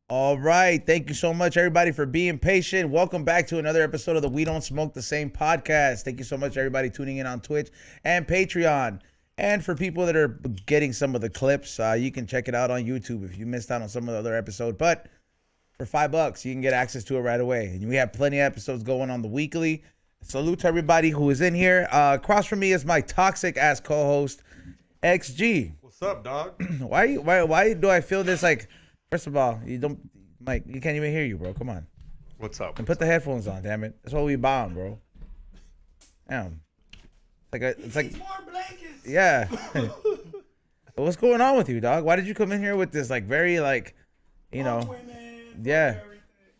All right. Thank you so much, everybody, for being patient. Welcome back to another episode of the We Don't Smoke the Same podcast. Thank you so much, everybody, tuning in on Twitch and Patreon. And for people that are getting some of the clips, you can check it out on YouTube if you missed out on some of the other episode. But for $5, you can get access to it right away. And we have plenty of episodes going on the weekly. Salute to everybody who is in here. Across from me is my toxic-ass co-host, XG. What's up, dog? Why do I feel this like... First of all, you don't, Mike. You can't even hear you, bro. Come on. What's up? And put the headphones on, damn it. That's what we bound, bro. Damn. It's like more blankets. Yeah. What's going on with you, dog? Why did you come in here with this like very like, you know, women, yeah,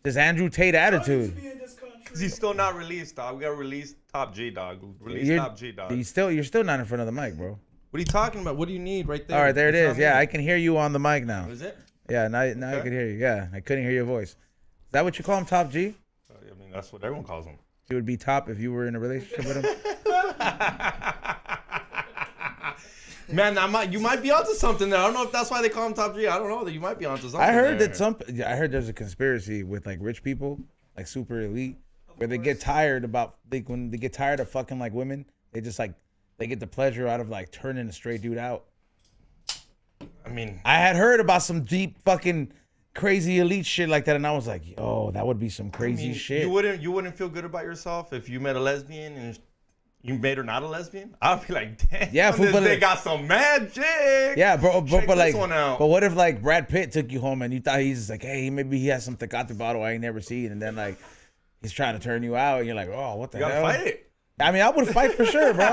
this Andrew Tate attitude? He's still not released, dog. We gotta release Top G, dog. Release Top G, dog. You're still not in front of the mic, bro. What are you talking about? What do you need right there? All right, there it It's is. not Yeah, me. I can hear you on the mic now. Is it? Yeah, now I can hear you. Yeah, I couldn't hear your voice. Is that what you call him, Top G? I mean, that's what everyone calls him. He would be top if you were in a relationship with him. Man, you might be onto something there. I don't know if that's why they call him Top G. I don't know. That you might be onto something. I heard there. I heard there's a conspiracy with like rich people, like super elite, where they get tired when they get tired of fucking like women, they just like they get the pleasure out of like turning a straight dude out. I mean, I had heard about some deep fucking crazy elite shit like that, and I was like, yo, that would be some crazy shit. You wouldn't feel good about yourself if you met a lesbian and you made her not a lesbian? I'd be like, damn. Yeah, but they got some magic. Yeah, bro, Check but this like, one out. but what if like Brad Pitt took you home and you thought he's just like, hey, maybe he has some Tecate bottle I ain't never seen, and then like he's trying to turn you out, and you're like, oh, what the hell? You gotta fight it. I mean, I would fight for sure, bro.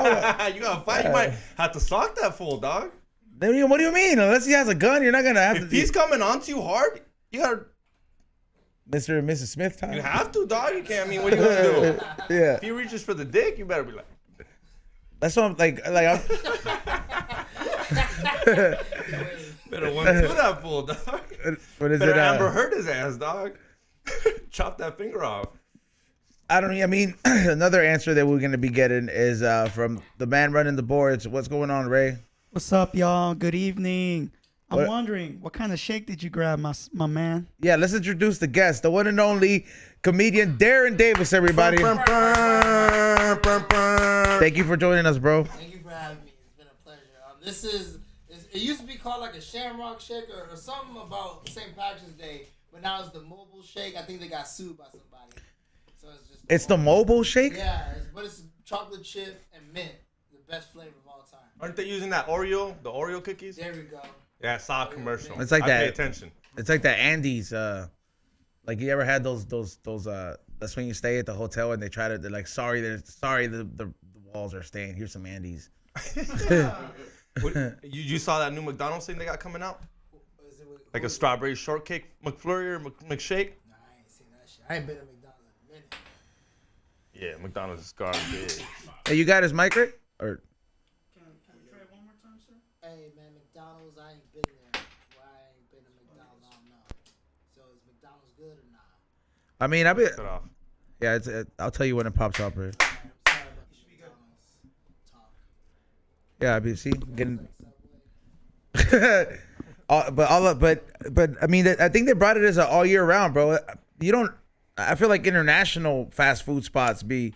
You gotta fight. You might have to sock that fool, dog. What do you mean? Unless he has a gun, you're not gonna have If to. he's coming on too hard, you gotta. Mr. and Mrs. Smith time. You have to, dog. You can't. I mean, what are you gonna do? Yeah. If he reaches for the dick, you better be like. That's what I'm like. I'm, Better one to that fool, dog. what is Better it? Amber Heard his ass, dog. Chop that finger off. I don't. I mean, another answer that we're gonna be getting is from the man running the boards. What's going on, Ray? What's up, y'all? Good evening. I'm What- wondering, what kind of shake did you grab, my man? Yeah, let's introduce the guest, the one and only comedian Darran Davis. Everybody, thank you for joining us, bro. Thank you for having me. It's been a pleasure. It used to be called like a Shamrock Shake or something about St. Patrick's Day, but now it's the Mobile Shake. I think they got sued by somebody. So it's just. It's the mobile shake. Yeah, but it's chocolate chip and mint, the best flavor of all time. Aren't they using that Oreo, the Oreo cookies? There we go. Yeah, I saw a commercial. It's like I that. pay attention. It's like the Andes. Like you ever had those that's when you stay at the hotel and they're like, sorry, the walls are staying. Here's some Andes. You saw that new McDonald's thing they got coming out? Is it with, Like a strawberry shortcake McFlurry or McShake? Nah, I ain't seen that shit. I ain't been to McDonald's in a minute. Yeah, McDonald's is garbage. Hey, you got his mic right? Or Can you try it one more time, sir? Hey, man, McDonald's, I ain't been there. Why I ain't been to McDonald's, I don't know. So is McDonald's good or not? I mean, Cut off. yeah. I'll tell you when it pops up. Right? I'm sorry about the McDonald's talk. Yeah, I mean, see, getting. but I mean, I think they brought it as an all year round, bro. You don't. I feel like international fast food spots be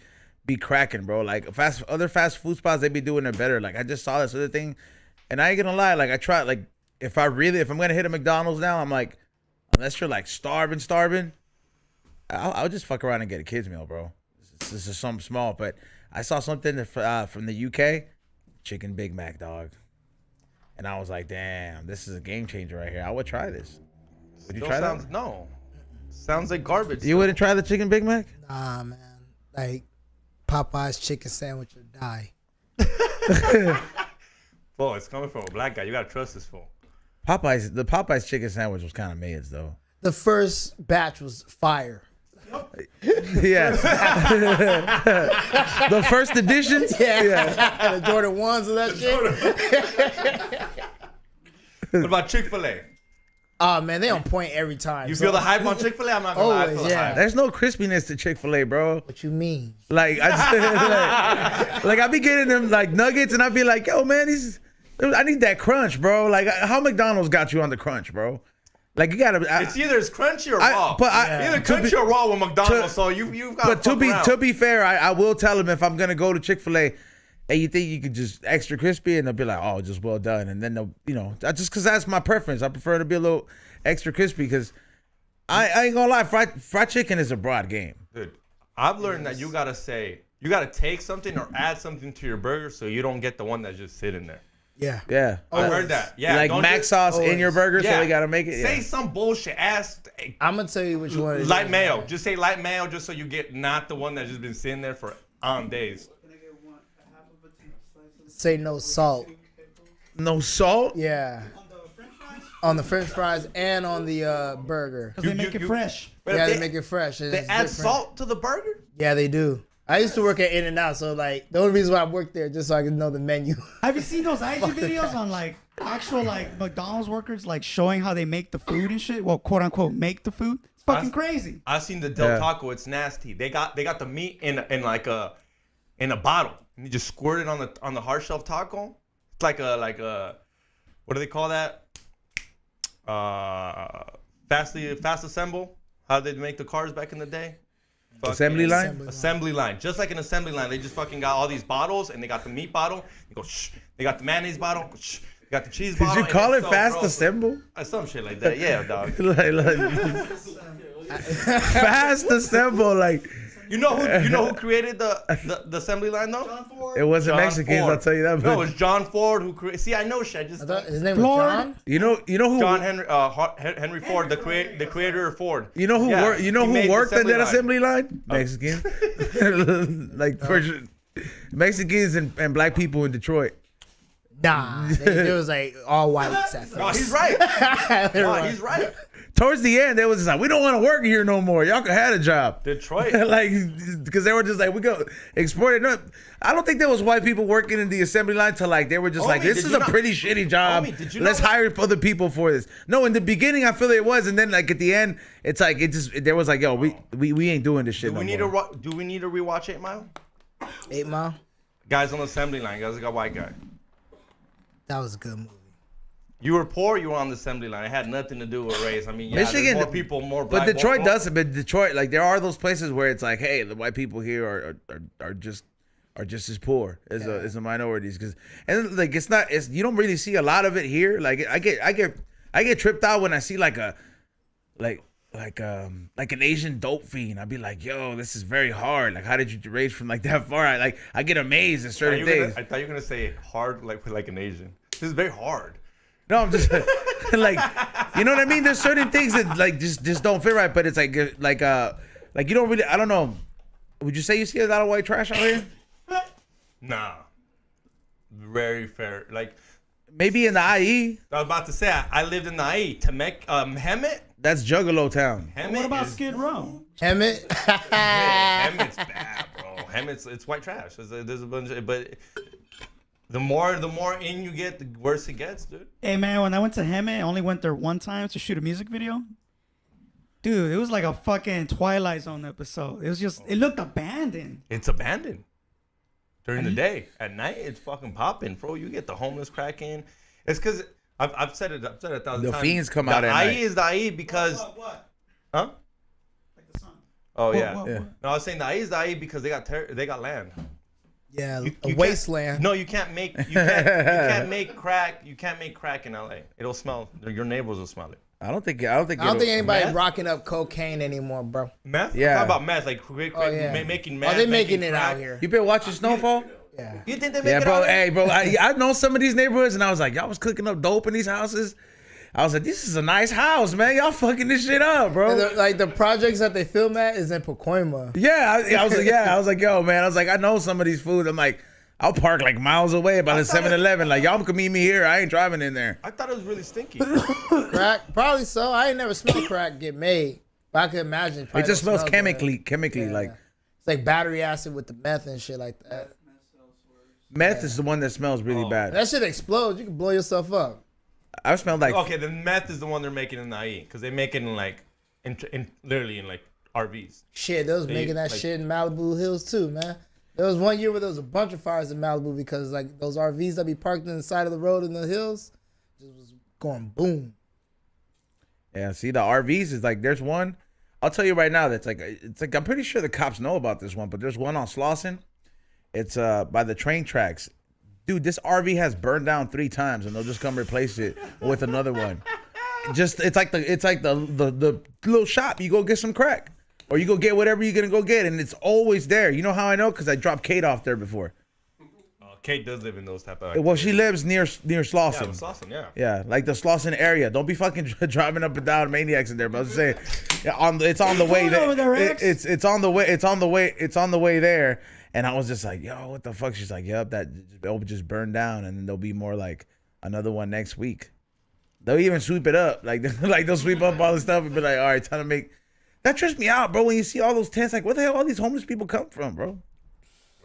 cracking, bro. Like other fast food spots, they be doing it better. Like I just saw this other thing, and I ain't gonna lie. Like I tried. Like if I'm gonna hit a McDonald's now, I'm like, unless you're like starving, I'll just fuck around and get a kids meal, bro. This is something small, but I saw something from the UK, chicken Big Mac, dog. And I was like, damn, this is a game changer right here. I would try this. Would you try that? No. Sounds like garbage. You wouldn't try the chicken Big Mac? Nah, man. Like Popeye's chicken sandwich or die. Whoa, it's coming from a black guy. You gotta trust this fool. The Popeyes chicken sandwich was kind of maids though. The first batch was fire. Yeah. The first edition? Yeah. The Jordan 1s of that shit. What about Chick-fil-A? Oh, man, they on point every time. You so- feel the hype on Chick-fil-A? I'm not gonna lie. I feel Always, the yeah. hype. There's no crispiness to Chick-fil-A, bro. What you mean? Like I just like I be getting them like nuggets and I be like, yo man, I need that crunch, bro. Like how McDonald's got you on the crunch, bro? Like you gotta. It's either crunchy or raw. Either to crunchy be- or raw with McDonald's. to- So you've got. But to be fair, I will tell them if I'm gonna go to Chick-fil-A, hey, you think you could just extra crispy, and they'll be like, oh, just well done, and then they'll, just because that's my preference. I prefer to be a little extra crispy because I ain't gonna lie, fried chicken is a broad game. Dude, I've learned that you gotta take something or add something to your burger so you don't get the one that's just sitting there. Yeah. Yeah, I heard that. Yeah, like don't mac just- sauce in your burger, so Yeah. they gotta make it. Say Yeah. some bullshit ass. I'm gonna tell you which one. It Light is. mayo. Just say light mayo, just so you get not the one that's just been sitting there for days. Say no salt. No salt. Yeah. On the French fries and on the burger. Because they make it fresh. But Yeah, if they make it fresh. They add salt to the burger. Yeah, they do. I used to work at In-N-Out, so like the only reason why I worked there just so I could know the menu. Have you seen those IG videos on like actual like McDonald's workers like showing how they make the food and shit? Well, quote unquote, make the food. It's fucking crazy. I've seen the Del Yeah. Taco. It's nasty. They got the meat in a bottle, and you just squirt it on the hard shell taco. It's like a what do they call that? Fast assemble. How they make the cars back in the day. Assembly line. Assembly line. Just like an assembly line. They just fucking got all these bottles, and they got the meat bottle. You go shh. They got the mayonnaise bottle. Shh. They got the cheese Did bottle. you call and it it's so fast gross. assemble? Some shit like that. Yeah, dog. Fast assemble, like You know who created the assembly line though? it wasn't John Mexicans. Ford. I'll tell you that. No, But it's John Ford who created. See, I know shit. I just I thought his name was Florida. John. you know who John Henry Ford, the creator of Ford. You know who Yeah, worked? You know he made who the worked in that line. assembly line? Mexicans, like for sure. Mexicans and black people in Detroit. Nah, there was like all white at No, first. he's right. They were No, like- he's right. Towards the end, they was just like, we don't want to work here no more. Y'all could have a job. Detroit. Like, because they were just like, we go export it. No, I don't think there was white people working in the assembly line till like they were just like, Homie, this did is you a not- pretty shitty job. Homie, did you Let's not- hire other people for this. No, in the beginning, I feel it was, and then like at the end, it's like it just there was like, yo, we ain't doing this shit. Do we need to rewatch 8 Mile? 8 Mile. Guys on the assembly line. Guys like a white guy. That was a good movie. You were poor. You were on the assembly line. It had nothing to do with race. I mean, yeah, Michigan, there's more people, more but black. Detroit more, doesn't. But Detroit, like there are those places where it's like, hey, the white people here are just as poor as the minorities, because and like it's you don't really see a lot of it here. Like I get tripped out when I see like an Asian dope fiend. I'd be like, yo, this is very hard. Like, how did you raise from like that far? I get amazed at certain things. I thought you were gonna say hard, like an Asian. This is very hard. No, I'm just like, you know what I mean? There's certain things that like just don't fit right, but it's like you don't really, I don't know. Would you say you see a lot of white trash out here? Nah. Very fair. Like Maybe in the IE. I was about to say, I lived in the IE. Hemet. That's Juggalo Town. Hemet What about is- Skid Row? Emmett. Hemet's bad, bro. It's white trash. There's a bunch of, but the more in you get, the worse it gets, dude. Hey man, when I went to Hemet, I only went there one time to shoot a music video. Dude, it was like a fucking Twilight Zone episode. It was just, it looked abandoned. It's abandoned during the day. At night, it's fucking popping, bro. You get the homeless cracking. It's because I've said it 1,000 times. The fiends come out at The IE night. is the IE because, What? huh? Like the sun. Oh yeah. What? Yeah. No, I was saying the IE is the IE because they got land. Yeah, You a can't- wasteland. No, you can't make make crack. You can't make crack in LA. It'll smell. Your neighbors will smell it. I don't think I don't think it'll- anybody Meth? rocking up cocaine anymore, bro. Meth? Yeah. I'm talking about meth, like yeah. making meth. Are they making it crack. out here? You been watching Snowfall? Yeah. You think they make Yeah, it bro. out here? Hey, bro. I know some of these neighborhoods, and I was like, y'all was cooking up dope in these houses. I was like, this is a nice house, man. Y'all fucking this shit up, bro. Like the projects that they film at is in Pacoima. Yeah, I was like, yo, man. I was like, I know some of these foods. I'm like, I'll park like miles away by the 7-Eleven. Like, y'all can meet me here. I ain't driving in there. I thought it was really stinky. Crack? Probably so. I ain't never smelled crack get made. But I could imagine. It probably just don't smells smell good. chemically Yeah. like It's like battery acid with the meth and shit like that. meth is the one that smells really bad. That shit explodes. You can blow yourself up. I smelled like Okay, the meth is the one they're making in the IE because they make it in like, literally in like RVs. Shit, they was They, making that like- shit in Malibu Hills too, man. There was one year where there was a bunch of fires in Malibu because like those RVs that be parked in the side of the road in the hills just was going boom. Yeah, see the RVs is like there's one. I'll tell you right now that's like it's like I'm pretty sure the cops know about this one, but there's one on Slauson. It's by the train tracks. Dude, this RV has burned down 3 times and they'll just come replace it with another one. Just it's like the little shop. You go get some crack. Or you go get whatever you're gonna go get, and it's always there. You know how I know? Because I dropped Kate off there before. Kate does live in those type of. Well, she lives near Yeah, Slauson. Slauson, yeah. Yeah, like the Slauson area. Don't be fucking driving up and down maniacs in there. But I was saying, it's on the way there. Over there, Rex. It's on the way. It's on the way there. And I was just like, yo, what the fuck? She's like, yep, it'll just burn down, and then there'll be more like another one next week. They'll even sweep it up, like they'll sweep up all the stuff and be like, all right, time to make. That trips me out, bro. When you see all those tents, like, where the hell all these homeless people come from, bro?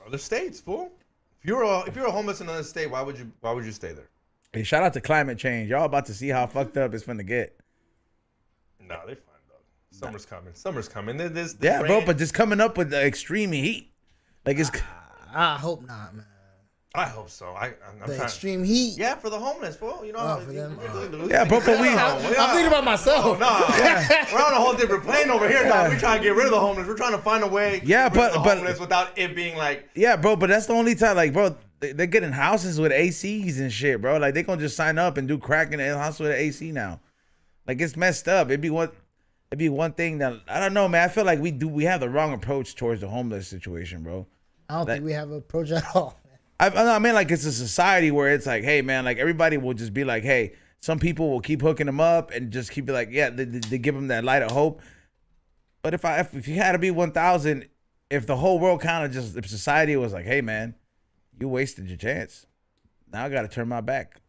Other states, fool. If you're a homeless in another state, why would you stay there? Hey, shout out to climate change. Y'all about to see how fucked up it's finna get. No, they're fine, dog. Summer's coming. Summer's coming. This Yeah, rain, bro, but just coming up with the extreme heat, like it's. I hope not, man. I hope so. I'm The trying. extreme heat. Yeah, for the homeless, fool. You know. Oh, for them. Yeah, bro, but I'm thinking about myself. No, we're on a whole different plane over here, dog. We're trying to get rid of the homeless. We're trying to find a way. To Yeah, get rid of but- the homeless without it being like. Yeah, bro, but that's the only time, like, bro, they're getting houses with ACs and shit, bro. Like, they gonna just sign up and do crack in the house with an AC now. Like, it's messed up. It'd be one thing that I don't know, man. I feel like we have the wrong approach towards the homeless situation, bro. I don't think we have an approach at all. I mean, like, it's a society where it's like, hey, man, like, everybody will just be like, hey, some people will keep hooking them up and just keep it like, yeah, they give them that light of hope. But if you had to be 1,000, if the whole world kind of just, if society was like, hey, man, you wasted your chance. Now I got to turn my back.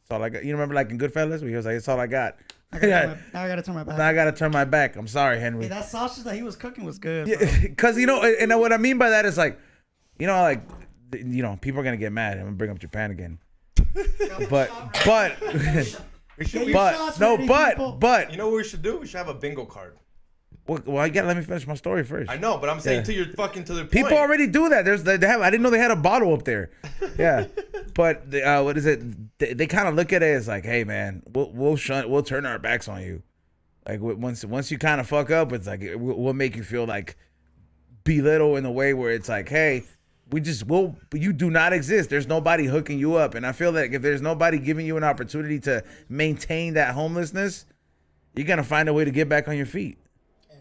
That's all I got. You remember, like, in Goodfellas, where he was like, that's all I got. Now I gotta turn my back. Now I got to turn my back. I'm sorry, Henry. Hey, that sausage that he was cooking was good. Bro. Yeah, because, you know, and what I mean by that is like, you know, like, you know, people are going to get mad. I'm going to bring up Japan again. but, We but, shots no, ready, people. you know what we should do? We should have a bingo card. Well, I got to let me finish my story first. I know, but I'm saying Yeah. to your fucking to the point. People already do that. They have. I didn't know they had a bottle up there. Yeah, but what is it? They kind of look at it as like, hey man, we'll turn our backs on you. Like once you kind of fuck up, it's like we'll make you feel like belittle in a way where it's like, hey, you do not exist. There's nobody hooking you up, and I feel like if there's nobody giving you an opportunity to maintain that homelessness, you're gonna find a way to get back on your feet.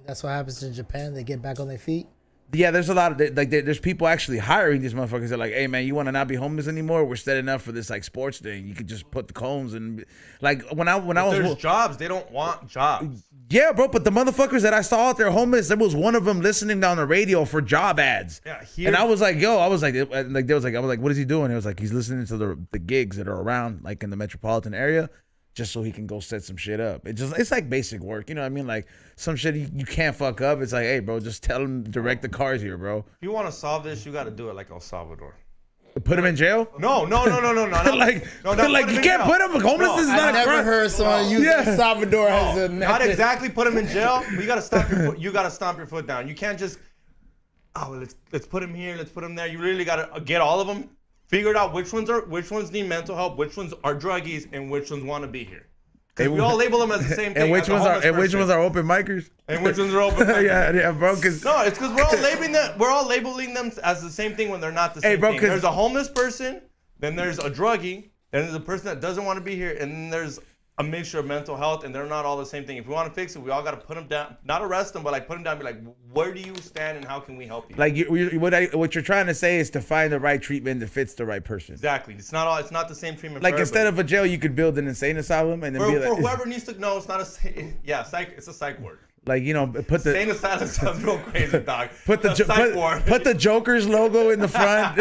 That's what happens in Japan. They get back on their feet. Yeah, there's a lot of there's people actually hiring these motherfuckers. They're like, hey man, you want to not be homeless anymore? We're setting up for this like sports thing. You could just put the cones and like when I There's was jobs. They don't want jobs. yeah, bro. But the motherfuckers that I saw out there homeless, there was one of them listening down the radio for job ads. Yeah, here. And I was like, yo, I was like, what is he doing? It was like he's listening to the gigs that are around like in the metropolitan area, just so he can go set some shit up. It's like basic work, you know what I mean? Like some shit you can't fuck up. It's like, hey, bro, just tell him to direct the cars here, bro. If you want to solve this, you got to do it like El Salvador. Put him in jail? No. Not like you can't put him. Homelessness is I not a never crime. heard someone use Yeah. El Salvador as a Not method. exactly put him in jail. But you got to stomp your foot. You got to stomp your foot down. You can't just, let's put him here. Let's put him there. You really got to get all of them. Figure out which ones need mental help, which ones are druggies, and which ones want to be here. Because we all label them as the same thing. And which as a ones are homeless person. open micers? And which ones are open. yeah, bro. Cause No, it's because we're all labeling them as the same thing when they're not the same bro, thing. 'cause- There's a homeless person, then there's a druggie, then there's a person that doesn't want to be here, and then there's a mixture of mental health, and they're not all the same thing. If we want to fix it, we all got to put them down, not arrest them, but like put them down, and be like, where do you stand, and how can we help you? like what you're trying to say is to find the right treatment that fits the right person. Exactly. It's not the same treatment. Like for instead everybody. of a jail, you could build an insane asylum and then for, be like, for whoever needs to know, it's not it's a psych ward. like you know, put the Insane asylum sounds real crazy, dog. Put the A psych ward. put the Joker's logo in the front,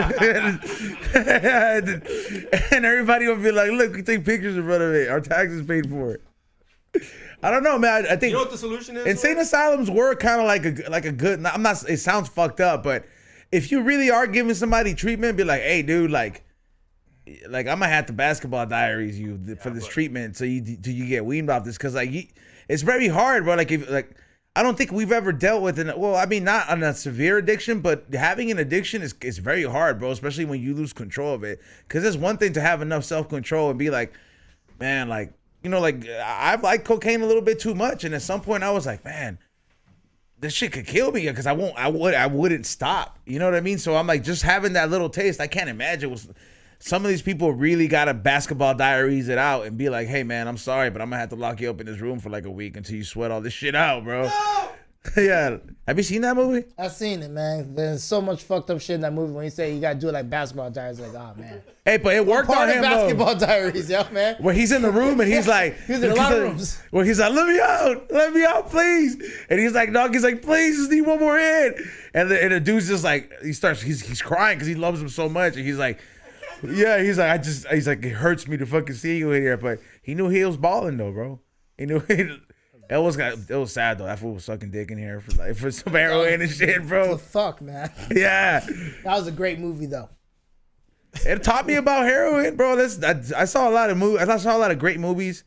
and everybody will be like, "Look, we take pictures in front of it. Our taxes paid for it." I don't know, man. I think You know what the solution is? insane asylums were kind of like a good. I'm not. It sounds fucked up, but if you really are giving somebody treatment, be like, "Hey, dude, like I'm gonna have to basketball diaries you for this treatment, so you get weaned off this, because it's very hard, bro. I don't think we've ever dealt with not on a severe addiction, but having an addiction is very hard, bro, especially when you lose control of it. Because it's one thing to have enough self-control and be like, man, like, you know, like I've liked cocaine a little bit too much, and at some point I was like, man, this shit could kill me because I wouldn't stop. You know what I mean? So I'm like, just having that little taste, I can't imagine some of these people really gotta basketball diaries it out and be like, hey man, I'm sorry, but I'm gonna have to lock you up in this room for like a week until you sweat all this shit out, bro. No! Yeah. Have you seen that movie? I've seen it, man. There's so much fucked up shit in that movie when you say you gotta do it like basketball diaries. Like, oh man. Hey, but it worked on Part of him basketball though. diaries, yo, man. Where he's in the room and he's like, He's in a lot of rooms. Where he's like, let me out, please. And he's like, dog, he's like, please, just need one more hit. And the dude's just like, he's crying because he loves him so much. And he's like, yeah, he's like, he's like, it hurts me to fucking see you in here. But he knew he was balling though, bro. He knew it was sad though. That fool was sucking dick in here for some heroin and shit, bro. The fuck, man. Yeah. That was a great movie though. It taught me about heroin, bro. I saw a lot of movies. I saw a lot of great movies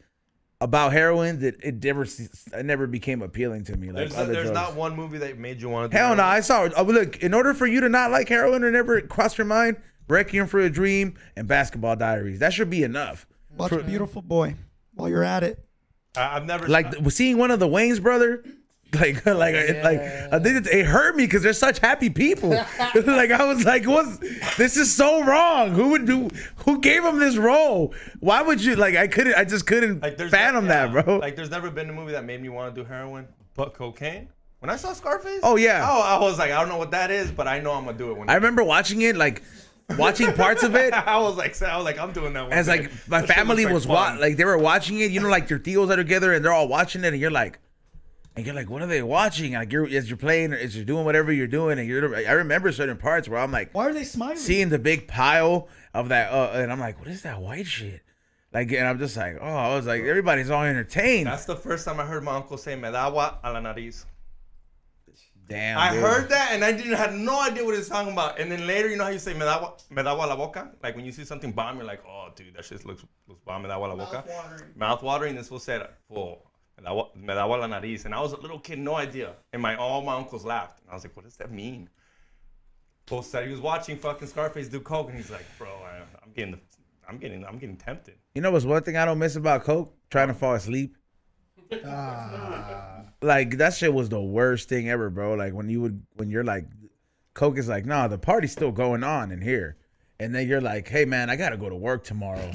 about heroin that it never became appealing to me. Like there's not one movie that made you want to. Hell no, I saw. Look, in order for you to not like heroin or never cross your mind, Requiem for a Dream and Basketball Diaries. That should be enough. Watch Beautiful Boy while you're at it. I've never seeing one of the Wayne's brother. I think it hurt me because they're such happy people. Like I was like, this is so wrong. Who gave him this role? Why would you I just couldn't fathom that, bro. Like there's never been a movie that made me want to do heroin, but cocaine. When I saw Scarface, oh yeah, I was like, I don't know what that is, but I know I'm gonna do it. I remember watching it, watching parts of it. I was like, I'm doing that one. As like my family was they were watching it, you know, like your tios are together and they're all watching it, and you're like, what are they watching? Like as you're playing, as you're doing whatever you're doing, and I remember certain parts where I'm like, why are they smiling? Seeing the big pile of that, and I'm like, what is that white shit? Like, and I'm just like, oh, I was like, everybody's all entertained. That's the first time I heard my uncle say "me da agua a la nariz." Damn, I heard that and I had no idea what he was talking about. And then later, you know how you say "me da agua a la boca"? Like when you see something bomb, you're like, oh, dude, that shit looks bomb. "Me da agua a la boca." Mouth watering. This fool said, "Oh, me da agua a la nariz." And I was a little kid, no idea. And all my uncles laughed. And I was like, what does that mean? Paul said he was watching fucking Scarface do coke, and he's like, bro, I'm getting tempted. You know what's one thing I don't miss about coke? Trying to fall asleep. Like that shit was the worst thing ever, bro. Like when you're like, coke is like, nah, the party's still going on in here. And then you're like, hey man, I gotta go to work tomorrow.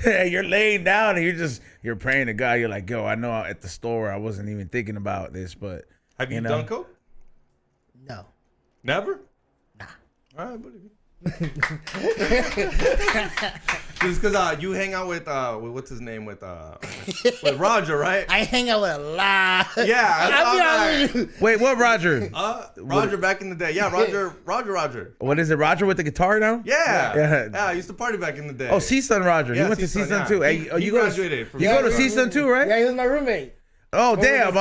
You're laying down and you're praying to God. You're like, yo, I know at the store I wasn't even thinking about this, but have you done coke? No. Never? Nah. All right, buddy. Just because you hang out with what's his name with Roger, right? I hang out with a lot. Yeah, wait, what Roger? Roger back in the day. Yeah, Roger. What is it? Roger with the guitar now? Yeah. I used to party back in the day. Oh, C-Sun Roger. Yeah, he went to C-Sun too. Hey, you graduated. You go to C-Sun too, right? Yeah, he was my roommate. Oh, damn.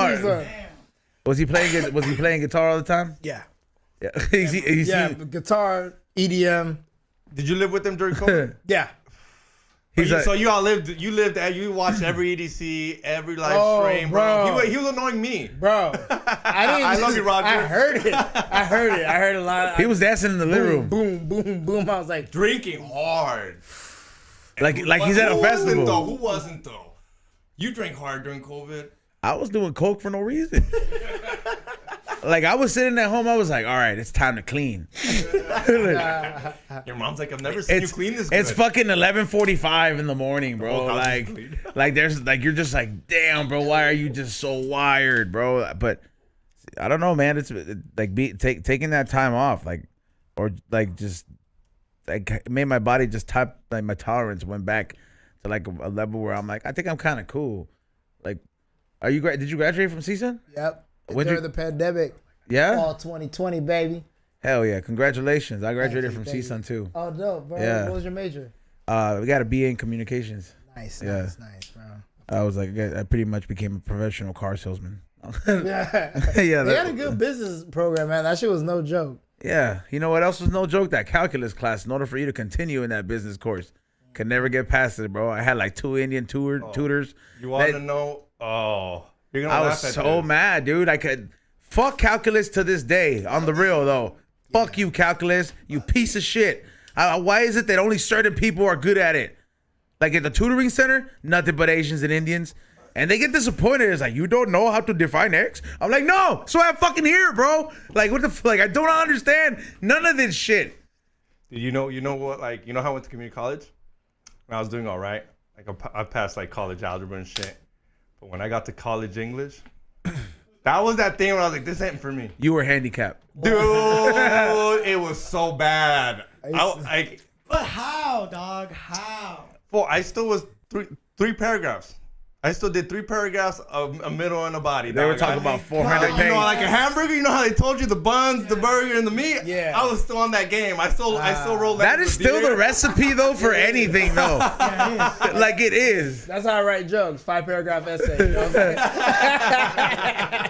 Was he playing guitar all the time? Yeah. Yeah. Guitar, EDM. Did you live with him during COVID? Yeah. So you all lived. You watched every EDC, every live stream, bro. He was annoying me, bro. I love you, Roger. I heard it. I heard a lot. He was dancing in the living room. Boom, boom, boom. I was like drinking hard. Like he's at a festival. Who wasn't though? You drank hard during COVID. I was doing coke for no reason. Like I was sitting at home, I was like, all right, it's time to clean. Your mom's like, I've never seen you clean this good. It's fucking 11:45 in the morning, bro. You're just like, damn, bro, why are you just so wired, bro? But I don't know, man. It's like taking that time off, it made my body just my tolerance went back to like a level where I'm like, I think I'm kind of cool. Like, did you graduate from CSUN? Yep. During the pandemic. Yeah? Fall 2020, baby. Hell yeah. Congratulations. I graduated from CSUN too. Oh, dope, bro. Yeah. What was your major? We got a BA in communications. Nice, bro. I was like, I pretty much became a professional car salesman. Yeah. They had a good business program, man. That shit was no joke. Yeah. You know what else was no joke? That calculus class, in order for you to continue in that business course, could never get past it, bro. I had like 2 Indian tutors. You want to know? Oh. I was so mad, dude. I could fuck calculus to this day. On the real though, fuck you, calculus, you piece of shit. Why is it that only certain people are good at it? Like at the tutoring center, nothing but Asians and Indians. And they get disappointed. It's like, you don't know how to define X? I'm like, no, so I'm fucking here, bro. Like, what the like, I don't understand none of this shit. You know what? Like, you know how I went to community college? I was doing all right. Like, I passed like college algebra and shit. But when I got to college English, that was that thing where I was like, this ain't for me. You were handicapped. Dude, it was so bad. But how, dog? How? Well, I still was three paragraphs. I still did 3 paragraphs of a middle and a body. They were talking about 400 pages. You know, like a hamburger. You know how they told you the buns, the burger, and the meat. Yeah. I was still on that game. I still rolled. That is still the recipe though for anything though. Yeah, it is. Like it is. That's how I write jokes. 5-paragraph essay. You know what I'm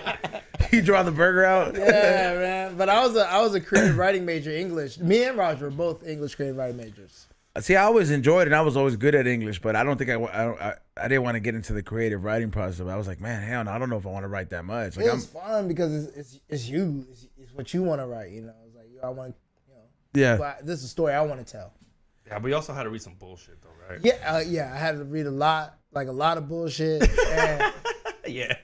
saying? You draw the burger out. Yeah, man. But I was a creative writing major, English. Me and Roger were both English creative writing majors. See, I always enjoyed it, and I was always good at English, but I don't think I didn't want to get into the creative writing process. I was like, man, hell no, I don't know if I want to write that much. Like, It was fun because it's you. It's what you want to write. You know, it's like I want to. You know, yeah. but this is a story I want to tell. Yeah, but you also had to read some bullshit though, right? Yeah, yeah. I had to read a lot of bullshit, and Yeah.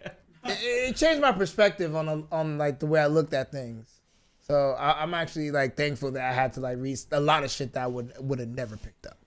it changed my perspective on like the way I looked at things. So I'm actually like thankful that I had to like read a lot of shit that I would have never picked up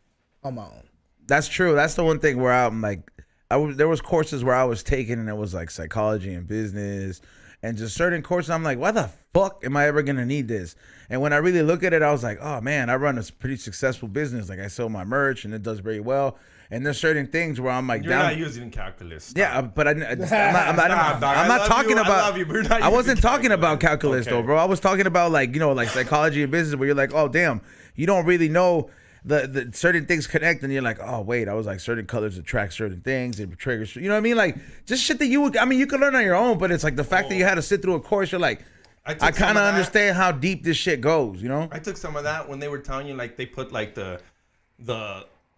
on my own. That's true. That's the one thing where I'm like, there was courses where I was taking, and it was like psychology and business, and just certain courses. I'm like, why the fuck am I ever gonna need this? And when I really look at it, I was like, oh man, I run a pretty successful business. Like I sell my merch, and it does very well. And there's certain things where I'm like, You're not using calculus. Stop. Yeah, but I'm not talking I about. love you, but you're not I wasn't using talking about calculus Okay. though, bro. I was talking about like like psychology and business, where you're like, oh damn, you don't really know the certain things connect, and you're like, oh wait, I was like certain colors attract certain things, it triggers. You know what I mean? Like just shit that you can learn on your own, but it's like the fact that you had to sit through a course, you're like, I kind of understand how deep this shit goes. You know? I took some of that when they were telling you like they put like the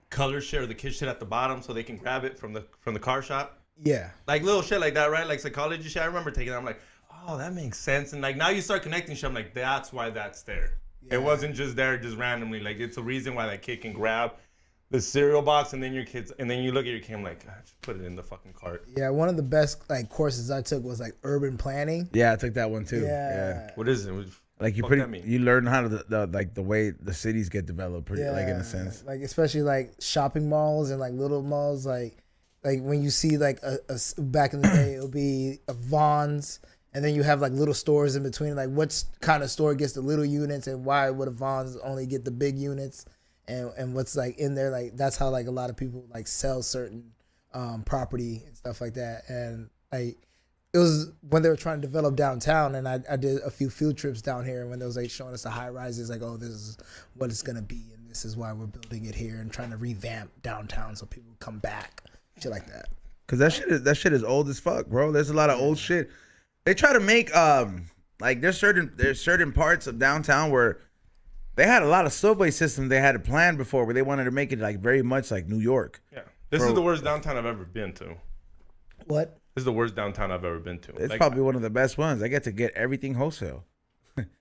color shit or the kid shit at the bottom so they can grab it from the car shop. Yeah. Like little shit like that, right? Like psychology shit. I remember taking that. I'm like, oh, that makes sense. And like now you start connecting shit. I'm like, that's why that's there. Yeah. It wasn't just there just randomly. Like it's a reason why that kid can grab the cereal box and then you look at your kid. I'm like, just put it in the fucking cart. Yeah. One of the best like courses I took was like urban planning. Yeah, I took that one too. Yeah. What is it? Like you learn how to the way the cities get developed, like in a sense. Like especially like shopping malls and like little malls, like when you see like a back in the day it'll be a Vons, and then you have like little stores in between. Like what kind of store gets the little units, and why would a Vons only get the big units, and what's like in there. Like that's how like a lot of people like sell certain property and stuff like that. And like it was when they were trying to develop downtown, and I did a few field trips down here, and when they was like showing us the high rises, like, oh, this is what it's gonna be, and this is why we're building it here, and trying to revamp downtown so people come back, shit like that. Cause that shit is old as fuck, bro. There's a lot of old shit. They try to make like there's certain parts of downtown where they had a lot of subway systems they had to plan before, where they wanted to make it like very much like New York. Yeah, this is the worst downtown I've ever been to. What? This is the worst downtown I've ever been to. It's like, probably one of the best ones. I get to get everything wholesale.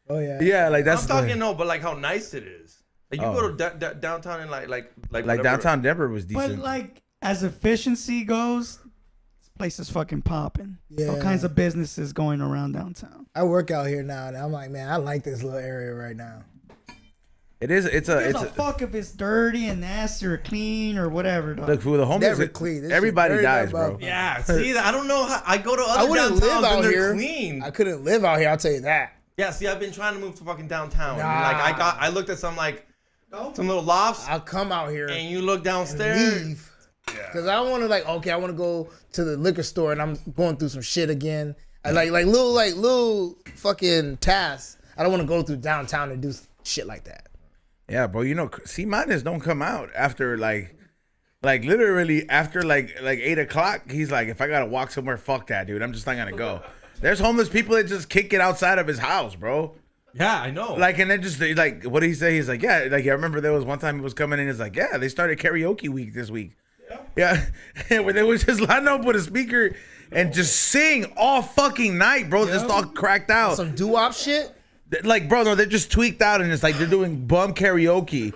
Oh yeah. Yeah, like that's. I'm talking but like how nice it is. Like you go to downtown and like downtown Denver was decent. But like as efficiency goes, this place is fucking popping. Yeah. All kinds of businesses going around downtown. I work out here now, and I'm like, man, I like this little area right now. It is. It's a. Fuck if it's dirty and nasty or clean or whatever. Dog. Look, for the homeless, Never clean. This everybody shit dies, dirty, bro. Yeah, see, I don't know how I go to other wouldn't live downtowns out and they're here. clean. I couldn't live out here. I'll tell you that. Yeah, see, I've been trying to move to fucking downtown. Nah. And like I looked at some little lofts, I'll come out here and you look and downstairs. leave. Cause I want to I want to go to the liquor store, and I'm going through some shit again. I like little fucking tasks. I don't want to go through downtown and do shit like that. Yeah, bro. You know, C-minus don't come out after like literally after like 8 o'clock. He's like, if I gotta walk somewhere, fuck that, dude. I'm just not gonna go. There's homeless people that just kick it outside of his house, bro. Yeah, I know. Like, and then just like, what did he say? He's like, yeah. Like, I remember there was one time he was coming in. He's like, yeah, they started karaoke week this week. Yeah, where they was just line up with a speaker and just sing all fucking night, bro. Just all cracked out. Some doo-wop shit. Like, bro, no, they're just tweaked out, and it's like they're doing bum karaoke.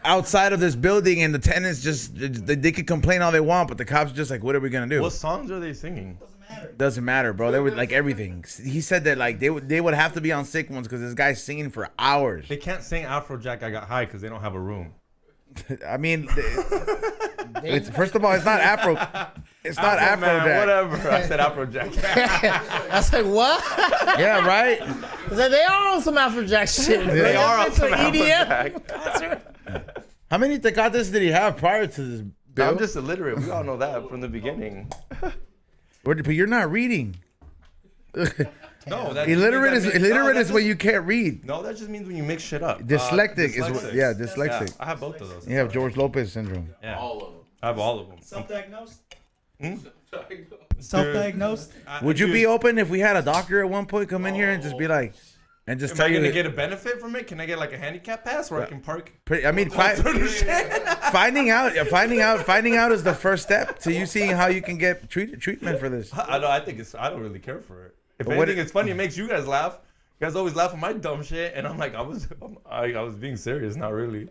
outside of this building, and the tenants just they could complain all they want, but the cops just like, what are we gonna do? What songs are they singing? Doesn't matter, bro. They were like everything. He said that like they would have to be on sick ones because this guy's singing for hours. They can't sing Afrojack I Got High because they don't have a room. I mean, it's, first of all, it's not Afro. It's not Afro Man, Afrojack. whatever. I said Afrojack. I was like, what? Yeah, right. I was like, they are on some Afrojack shit. They are on some EDM. Afrojack. How many tecates did he have prior to this? Bill? I'm just illiterate. We all know that from the beginning. But you're not reading. No, that Illiterate just is means that illiterate means- is when you can't read. No, that just means when you mix shit up. Dyslexic is what, dyslexic. yeah, dyslexic. Yeah, I have both of those. You have George Lopez syndrome. Yeah, All of them. I have all of them. Self-diagnosed. Hmm? Self-diagnosed. Would you be open if we had a doctor at one point come in here and just be like, and just Am tell I you? gonna get a benefit from it? Can I get like a handicap pass where I can park? I mean, finding out is the first step to you seeing how you can get treatment for this. I know. I think it's. I don't really care for it. If But what anything, it- it's funny. It makes you guys laugh. You guys always laugh at my dumb shit, and I'm like, I was being serious, not really.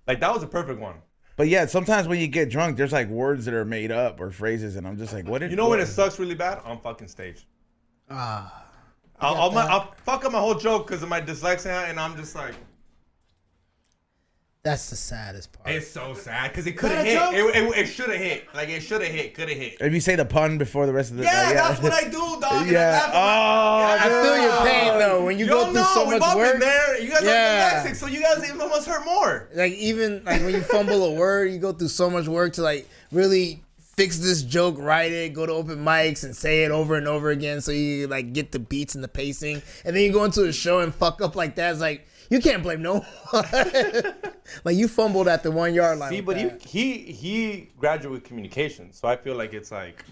Like that was a perfect one. But yeah, sometimes when you get drunk, there's like words that are made up or phrases, and I'm just like, what? You know when it sucks really bad? On fucking stage. Ah. I'll fuck up my whole joke because of my dyslexia, and I'm just like, That's the saddest part. it's so sad because it could have that hit. a It should have hit. Like it should have hit. Could have hit. If you say the pun before the rest of the Yeah, that's what I do, dog. Yeah. I feel your pain though when you go through so we've much all work. been there. You guys Yeah. are dyslexic, so you guys even must hurt more. Like even like when you fumble a word, you go through so much work to like really fix this joke, write it, go to open mics and say it over and over again so you like get the beats and the pacing. And then you go into a show and fuck up like that. It's like you can't blame no one. Like you fumbled at the 1 yard line. See, with but that. he graduated with communication, so I feel like it's like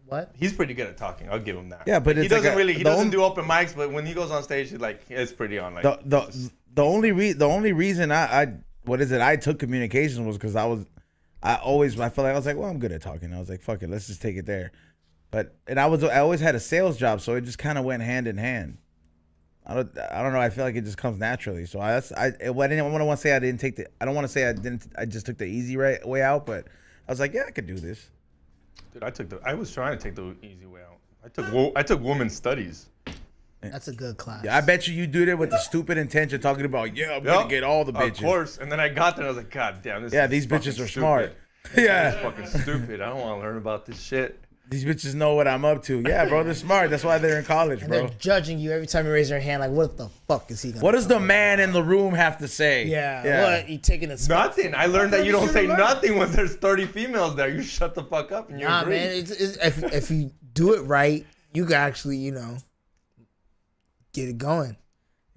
What? he's pretty good at talking. I'll give him that. Yeah, but he it's like doesn't a- really he the doesn't only- do open mics, but when he goes on stage, he's like it's pretty on. Like the only reason I took communications was because I felt like I was like, well, I'm good at talking. I was like, fuck it, let's just take it there. But I always had a sales job, so it just kind of went hand in hand. I don't know. I feel like it just comes naturally. So I don't want to say I didn't take the. I don't want to say I didn't. I just took the easy way out. But I was like, yeah, I could do this. dude, I was trying to take the easy way out. I took women's studies. That's a good class. Yeah, I bet you did it with the stupid intention, talking about I'm gonna Yup, get all the bitches. Of course. And then I got there, and I was like, God damn, this. Yeah, is these fucking bitches are stupid. smart. It's Yeah, fucking stupid. I don't want to learn about this shit. these bitches know what I'm up to. Yeah, bro, they're smart. That's why they're in college, And bro. they're judging you every time you raise your hand. Like, what the fuck is he gonna? What does the man in the room have to say? Yeah. What? You taking a spot? Nothing. I learned that you don't say nothing when there's 30 females there. You shut the fuck up and you Nah, agree. man. If you do it right, you can actually get it going.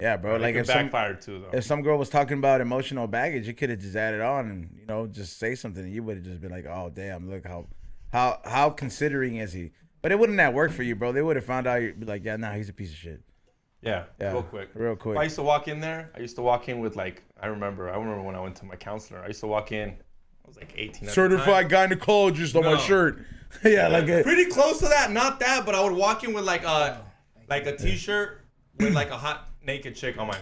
Yeah, bro. Like It if some backfired too, though. if some girl was talking about emotional baggage, you could have just added on and just say something. And you would have just been like, oh damn, look how considering is he? But it wouldn't have worked for you, bro. They would have found out. You'd be like, yeah, nah, he's a piece of shit. Yeah, Yeah, real quick. real quick. I used to walk in there. I used to walk in with like I remember when I went to my counselor. I used to walk in. I was like 18. At Certified gynecologist on my No. shirt. Yeah, like it. Pretty close to that, not that, but I would walk in with like a t-shirt with like a hot naked chick on my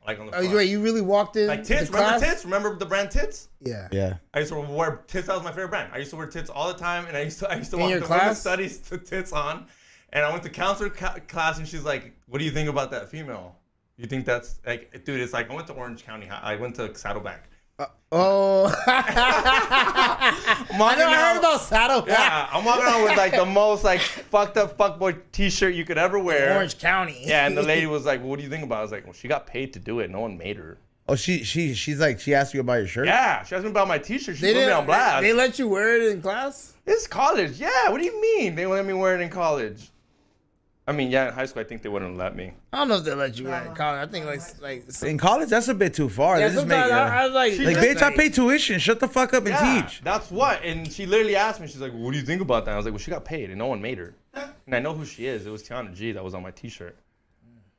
on the front. Oh, wait, you really walked in? Like Tits, to remember class? Tits? Remember the brand Tits? Yeah. Yeah. I used to wear Tits. That was my favorite brand. I used to wear Tits all the time, and I used to In walk your to women's class? studies to Tits on, and I went to counselor class, and she's like, "What do you think about that female? You think that's like, dude? It's like I went to Orange County. I went to Saddleback. Oh. I know. I heard about Saddle. Yeah, I'm walking around with like the most like fucked up fuckboy T-shirt you could ever wear. Orange County. Yeah, and the lady was like, "What do you think about it?" I was like, "Well, she got paid to do it. No one made her." Oh, she's like, she asked you about your shirt. Yeah, she asked me about my T-shirt. She They put me on blast. They let you wear it in class? It's college. Yeah, what do you mean? They let me wear it in college. I mean, yeah, in high school, I think they wouldn't let me. I don't know if they let you wear it in college. I think like In college, that's a bit too far. yeah, They just make sometimes I was like, like, bitch, I pay tuition. Shut the fuck up and Yeah, teach. that's what. And she literally asked me, she's like, "What do you think about that?" I was like, "Well, she got paid, and no one made her." And I know who she is. It was Tiana G that was on my T-shirt.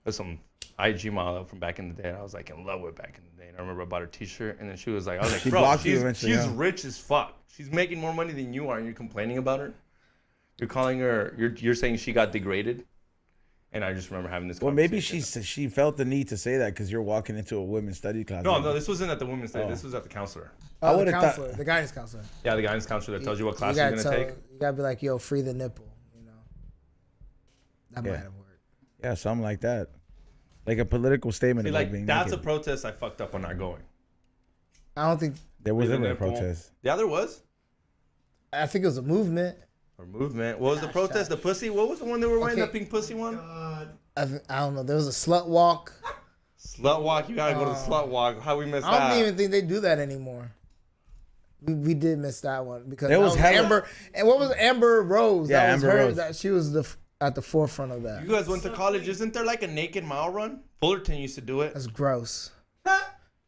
There's some IG model from back in the day. And I was like in love with back in the day. And I remember I bought her T-shirt, and then she was like, "I was like, She bro, blocked you she's eventually, yeah. rich as fuck. She's making more money than you are, and you're complaining about her. You're calling her. You're saying she got degraded." And I just remember having this. Well, maybe conversation. she felt the need to say that because you're walking into a women's study class. No, this wasn't at the women's day. This was at the counselor. I the would've thought- counselor, the guidance counselor. Yeah, the guidance counselor that tells you what class You you're gotta gonna take. You gotta be like, yo, free the nipple. You know, that Yeah. might have worked. Yeah, something like that. Like a political statement. See, about like being that's a naked. protest I fucked up on not going. I don't think. There was Free the ever a nipple. protest. Yeah, there was. I think it was a movement. Or movement. What was the protest? The pussy? What was the one they were wearing? Okay. The pink pussy one? I don't know. There was a slut walk. Slut walk. You gotta go to slut walk. How we missed I don't that? even think they do that anymore. We did miss that one because There that was hella- Amber. And what was Amber Rose? Yeah, that was Amber her. Rose. That she was at the forefront of that. You guys went to college. Isn't there like a naked mile run? Fullerton used to do it. That's gross.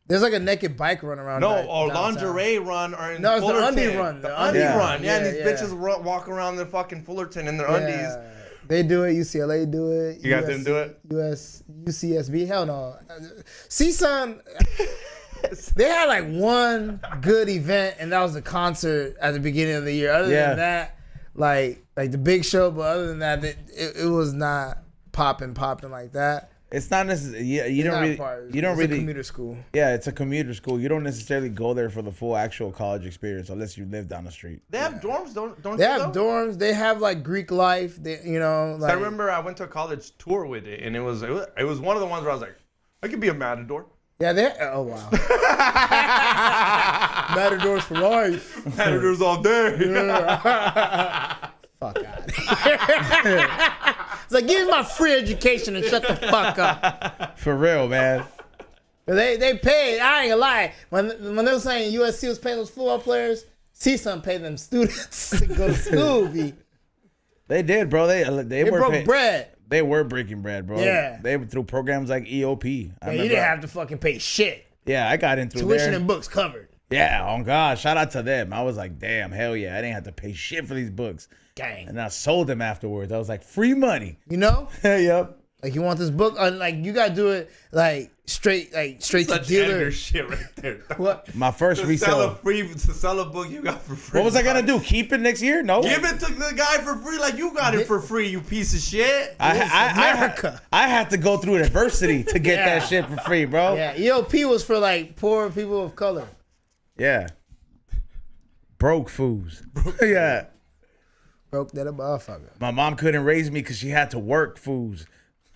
There's like a naked bike run around. No, that or downtown. lingerie run, or in No, it's the Fullerton. undie run. The The undie undie run. Yeah, and Yeah, these yeah. bitches walk around the fucking Fullerton in their undies. Yeah. They do it. UCLA do it. You guys didn't do it? UCSB. Hell no. CSUN. They had like one good event, and that was the concert at the beginning of the year. Other Yeah. than that, like the big show, but other than that, it was not popping like that. It's not necessarily. You It's don't not really. part- You don't it's a really. commuter school. Yeah, it's a commuter school. You don't necessarily go there for the full actual college experience unless you live down the street. They have dorms, don't They they? have though? dorms. They have like Greek life. They, like I remember I went to a college tour with it, and it was one of the ones where I was like, I could be a matador. Yeah, they. Oh wow. Matadors for life. Matadors all day. Fuck out. It's like, give me my free education and shut the fuck up. For real, man. They paid. I ain't gonna lie. When they were saying USC was paying those football players, CSUN paid them students to go to school. B. They did, bro. They were broke bread. They were breaking bread, bro. Yeah. They were through programs like EOP. Yeah, you didn't have to fucking pay shit. Yeah, I got in through Tuition there. and books covered. Yeah, oh God, shout out to them. I was like, damn, hell yeah, I didn't have to pay shit for these books. Gang. And I sold them afterwards. I was like, free money. You know? Yep. Like, you want this book? Like, you gotta do it like straight to Such dealer. Edgar shit right there. What? My first To resale. sell a book you got for free. What was I gonna do? Keep it next year? No. Give it to the guy for free, like you got it for free, you piece of shit. America. I had to go through adversity to get Yeah. that shit for free, bro. Yeah, EOP was for like poor people of color. Yeah. Broke fools. Yeah. Broke that a motherfucker. My mom couldn't raise me because she had to work fools.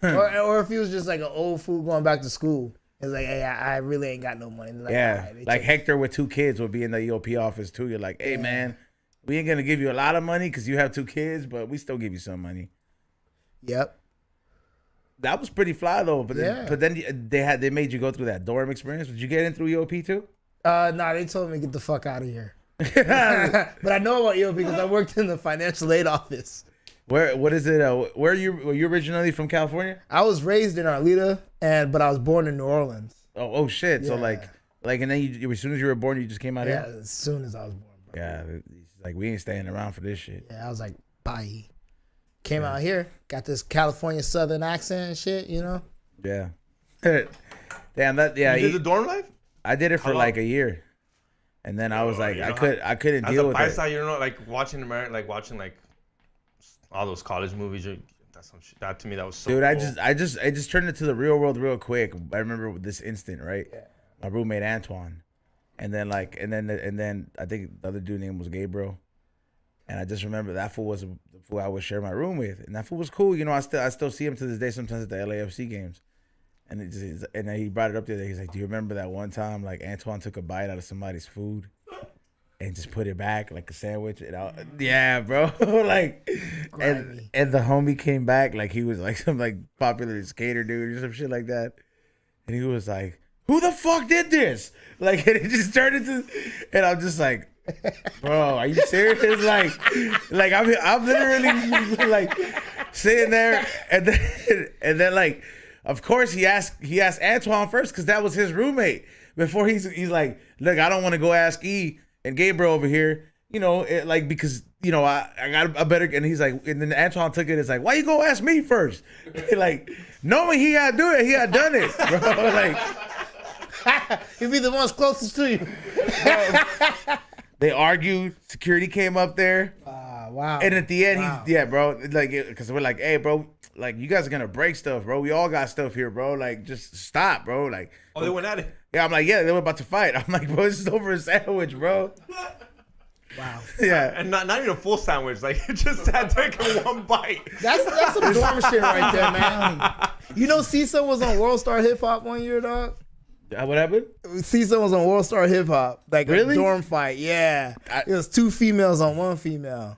or if he was just like an old fool going back to school. It's like, hey, I really ain't got no money. Like, Yeah. all right, they Like take- Hector with 2 kids would be in the EOP office too. You're like, hey, man, we ain't going to give you a lot of money because you have 2 kids, but we still give you some money. Yep. That was pretty fly though. But Yeah. then they made you go through that dorm experience. Did you get in through EOP too? Nah, they told me to get the fuck out of here. But I know about EOP because I worked in the financial aid office. What is it? Were you originally from California? I was raised in Arleta, but I was born in New Orleans. Oh shit. So Yeah. like, and then you, as soon as you were born, you just came out Yeah, here? as soon as I was born. Bro. Yeah. It's like, we ain't staying around for this shit. Yeah, I was like, bye. Came out here, got this California Southern accent and shit, you know? Yeah. Damn, that, yeah. You did the dorm life? I did it for long? like a year. And then I was like, you I know couldn't As deal a with it. bystander, you know, like watching watching all those college movies. That's some shit. That to me, that was so. Dude, cool. I just turned into the real world real quick. I remember this instant, right? Yeah. My roommate Antoine, and then I think the other dude name was Gabriel, and I just remember that fool was the fool I would share my room with, and that fool was cool. You know, I still see him to this day sometimes at the LAFC games, and then he brought it up the other day. He's like, "Do you remember that one time like Antoine took a bite out of somebody's food?" And just put it back like a sandwich. Yeah, bro. Like, and the homie came back like he was like some like popular skater dude or some shit like that. And he was like, "Who the fuck did this?" Like, and it just turned into, and I'm just like, "Bro, are you serious?" Like I'm literally like sitting there, and then like, of course he asked Antoine first because that was his roommate. Before he's like, "Look, I don't want to go ask E." And Gabriel over here, you know, because, you know, I got a better, and he's like, and then Antoine took it, it's like, why you go ask me first? Like, knowing he had done it, bro. Like, He'd be the ones closest to you. they argued, security came up there. Wow. And at the end, Wow. bro, like, because we're like, hey, bro, like, you guys are gonna break stuff, bro. We all got stuff here, bro. Like, just stop, bro. Like, Oh, they went at it. yeah, I'm like, yeah, they were about to fight. I'm like, bro, this is over a sandwich, bro. Wow. Yeah. And not even a full sandwich. Like, it just sat there in one bite. That's some dorm shit right there, man. You know, CISA was on World Star Hip Hop one year, dog. What happened? CISA was on World Star Hip Hop, like Really? a dorm fight. Yeah, it was 2 females on 1 female.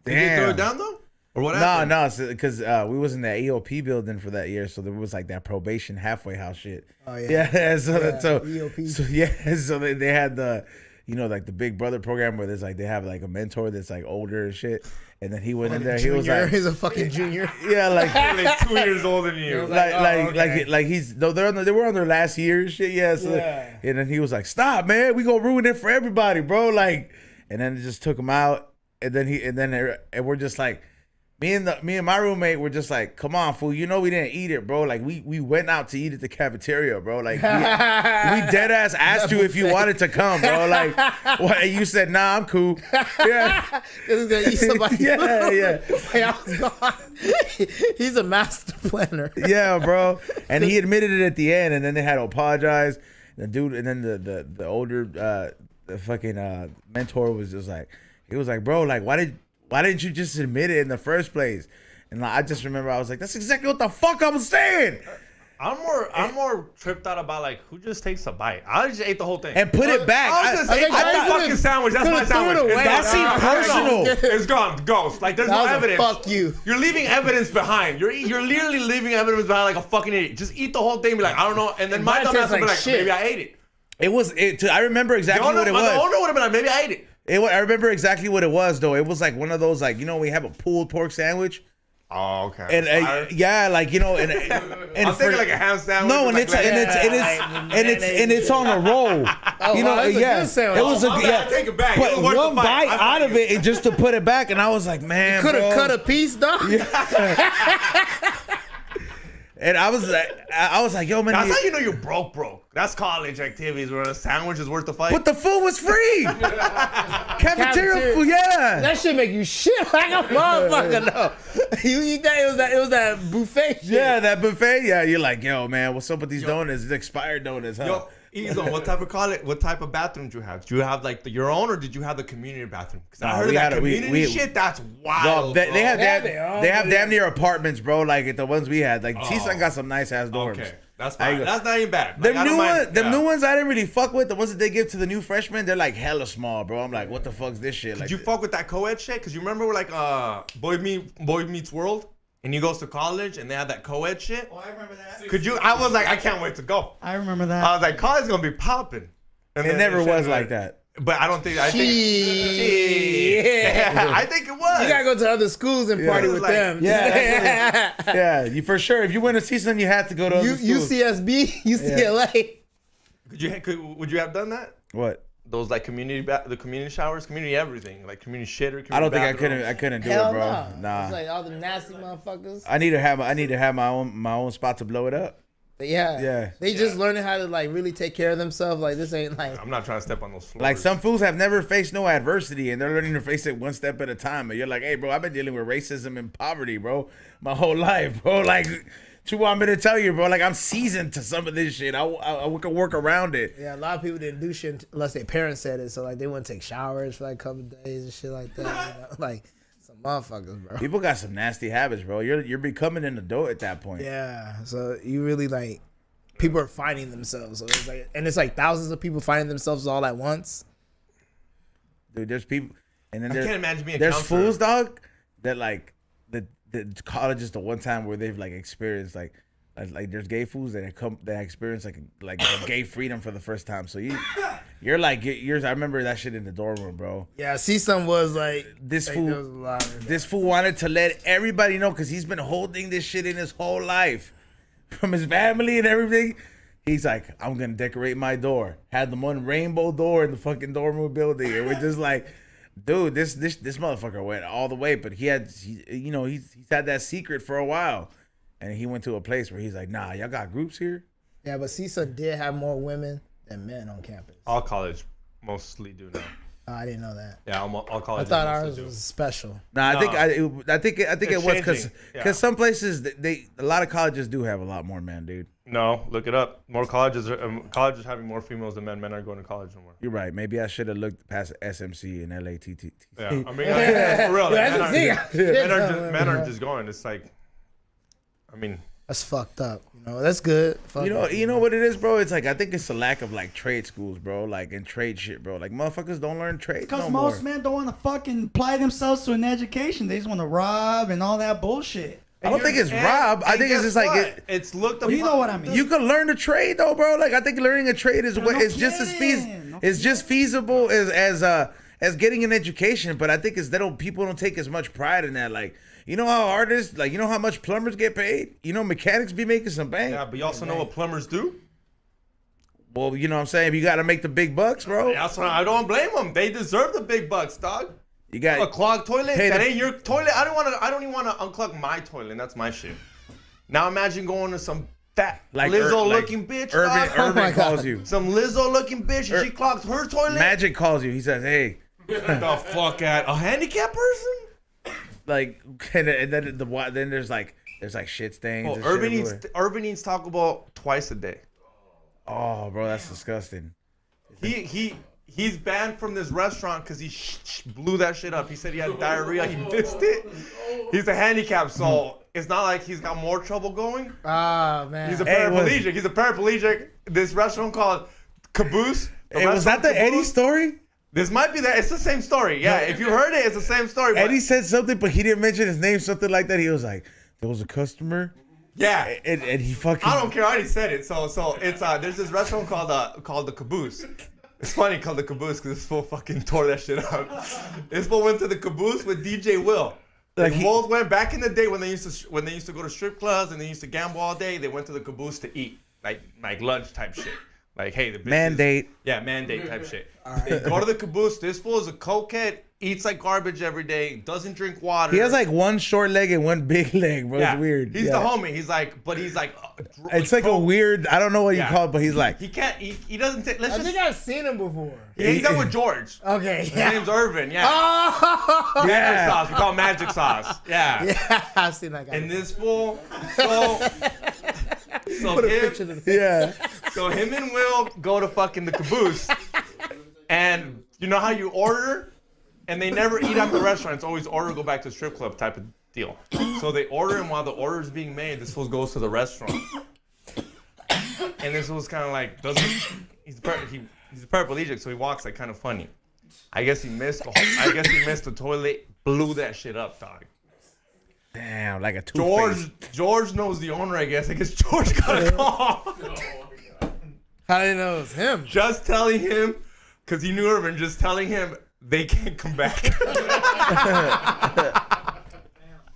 Did they throw it down though? Or what No, happened? because we was in the EOP building for that year, so there was like that probation halfway house shit. Oh yeah. Yeah, so EOP. so yeah, so they had the, you know, like the Big Brother program where there's like they have like a mentor that's like older and shit, and then he went in there, he was Junior. like, He's a fucking junior. yeah, like. Like 2 years older than you. Like he's no, they were on their last year and shit, yeah. So, Yeah. and then he was like, "Stop, man, we gonna ruin it for everybody, bro." Like, and then it just took him out, and then we're just like, me and my roommate were just like, "Come on, fool, you know we didn't eat it, bro. Like we went out to eat at the cafeteria, bro. Like we dead ass asked you if you wanted to come, bro. Like, what? And you said, nah, I'm cool. Yeah, This is gonna eat somebody. yeah. Hey, I was gone. He's a master planner. Yeah, bro. And he admitted it at the end, and then they had to apologize. The dude, and then the older the fucking mentor was just like, he was like, bro, like why didn't you just admit it in the first place? And like, I just remember I was like, that's exactly what the fuck I was saying. I'm more tripped out about like who just takes a bite. I just ate the whole thing. And put it back. I was just I ate think the I fucking could've- sandwich. That's my could've threw it sandwich. away. That seemed personal. It's gone. Ghost. Like there's That no was a evidence. fuck you. You're leaving evidence behind. You're literally leaving evidence behind like a fucking idiot. Just eat the whole thing. Be like, I don't know. And then my mine dumb ass tastes would be like like, shit. maybe I ate it. It was it. I remember exactly what it The was. owner would have been like, maybe I ate it. I remember exactly what it was though. It was like one of those, like, you know, we have a pulled pork sandwich. Oh, okay. And yeah, like, you know, and I'm thinking like a ham sandwich. no, with, and like, it's on a roll. You know, wow, that's a yeah, good sandwich. it was my bad, I take it back. It But was worth the one fight. bite I out of it, and just to put it back, and I was like, man, Could have bro. cut a piece, dog. And I was like, yo, man, That's how you know you're broke. That's college activities where a sandwich is worth the fight. but the food was free. Cafeteria food, yeah. That shit make you shit like a motherfucker, though. You eat that, it was that buffet shit. Yeah, that buffet. Yeah, you're like, yo, man, what's up with these donuts? It's expired donuts, huh? Yo, Ezo, what type of bathroom did you have? Did you have like your own, or did you have the community bathroom? Because I heard we that had community shit. That's Yo, wild. they have Yeah, they have damn near apartments, bro. Like the ones we had. Like T-Sun got some nice ass dorms. Okay, that's fine. I- That's not even bad. Them Like, I don't mind- yeah. new ones I didn't really fuck with. The ones that they give to the new freshmen, they're like hella small, bro. I'm like, what the fuck's this shit? Like, Did you fuck with that co-ed shit? Because you remember like Boy Meets World, and he goes to college, and they had that co-ed shit. Oh, I remember that. Could you? I was like, I can't wait to go. I remember that. I was like, college gonna be popping. And it then never shit was like that. But I don't think. I think. Yeah. I think it was. You gotta go to other schools and party It was with like- them. Yeah, Yeah, you for sure. If you went to T-Sun, you had to go to other schools. UCSB, UCLA. Would you have done that? What? Those like the community showers, community everything, like community shitter. Community I don't think I bathrooms. couldn't do Hell it, bro. no. Nah. It's like all the nasty motherfuckers. I need to have my own spot to blow it up. But yeah. Yeah. They just learning how to like really take care of themselves. Like this ain't like I'm not trying to step on those floors. Like some fools have never faced no adversity, and they're learning to face it one step at a time. And you're like, hey, bro, I've been dealing with racism and poverty, bro, my whole life, bro. Like, what you want me to tell you, bro? Like, I'm seasoned to some of this shit. I can work around it. yeah, a lot of people didn't do shit unless their parents said it. So like they wouldn't take showers for like a couple of days and shit like that. You know? Like some motherfuckers, bro. People got some nasty habits, bro. You're becoming an adult at that point. Yeah. So you really like people are finding themselves. So it's like and it's like thousands of people finding themselves all at once. Dude, there's people, and then I can't imagine being a there's counselor. fools, dog, that like the college is the one time where they've like experienced like there's gay fools that experience like gay freedom for the first time. So you're like yours. I remember that shit in the dorm room, bro. Yeah, CSUN was like This like, fool- there was a lot of This fool wanted to let everybody know because he's been holding this shit in his whole life from his family and everything. He's like, I'm gonna decorate my door. Had the one rainbow door in the fucking dorm room building, and we're just like, dude, this motherfucker went all the way. But he's had that secret for a while, and he went to a place where he's like, nah, y'all got groups here. Yeah, but CSUN did have more women than men on campus. All college mostly do now. Oh, I didn't know that. Yeah, all college. I thought mostly ours do. was special. Nah, No. I think it It's was because changing. Yeah. some places a lot of colleges do have a lot more men, dude. No, look it up. More colleges are having more females than men. Men aren't going to college no more. You're right. Maybe I should have looked past SMC and LATT. Yeah, I mean, for real. Yeah, Like, men are just going. It's like, I mean, That's fucked up. You know, that's good. Fuck it. You know what it is, bro? It's like I think it's a lack of like trade schools, bro. Like and trade shit, bro. Like motherfuckers don't learn trade Because no most more. men don't want to fucking apply themselves to an education. They just want to rob and all that bullshit. I don't think it's rob. I think it's just like it's looked You know what I mean? you can learn a trade though, bro. Like I think learning a trade is what it's just as kidding. No it's just feasible as getting an education. But I think it's people don't take as much pride in that. Like you know how hard it is. Like you know how much plumbers get paid. You know mechanics be making some bank. Yeah, but you also know what plumbers do. Well, you know what I'm saying. You got to make the big bucks, bro. That's why I don't blame them. They deserve the big bucks, dog. You got A clogged toilet? Hey, That ain't your toilet. I don't even want to unclog my toilet. That's my shit. Now imagine going to some fat like Lizzo-looking bitch. Irvin, dog. Irvin my calls God. you. Some Lizzo-looking bitch, and she clogged her toilet. Magic calls you. He says, "Hey, the fuck at a handicapped person? like," and then there's like shit stains. Oh, and shit everywhere. Irvin eats Taco Bell twice a day. Oh, bro, that's disgusting. He's banned from this restaurant because he blew that shit up. He said he had diarrhea. He missed it. He's a handicap, so it's not like he's got more trouble going. Ah, man. He's a Hey, paraplegic. He's a paraplegic. This restaurant called Caboose. Hey, was that the Eddie story? This might be that. It's the same story. Yeah, if you heard it, it's the same story. But Eddie said something, but he didn't mention his name. Something like that. He was like, "There was a customer." yeah, And he fucking. I don't care. I already said it. So it's there's this restaurant called the Caboose. It's funny called the Caboose because this fool fucking tore that shit up. This fool went to the Caboose with DJ Will. Like They both went back in the day when they used to go to strip clubs and they used to gamble all day. They went to the Caboose to eat like lunch type shit. Like hey, the bitches, Mandate. Yeah, mandate type shit. They go to the Caboose. This fool is a cokehead. Eats like garbage every day. Doesn't drink water. He has like one short leg and one big leg, bro. yeah, It's weird. He's Yeah. the homie. He's like. It's like a weird. I don't know what you call it, but he's like. He can't. He doesn't take. Let's I just. think I've seen him before. He hangs out with George. Okay. His Yeah. name's Irvin. Yeah. Oh, Magic Yeah. sauce. We call him magic sauce. Yeah. yeah. I've seen that guy. And this fool. So Put a him, picture to the Yeah. so him and Will go to fucking the Caboose, and you know how you order, and they never eat at the restaurant. It's always order, go back to the strip club type of deal. So they order, and while the order is being made, this fool goes to the restaurant, and this fool's kind of like he's a paraplegic, so he walks like kind of funny. I guess he missed the toilet, blew that shit up, dog. Damn, like a toothpaste. George knows the owner, I guess. I guess George got a call. How do you know it was him? Just telling him, because he knew Irvin, just telling him they can't come back.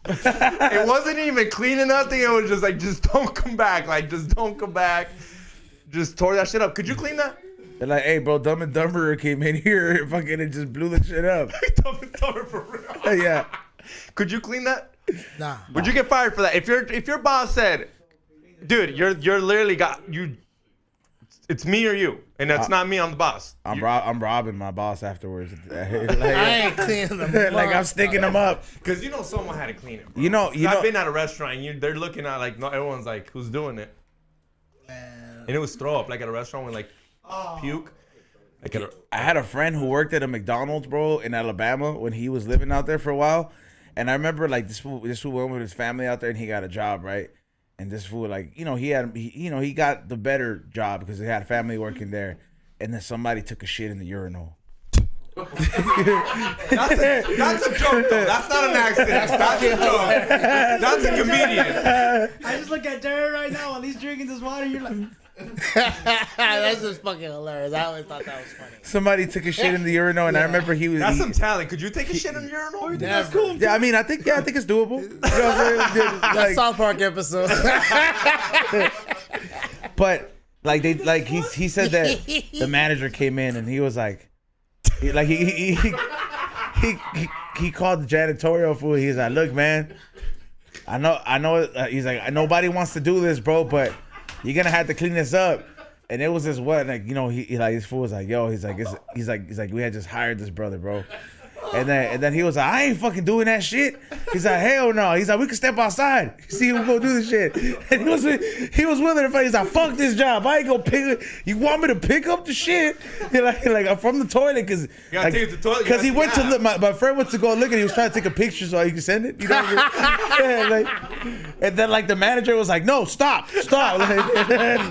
It wasn't even cleaning nothing. It was just like, just don't come back. Like, just don't come back. Just tore that shit up. Could you clean that? They're like, "Hey, bro, Dumb and Dumber came in here, fucking, and just blew the shit up." Dumb and Dumber for real. Yeah. Could you clean that? Nah. Would you get fired for that? If your boss said, "Dude, you're literally it's me or you," and that's not me. I'm the boss. I'm robbing my boss afterwards. I like, ain't cleaning them. like I'm sticking them up. Because you know someone had to clean it. Bro. You know. I've been at a restaurant and they're looking at like, no, everyone's like, who's doing it? And it was throw up like at a restaurant with like puke. Like I had a friend who worked at a McDonald's, bro, in Alabama when he was living out there for a while, and I remember like this fool went with his family out there and he got a job, right? And this fool, like, he got the better job because he had a family working there, and then somebody took a shit in the urinal. that's a joke though. That's not an accident. That's a joke. That's a comedian. I just look at Darran right now while he's drinking this water. You're like, That's just fucking hilarious. I always thought that was funny. Somebody took a shit in the urinal, and I remember he was. That's some talent. Could you take a shit in the urinal? That's cool. Yeah, I mean, I think it's doable. You know what I'm saying? That Like, South Park episode. but like he said that the manager came in and he was like, he called the janitorial fool. He's like, "Look, man, I know. He's like, nobody wants to do this, bro, but you're gonna have to clean this up." And it was this what, like, you know, he like, his fool was like, yo, he's like, we had just hired this brother, bro. And then he was like, I ain't fucking doing that shit. He's like, hell no. He's like, we can step outside. See who go do this shit. And he was willing to fight. He's like, fuck this job. I ain't gonna pick it. You want me to pick up the shit? Like from the toilet, because he went to look. My friend went to go look, and he was trying to take a picture so he could send it. You know what I mean? Yeah, like, and then like the manager was like, no, stop. Like,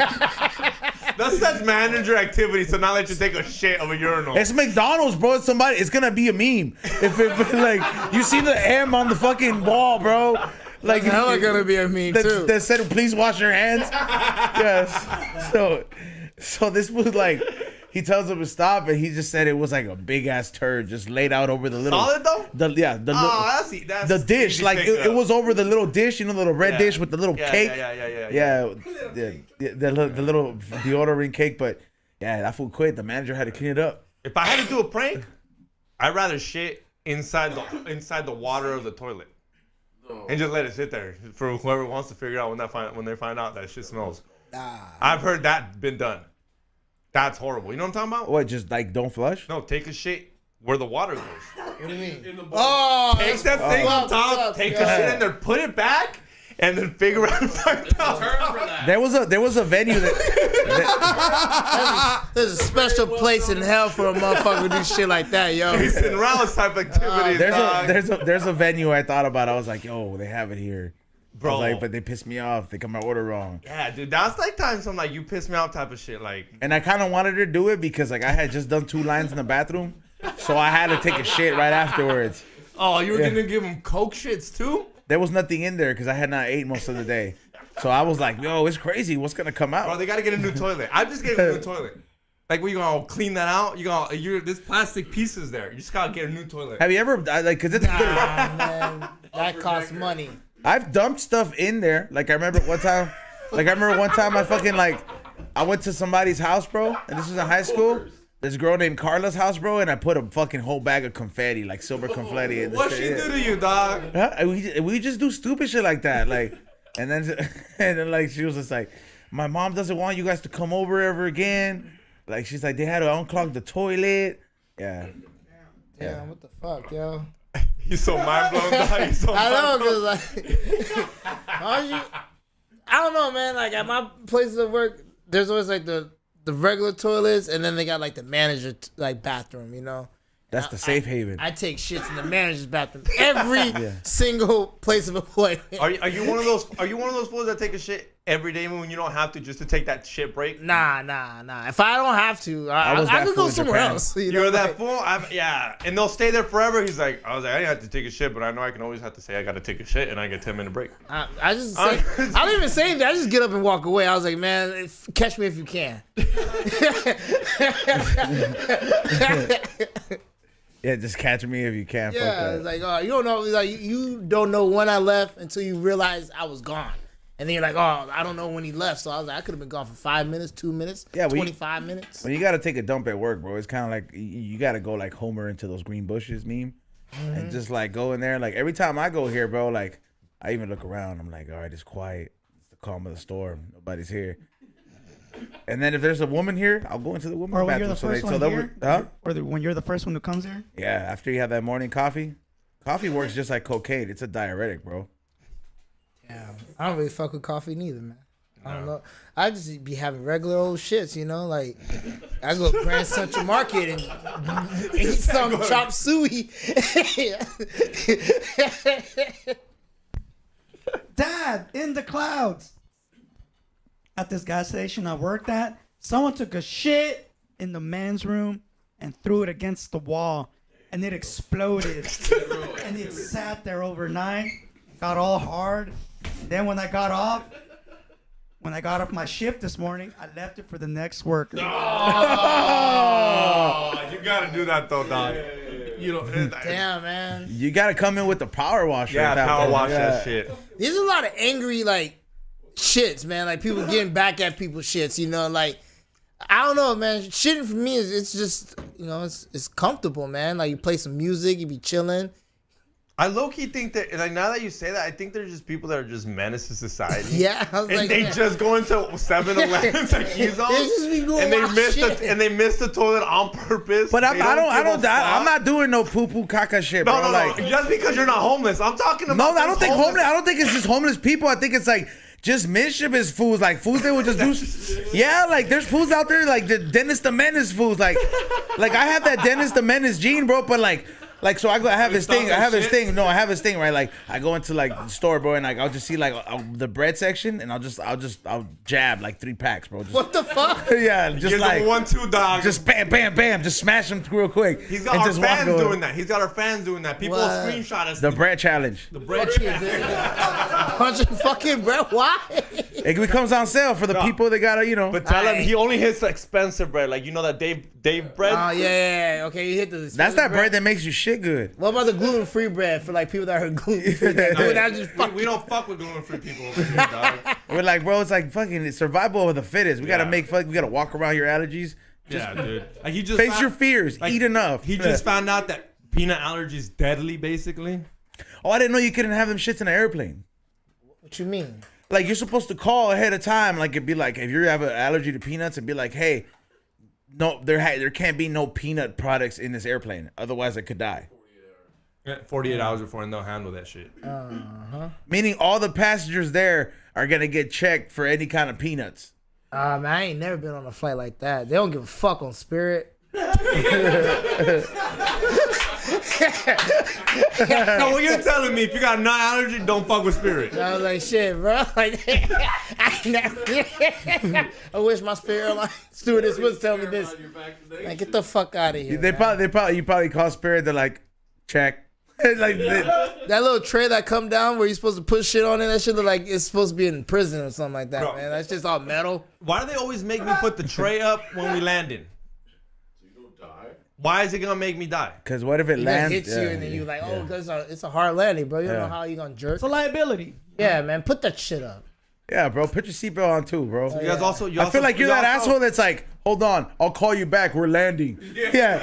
that's such manager activity to not let you take a shit of a urinal. it's McDonald's, bro. It's gonna be a meme. If it like you see the M on the fucking wall, bro. Like That's hella gonna be a meme too. That said, please wash your hands. Yes. So this was like, he tells him to stop, and he just said it was like a big ass turd just laid out over the little. Solid though? That's the dish. Like it was over the little dish, you know, the little red dish with the little cake. Yeah. The little deodorant cake, but yeah, that food quit. The manager had to clean it up. If I had to do a prank, I'd rather shit inside the water of the toilet. And just let it sit there for whoever wants to figure out when they find out that shit smells. I've heard that been done. That's horrible. You know what I'm talking about? What, just like don't flush? No, take a shit where the water goes. What do you mean? Take that thing on top, take the shit in there, put it back, and then figure out and find out. There was a venue that There's a special place in hell for a motherfucker to do shit like that, yo. He's in Rouse type activities. there's a venue I thought about. I was like, yo, they have it here. Bro. I was like, but they pissed me off. They got my order wrong. Yeah, dude, that's like times I'm like, you piss me off type of shit. Like, And I kind of wanted to do it because like I had just done 2 lines in the bathroom, so I had to take a shit right afterwards. oh, you were gonna give him Coke shits too? There was nothing in there because I had not ate most of the day. So I was like, yo, it's crazy. What's gonna come out? Bro, they gotta get a new toilet. I'm just getting a new toilet. Like, we gonna clean that out? There's plastic pieces there. You just gotta get a new toilet. Have you ever like? Cause it's Man, that costs money. I've dumped stuff in there. Like I remember one time I fucking like I went to somebody's house, bro, and this was in high school. This girl named Carla's house, bro, and I put a fucking whole bag of confetti, like silver confetti. What she do to you, dog? Huh? We just do stupid shit like that, like, and then like she was just like, my mom doesn't want you guys to come over ever again. Like she's like, they had to unclog the toilet. Yeah. Damn, what the fuck, yo? He's so mind blown, dog. He's so I know, mind blown. cause like, I don't know, man. Like at my places of work, there's always like the regular toilets, and then they got like the manager like bathroom, you know. That's the safe haven. I take shits in the manager's bathroom every single place of employment. Are you one of those? Are you one of those fools that take a shit every day when you don't have to, just to take that shit break? Nah. If I don't have to, I could go somewhere else. You're that fool? Yeah. And they'll stay there forever. He's like, I was like, I didn't have to take a shit, but I know I can always have to say I got to take a shit, and I get 10-minute break. I just say, I don't even say anything. I just get up and walk away. I was like, man, catch me if you can. Yeah, just catch me if you can. Yeah, it's like, oh, you don't know, like you don't know when I left until you realize I was gone, and then you're like, oh, I don't know when he left. So I was like, I could have been gone for 5 minutes, 2 minutes, 25 minutes. When you gotta take a dump at work, bro, it's kind of like you gotta go like Homer into those green bushes meme, and just like go in there. Like every time I go here, bro, like I even look around. I'm like, all right, it's quiet. It's the calm of the storm. Nobody's here. And then if there's a woman here, I'll go into the woman's Or when bathroom. you're the first one here? Huh? Or when you're the first one who comes here? Yeah, after you have that morning coffee. Coffee works just like cocaine. It's a diuretic, bro. Yeah, I don't really fuck with coffee neither, man. I don't know. I just be having regular old shits, you know. Like I go to Grand Central Market and eat some chop suey. Dad, in the clouds. At this gas station I worked at, someone took a shit in the men's room and threw it against the wall, and it exploded. And it sat there overnight, got all hard. Then when I got off my shift this morning, I left it for the next worker. Oh, you gotta do that though, dog. You know, Damn, man. You gotta come in with the power washer. yeah, at that power point. wash Yeah. that shit. There's a lot of angry like shits, man. Like people getting back at people's shits, you know. Like I don't know, man. Shitting for me is it's just, you know, it's comfortable, man. Like you play some music, you be chilling. I low-key think that, like, now that you say that, I think they're just people that are just menace to society. Yeah, I was And like, they just go into 7-Elevens like he's on, They just be doing and wild shit. they miss the toilet on purpose. But They give a fuck. I'm not doing no poo poo caca shit, bro. No, like, just because you're not homeless. I'm talking about. no, I don't those think homeless. I don't think it's just homeless people. I think it's like just mischievous fools, like fools they would just do. Yeah, like there's fools out there like the Dennis the Menace fools, like I have that Dennis the Menace gene, bro. But like so I have this thing. No, I have this thing, right? Like I go into like the store, bro, and like I'll just see like the bread section, and I'll jab like 3 packs, bro. Just, what the fuck? yeah, just Give like them 1-2 dog. just bam, bam, bam, just smash them real quick. He's got and our just walk fans away. doing that. He's got our fans doing that. People What? screenshot us. The bread challenge. The bread. Bunch of fucking bread. Why? It becomes on sale for the people that gotta, you know. But tell him he only hits expensive bread. Like, you know that Dave bread? Oh yeah. Okay, you hit the. That's that bread that makes you shit good. What about the gluten-free bread for like people that are gluten-free? We don't fuck with gluten-free people over here, dog. We're like, bro, it's like fucking survival of the fittest. We gotta we gotta walk around your allergies. Yeah, dude. Like, he just Face your fears. like, Eat enough. He just found out that peanut allergy is deadly, basically. Oh, I didn't know you couldn't have them shits in an airplane. What you mean? Like you're supposed to call ahead of time. Like it'd be like if you have an allergy to peanuts, it'd be like, hey, no, there can't be no peanut products in this airplane. Otherwise, it could die. 48 hours before, and they'll handle that shit. Meaning all the passengers there are gonna get checked for any kind of peanuts. Man, I ain't never been on a flight like that. They don't give a fuck on Spirit. So what you're telling me, if you got a nut allergy, don't fuck with Spirit. I was like, shit, bro. Like, I wish my Spirit like stewardess would tell me this. Like, get the fuck out of here. You probably call Spirit. They're like, check. Like That little tray that come down where you're supposed to put shit on it, that shit look like it's supposed to be in prison or something like that, Bro. man. That's just all metal. Why do they always make me put the tray up when we landing? Why is it gonna make me die? because what if it It lands? hits you and then you like, oh, because it's a hard landing, bro. You don't know how you gonna jerk. It's a liability. Yeah, man, put that shit up. Yeah, bro. Put your seaxbelt on too, bro. You guys also. I feel like you're that asshole that's like, hold on, I'll call you back. We're landing. Yeah.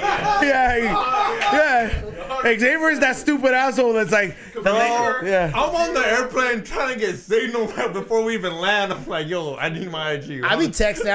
Xavier's that stupid asshole that's like, yeah. I'm on the airplane trying to get signal before we even land. I'm like, yo, I need my IG. I be texting.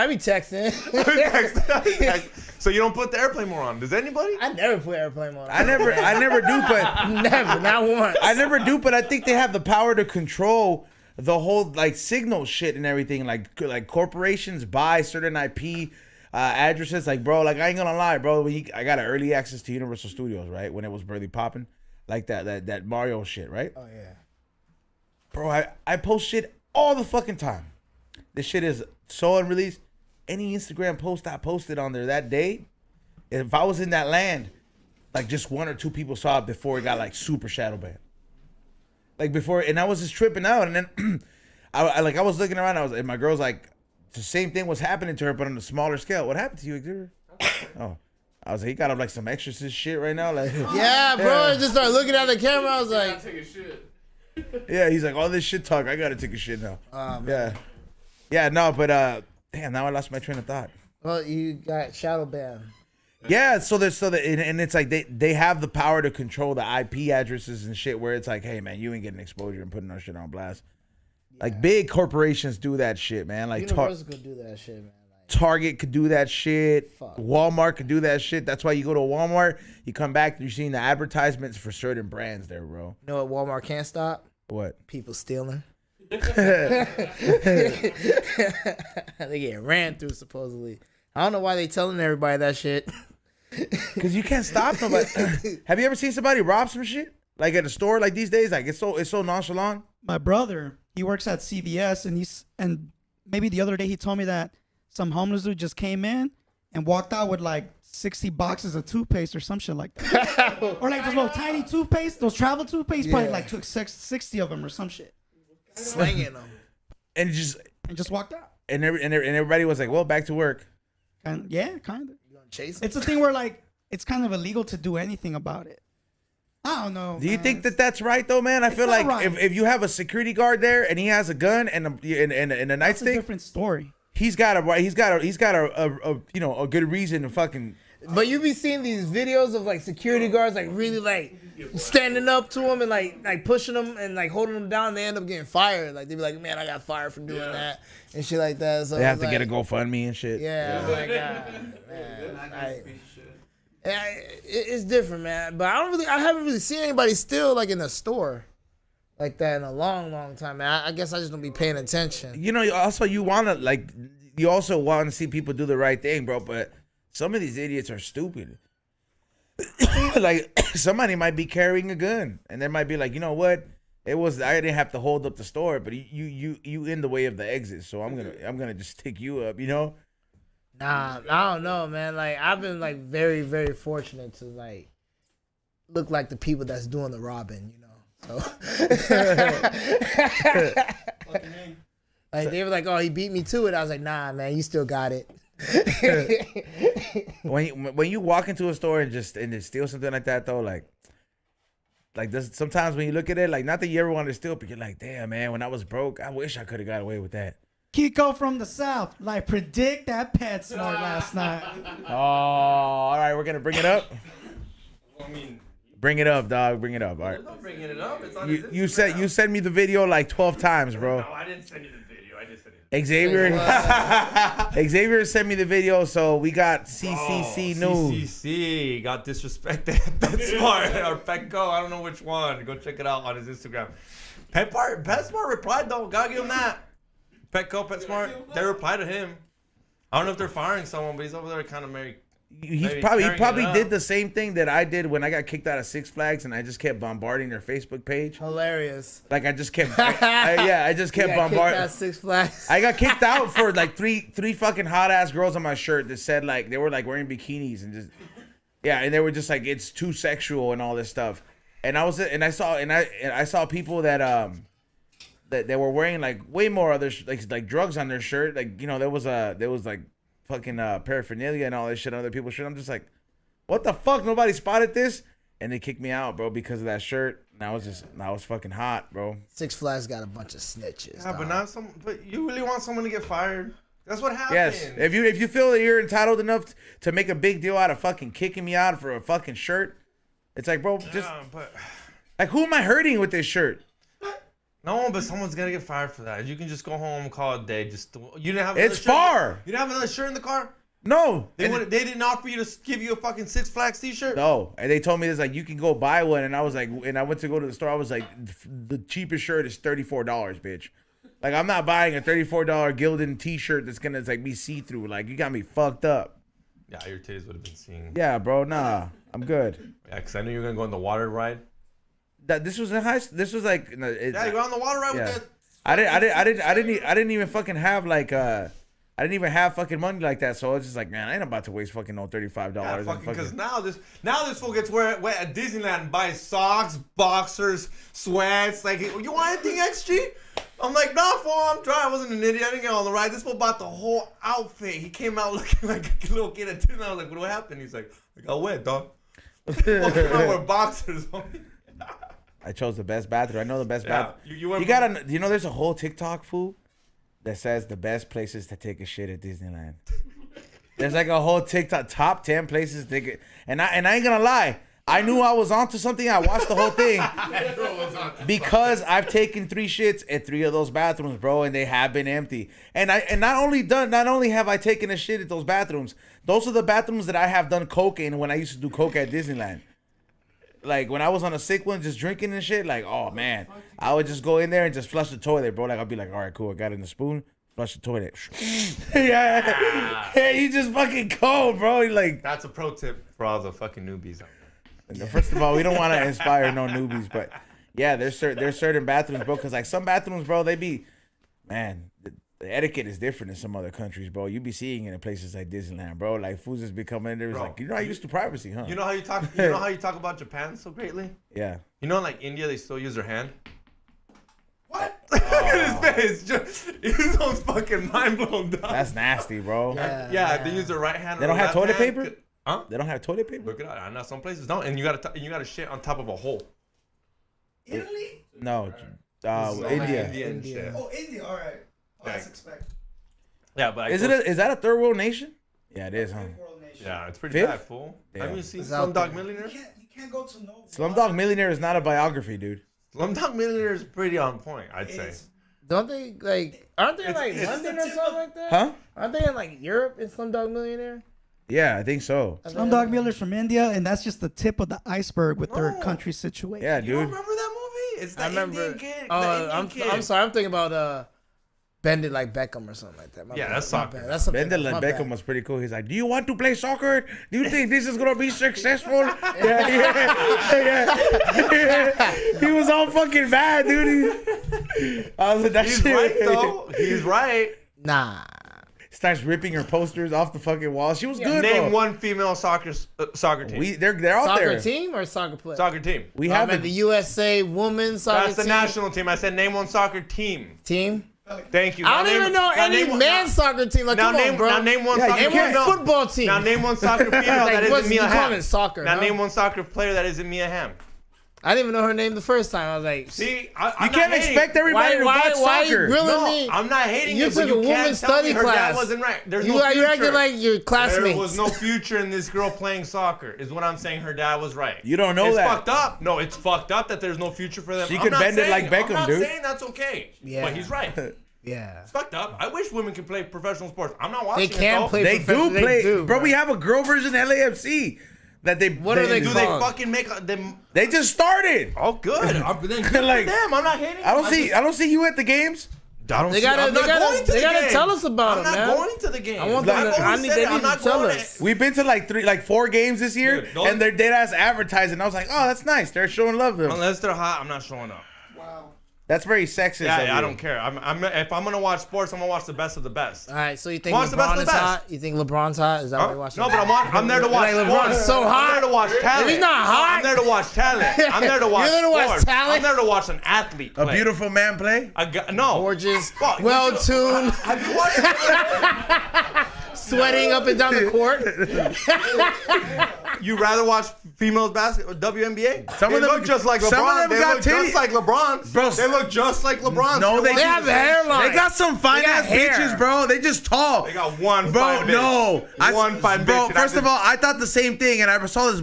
So you don't put the airplane mode on? Does anybody? I never put airplane mode on. I never do, but Never, not once. I never do, but I think they have the power to control the whole like signal shit and everything. Like corporations buy certain IP addresses. Like, bro, like I ain't gonna lie, bro. I got an early access to Universal Studios, right? When it was barely popping, like that Mario shit, right? Oh yeah. Bro, I post shit all the fucking time. This shit is so unreleased. Any Instagram post I posted on there that day, if I was in that land, like just 1 or 2 people saw it before it got like super shadow banned. Like before, and I was just tripping out, and then I was looking around. And my girl's like, the same thing was happening to her, but on a smaller scale. What happened to you, Xavier? Oh, I was like, he got up like some exorcist shit right now, like Yeah, bro. I just started looking at the camera. I was like, yeah. He's like, all this shit talk, I gotta take a shit now. Yeah, no, but damn, now I lost my train of thought. well, you got shadow ban. Yeah, and it's like they have the power to control the IP addresses and shit. Where it's like, hey man, you ain't getting exposure and putting our shit on blast. Like big corporations do that shit, man. Like Universal could do that shit, man. Like, Target could do that shit. Fuck. Walmart could do that shit. That's why you go to a Walmart, you come back, you're seeing the advertisements for certain brands there, bro. you know what Walmart can't stop? What? People stealing. They get ran through supposedly. I don't know why they telling everybody that shit. Because you can't stop nobody. Have you ever seen somebody rob some shit? Like at a store, like these days, like it's so nonchalant. My brother, he works at CVS, and maybe the other day he told me that some homeless dude just came in and walked out with like 60 boxes of toothpaste or some shit like that. Or like those little tiny toothpaste, those travel toothpaste, probably like took 60 of them or some shit. Slinging them. And just walked out. And everybody was like, well, back to work. And yeah, kind of. You gonna chase them? It's a thing where like it's kind of illegal to do anything about it. I don't know. Do you man. think that that's right though, man? I feel not like right. if you have a security guard there and he has a gun and a That's a nightstick, different story. he's got a you know, a good reason to fucking But you be seeing these videos of like security guards like really like standing up to them and like pushing them and like holding them down. They end up getting fired. Like they be like, man, I got fired for doing that and shit like that. So They have it's to get a like, GoFundMe and shit. Yeah, I'm like, man. It's different, man. But I haven't really seen anybody steal like in a store like that in a long time, man. I guess I just don't be paying attention. You know, you also want to see people do the right thing, bro. But some of these idiots are stupid. Like somebody might be carrying a gun, and they might be like, you know what? I didn't have to hold up the store, but you in the way of the exit, so I'm gonna just stick you up, you know? Nah, I don't know, man. Like I've been like very, very fortunate to like look like the people that's doing the robbing, you know. So like they were like, "Oh, he beat me to it." I was like, "Nah, man, you still got it." when you walk into a store and just steal something like that, though, like this, sometimes when you look at it, like not that you ever want to steal, but you're like, damn, man, when I was broke, I wish I could have got away with that. Kiko from the South, like predict that PetSmart last night. Oh, all right, we're gonna bring it up. I mean, Bring it up, dog. Bring it up. All right. I'm not bringing it up. It's on You sent me the video like 12 times, bro. No, I didn't send you the video. I just sent it. Xavier sent me the video, so we got CCC news. CCC got disrespected at PetSmart or Petco. I don't know which one. Go check it out on his Instagram. PetSmart replied though. Gotta give him that. Petco, PetSmart. They replied to him. I don't know if they're firing someone, but he's over there kind of married. He probably did the same thing that I did when I got kicked out of Six Flags, and I just kept bombarding their Facebook page. Hilarious. Like I just kept, I just kept bombarding. Six Flags. I got kicked out for like three fucking hot ass girls on my shirt that said like they were like wearing bikinis and just and they were just like it's too sexual and all this stuff. And I saw people that that were wearing like way more other like drugs on their shirt. Like, you know, there was like fucking paraphernalia and all this shit on other people's shirt. I'm just like, what the fuck? Nobody spotted this, and they kicked me out, bro, because of that shirt. And I was fucking hot, bro. Six Flags got a bunch of snitches. Yeah, but you really want someone to get fired? That's what happened. Yes, if you feel that you're entitled enough to make a big deal out of fucking kicking me out for a fucking shirt, it's like, bro, just like, who am I hurting with this shirt? No, but someone's gonna get fired for that. You can just go home and call it a day. You didn't have. It's far. You didn't have another shirt in the car. No, They didn't offer you to give you a fucking Six Flags t-shirt. No, and they told me this like you can go buy one, and I was like, and I went to go to the store. I was like, the cheapest shirt is $34, bitch. Like, I'm not buying a $34 Gildan t-shirt that's gonna like be see through. Like, you got me fucked up. Yeah, your titties would have been seen. Yeah, bro. Nah, I'm good. Yeah, because I knew you were gonna go on the water ride. This was in high. This was like. Yeah, you were on the water ride with that. I didn't even fucking have like I didn't even have fucking money like that, so I was just like, man, I ain't about to waste fucking no $35. Yeah, fucking because now this fool gets wet at Disneyland and buys socks, boxers, sweats. Like, you want anything extra? I'm like, nah, fool, I'm dry. I wasn't an idiot. I didn't get on the ride. This fool bought the whole outfit. He came out looking like a little kid at Disneyland. I was like, what happened? He's like, I got wet, dog. I came out with boxers on me. I chose the best bathroom. I know the best bathroom. You know, there's a whole TikTok, fool, that says the best places to take a shit at Disneyland. There's like a whole TikTok top 10 places to take it, and I ain't gonna lie. I knew I was onto something. I watched the whole thing because I've taken 3 shits at 3 of those bathrooms, bro, and they have been empty. And not only have I taken a shit at those bathrooms, those are the bathrooms that I have done coke in when I used to do coke at Disneyland. Like, when I was on a sick one, just drinking and shit, like, oh, man. I would just go in there and just flush the toilet, bro. Like, I'd be like, all right, cool. I got it in the spoon. Flush the toilet. Yeah, you just fucking cold, bro. Like, that's a pro tip for all the fucking newbies out there. First of all, we don't want to inspire no newbies, but, yeah, there's certain bathrooms, bro. Because, like, some bathrooms, bro, they be, man, the etiquette is different in some other countries, bro. You be seeing it in places like Disneyland, bro. Like, fools just be coming in there, like, you're not used to privacy, huh? You know how you talk. You know how you talk about Japan so greatly. Yeah. You know, like India, they still use their hand. What? Look at his face. His own fucking mind blown down. That's nasty, bro. Yeah, they use their right hand. They don't have toilet paper. Huh? They don't have toilet paper. Look at that. I know some places don't, and you gotta shit on top of a hole. Italy? No, India. Shit. Oh, India. All right. Oh, that's expected. Yeah, but is that a third world nation? Yeah, it is, huh? World nation. Yeah, it's pretty Fifth? bad, fool. Yeah. Have you seen It's out Slumdog there. Millionaire? You can't go to no. Slumdog Millionaire is not a biography, dude. Slumdog Millionaire is pretty on point, I'd say. Don't they like? Aren't they in like it's London or something like that? Huh? Aren't they in like Europe in Slumdog Millionaire? Yeah, I think so. Slumdog Millionaires from India, and that's just the tip of the iceberg with their No. country situation. Yeah, You dude. remember that movie? It's the I remember. Indian kid. Oh, the Indian kid. I'm sorry. I'm thinking about Bend It Like Beckham or something like that. My Yeah, bad, that's my soccer. bad. That's something. Bendel my and Beckham bad. was pretty cool. He's like, "Do you want to play soccer? Do you think this is gonna be successful?" yeah. He was all fucking bad, dude. I was like, that He's shit. right, though. He's right. Nah. Starts ripping her posters off the fucking wall. She was good. Name bro. one female soccer team. They're out Soccer there. team or soccer player? Soccer team. We I'm have at the USA women's soccer That's the team. national team. I said name one soccer team. Team? Thank you. I Now don't name- even know now any name one- men's soccer team. Like, Now come name, on, bro. now name one Yeah, soccer you Name can't- one female. football team. Now name one soccer female that Like, isn't what's Mia you call Hamm. it? Soccer, Now huh? name one soccer player that isn't Mia Hamm. I didn't even know her name the first time. I was like, See, You can't expect everybody to why watch are you soccer. grilling No, me? I'm not hating You you, but took you a can't women's tell me study her dad class. wasn't right. There's You, no future. you're acting like your classmates. There was no future in this girl playing soccer, is what I'm saying. Her dad was right. You don't know it's that. fucked up. No, it's fucked up that there's no future for them. She I'm could not bend it saying- like Beckham, I'm not dude. saying that's okay. Yeah. But he's right. Yeah. It's fucked up. I wish women could play professional sports. I'm not watching They can it, though. play They do professional- play, do, bro. We have a girl version LAFC that they. What are they Do called? they fucking make them? They just started. Oh, good. Then good Like, for them. I'm not hating. I don't see you at the games. I don't They see- gotta- I'm they not gotta- going to they the gotta game. tell us about I'm it, not man. going to the game. I want them to- I need- they need to tell us. We've been to like 4 games this year, Dude, don't- and they're dead ass advertising. I was like, oh, that's nice. They're showing love to them. Unless they're hot, I'm not showing up. Wow. That's very sexist. Yeah, of I you. don't care. If I'm gonna watch sports, I'm gonna watch the best of the best. All right, so you think Watch the best LeBron of is the best. hot? You think LeBron's hot? Is that why you're watching? No, but I'm there to watch. Like, LeBron's sports. so hot. I'm there to watch talent. If he's not hot- I'm there to watch talent. I'm there to watch. You're there to watch sports. talent? I'm there to watch an athlete A play. beautiful man play. No. Gorgeous, Well, well-tuned, Have you watched? sweating up and down the court. You rather watch females basketball, WNBA? Some They of them- look just like LeBron. some of them They got look just titties. like LeBron. Bro, They look just like LeBron. No, they have hairline. They got some fine They got ass hair. bitches, bro. They just tall. They got one Bro, fine bitch. no. One fine bro, bitch. and I first of just- all, I thought the same thing, and I saw this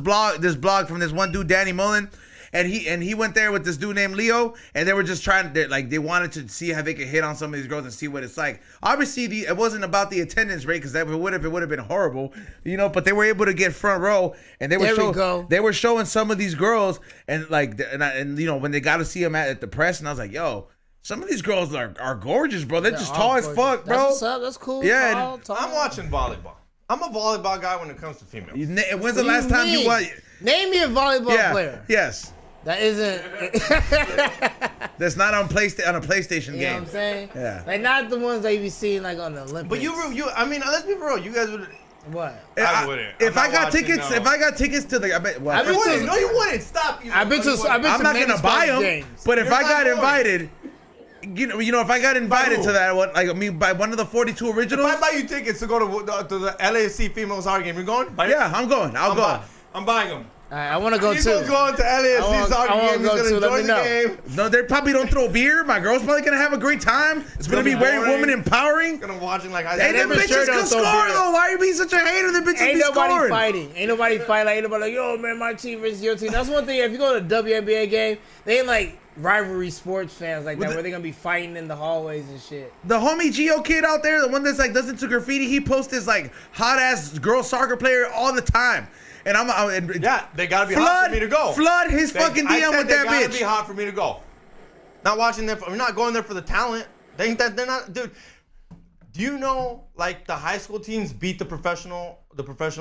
blog from this one dude, Danny Mullen, and he went there with this dude named Leo, and they were just trying to they wanted to see how they could hit on some of these girls and see what it's like. Obviously, it wasn't about the attendance rate because it would have been horrible, you know. But they were able to get front row, and they were showing some of these girls, and and you know when they got to see them at the press, and I was like, yo. Some of these girls are gorgeous, bro. They're just tall as fuck, bro. That's what's up. That's cool. Yeah, Tall. I'm watching volleyball. I'm a volleyball guy when it comes to females. When's the last time you watched? Name me a volleyball Yeah. player. Yes. That isn't. That's not on a PlayStation You know game. what I'm saying? Yeah. Like not the ones that you be seeing like on the Olympics. But I mean, let's be real. You guys would. What? I wouldn't. If I'm I not got watching, tickets, no. if I got tickets to the, I bet. Well, I've You been wouldn't. to- No, you wouldn't. Stop. I've been to I'm not men's gonna buy them. games. But if You're I not got going. invited, you know, if I got invited who? to that one, like I mean, by one of the 42 If originals, I buy you tickets to go to the LAFC female soccer game, you're going? yeah, I'm going. I'll go. I'm buying them. All right, I want to go He's too. going to LAFC soccer I wanna game. He's go gonna too. Let enjoy me the know. game. No, they probably don't throw beer. My girl's probably gonna have a great time. It's gonna be gonna be very boring. woman empowering. Gonna watch it like I Hey, them never bitches sure can don't throw score beer. though. Why are you being such a hater? The bitches Ain't be nobody scoring. fighting. Ain't nobody fighting. Like, ain't nobody like, yo, man, my team versus your team. That's one thing. If you go to a WNBA game, they ain't like rivalry sports fans like that, where they're gonna be fighting in the hallways and shit. The homie Geo kid out there, the one that's like doesn't do graffiti, he posts this like hot ass girl soccer player all the time. And Yeah, they gotta be hot for me to go. Flood his They- fucking I DM said with they that gotta bitch. be hot for me to go. Not watching them. I'm not going there for the talent. They ain't that. They're not, dude. Do you know like the high school teams beat the professional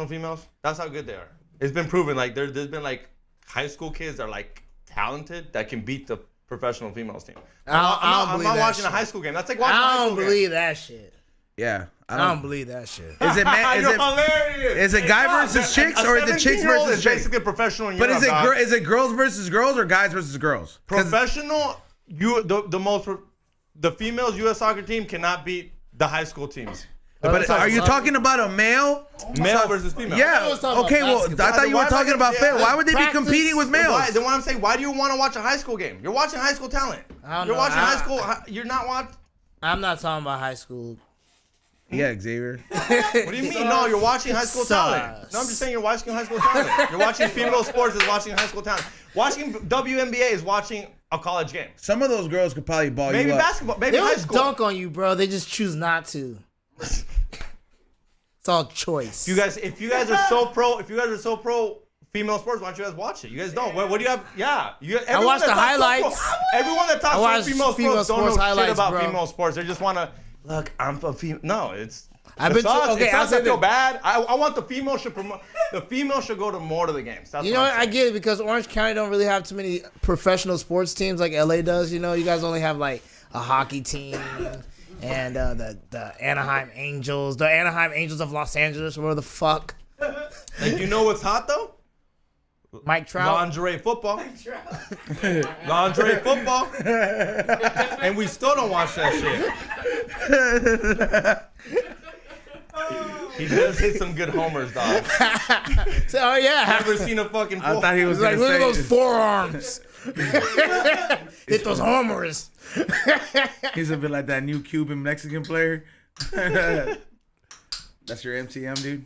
females? That's how good they are. It's been proven. Like there's been like high school kids that are like talented that can beat the professional females team. I'm not watching a high school game. That's like watching a high I school don't game. believe that shit. Yeah, I don't believe that shit. Is it man? You're hilarious. Is it guy versus chicks or is it chicks 17-year-old versus is chicks? basically professional in But Europe, is it dog. is it girls versus girls or guys versus girls? 'Cause Professional, the females U.S. soccer team cannot beat the high school teams. But are you talking about a male? Male versus female. Yeah. was talking Okay. about Well, basketball. I thought you were Why am I talking about gonna- fair. Why would they be practice- competing with Why, males? then what I'm saying, why do you want to watch a high school game? You're watching high school talent. I don't You're know. watching high school. You're not watching. I'm not talking about high school. Yeah, Xavier. What do you mean? No, you're watching high school talent. No, I'm just saying you're watching high school talent. You're watching female sports is watching high school talent. Watching WNBA is watching a college game. Some of those girls could probably ball Maybe you up. basketball. Maybe They high would school. dunk on you, bro. They just choose not to. It's all choice. If you guys are so pro female sports, why don't you guys watch it? You guys don't. What do you have? Yeah, I watch the highlights. Everyone that talks watch about female female sports don't know sports shit highlights, about bro. female sports. They just want to look. I'm a female. No, it's. I've It been to- sucks. okay, It I'll sucks. say I feel this. bad. I want the female should promote. The female should go to more to the games. That's You know what what? I get it because Orange County don't really have too many professional sports teams like LA does. You know, you guys only have like a hockey team and the Anaheim Angels, the Anaheim Angels of Los Angeles, or whatever the fuck. Like, you know what's hot though? Mike Trout. Lingerie football. Lingerie football. And we still don't watch that shit. He does hit some good homers, dog. Oh yeah. Never seen a fucking. I thought he was It's like, gonna look at say those forearms. Hit those homers. he's a bit like that new Cuban Mexican player. That's your MCM, dude.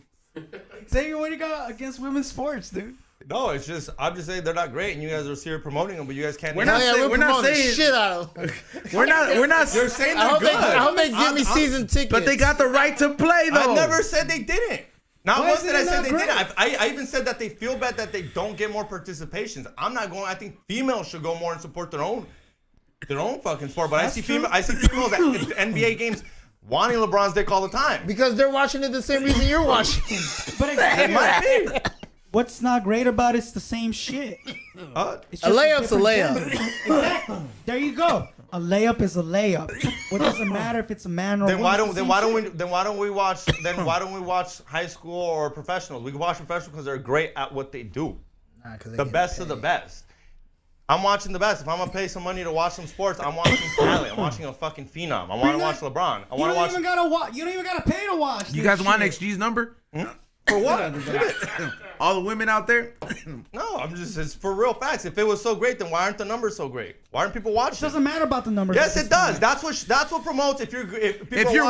Xavier, what do you got against women's sports, dude? No, it's just I'm just saying they're not great, and you guys are here promoting them, but you guys can't. We're name not them. saying- We're not promoting saying shit out of them. We're not. You're saying I they're hope good. I hope they give me season tickets. But they got the right to play, though. I never said they didn't. Not Why once is did I it say not they great? didn't. I even said that they feel bad that they don't get more participations. I'm not going. I think females should go more and support their own fucking sport. But I see females at NBA games wanting LeBron's dick all the time. because they're watching it the same reason you're watching. But It Xavier, might be. what's not great about it's the same shit. It's A just layup's a different layup. gender. Exactly. There you go. A layup is a layup. What doesn't matter if it's a man or a Then woman. why it's don't the why same don't we watch high school or professionals? We can watch professionals because they're great at what they do. The best of the best. I'm watching the best. If I'm gonna pay some money to watch some sports, I'm watching talent. I'm watching a fucking phenom. I want to watch LeBron. I You want to don't watch. even gotta watch. You don't even gotta pay to watch. You this guys want shit. XG's number? For what? All the women out there? No, it's for real facts. If it was so great, then why aren't the numbers so great? Why aren't people It watching? doesn't matter about the numbers. Yes, at it this does. point. That's what promotes. If you're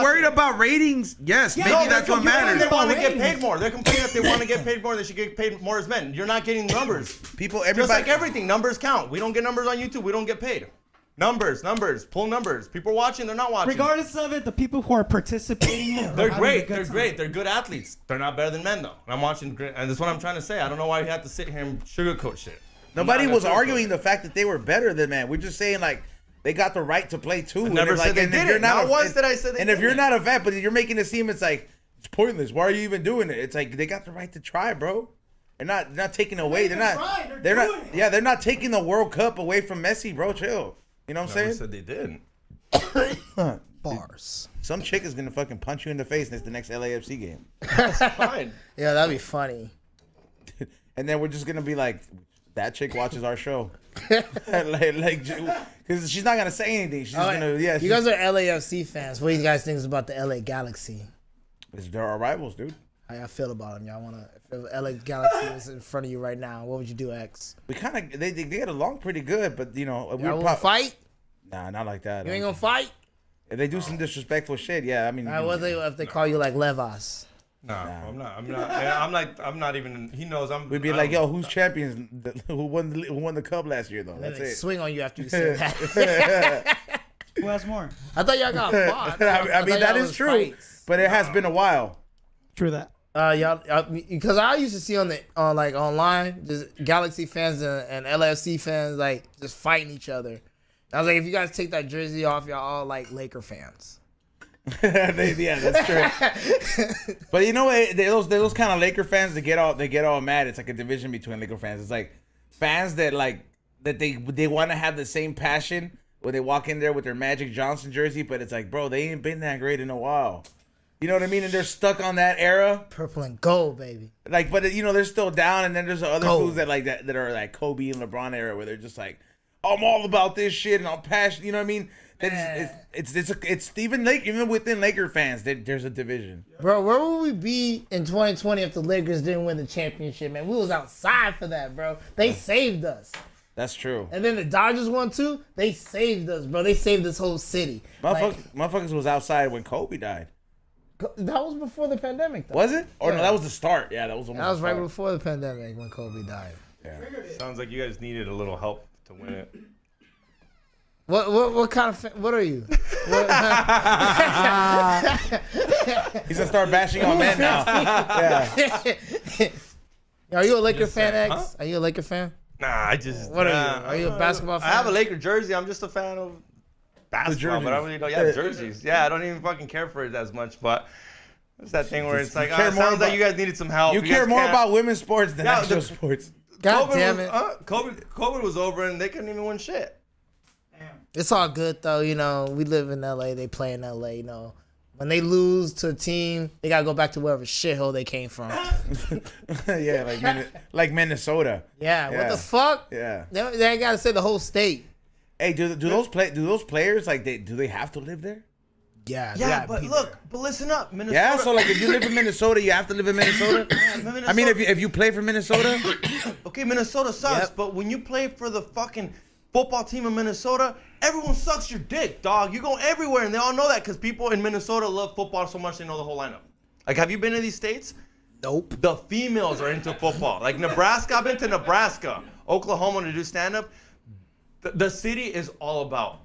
Worried about ratings, yes, Yeah, maybe no, that's what they're matters. They want to get ratings. paid more. They're complaining that they want to get paid more. They should get paid more as men. You're not getting numbers. People, Just everybody, like everything, numbers count. We don't get numbers on YouTube. We don't get paid. Numbers, pull numbers. People are watching. They're not watching. Regardless of it, the people who are participating in it, They're are having a great. good They're time. great. They're good athletes. They're not better than men though. And I'm watching, and that's what I'm trying to say. I don't know why you have to sit here and sugarcoat shit. nobody I'm not was gonna arguing sugarcoat the fact that they were better than men. We're just saying like they got the right to play too. I never And said they and if didn't. you're Not a- once did I say they And if you're didn't. not a vet, but you're making it seem it's like it's pointless. Why are you even doing it? It's like they got the right to try, bro. They're not taking away. They're not. trying. They're They're not. doing it. Yeah, they're not taking the World Cup away from Messi, bro. Chill. You know what I'm Never saying? said they didn't. Bars. Some chick is gonna fucking punch you in the face next the next LAFC game, Fine. Yeah, that'd be funny. and then we're just gonna be like, that chick watches our show, because she's not gonna say anything. She's gonna you she's- guys are LAFC fans. What do you guys think about the LA Galaxy? They're our rivals, dude. How y'all feel about them? Y'all wanna? If LA Galaxy was in front of you right now, what would you do, X? We kind of they get along pretty good, but you know we Y'all wanna fight? Nah, not like that. You ain't gonna fight? If they do some disrespectful shit, yeah. I mean, All right, what if they call you like Levas? Nah, I'm not. Yeah, I'm not even. He knows I'm. we'd be like, yo, who's champions? Who won the cup last year though? Then That's they it. swing on you after you say that. Who has more? I thought y'all got fought. I mean, that is true, but it has been a while. True that. Y'all, because I used to see on online, just Galaxy fans and LFC fans like just fighting each other. I was like, if you guys take that jersey off, y'all all like Laker fans. Yeah, that's true. But you know what? Those kind of Laker fans they get all mad. It's like a division between Laker fans. It's like fans that they want to have the same passion when they walk in there with their Magic Johnson jersey, but it's like, bro, they ain't been that great in a while. You know what I mean? And they're stuck on that era. Purple and gold, baby. Like, but you know, they're still down. And then there's other Gold. fools that are like Kobe and LeBron era, where they're just like, I'm all about this shit and I'm passionate. You know what I mean? It's even even within Laker fans, there's a division. Bro, where would we be in 2020 if the Lakers didn't win the championship, man? We was outside for that, bro. They saved us. That's true. And then the Dodgers won too. They saved us, bro. They saved this whole city. Like, Motherfuckers was outside when Kobe died. That was before the pandemic, though. Was it? Or no, Yeah. that was the start. Yeah, that was almost That was the right start. before the pandemic when Kobe died. Sounds like you guys needed a little help to win it. What kind of what are you? He's gonna start bashing on men now. Yeah. Are you a Laker Just fan, saying, X? Are you a Laker fan? Nah, I just. What are you? Are you a basketball fan? I have a Laker jersey. I'm just a fan of basketball, but I don't really know. Yeah, jerseys. Yeah, I don't even fucking care for it as much, but it's that thing where it's like, care it more sounds like about- you guys needed some help. You care guys more can't- about women's sports than Yeah, actual the- sports. God COVID damn was, it. COVID was over and they couldn't even win shit. It's all good though, you know. We live in LA. They play in LA. You know, when they lose to a team, they gotta go back to wherever shithole they came from. Yeah, like Minnesota. Yeah, what Yeah. the fuck? Yeah. They ain't gotta say the whole state. Hey, do those players like do they have to live there? Yeah, they Yeah, gotta but be look, there. but listen up, Minnesota. Yeah, so like if you live in Minnesota, you have to live in Minnesota. I mean, if you play for Minnesota, Okay, Minnesota sucks, Yep. but when you play for the fucking football team in Minnesota, everyone sucks your dick, dog. You go everywhere, and they all know that because people in Minnesota love football so much they know the whole lineup. Like, have you been to these states? Nope. The females are into football. Like Nebraska, I've been to Nebraska, Oklahoma to do stand-up. The city is all about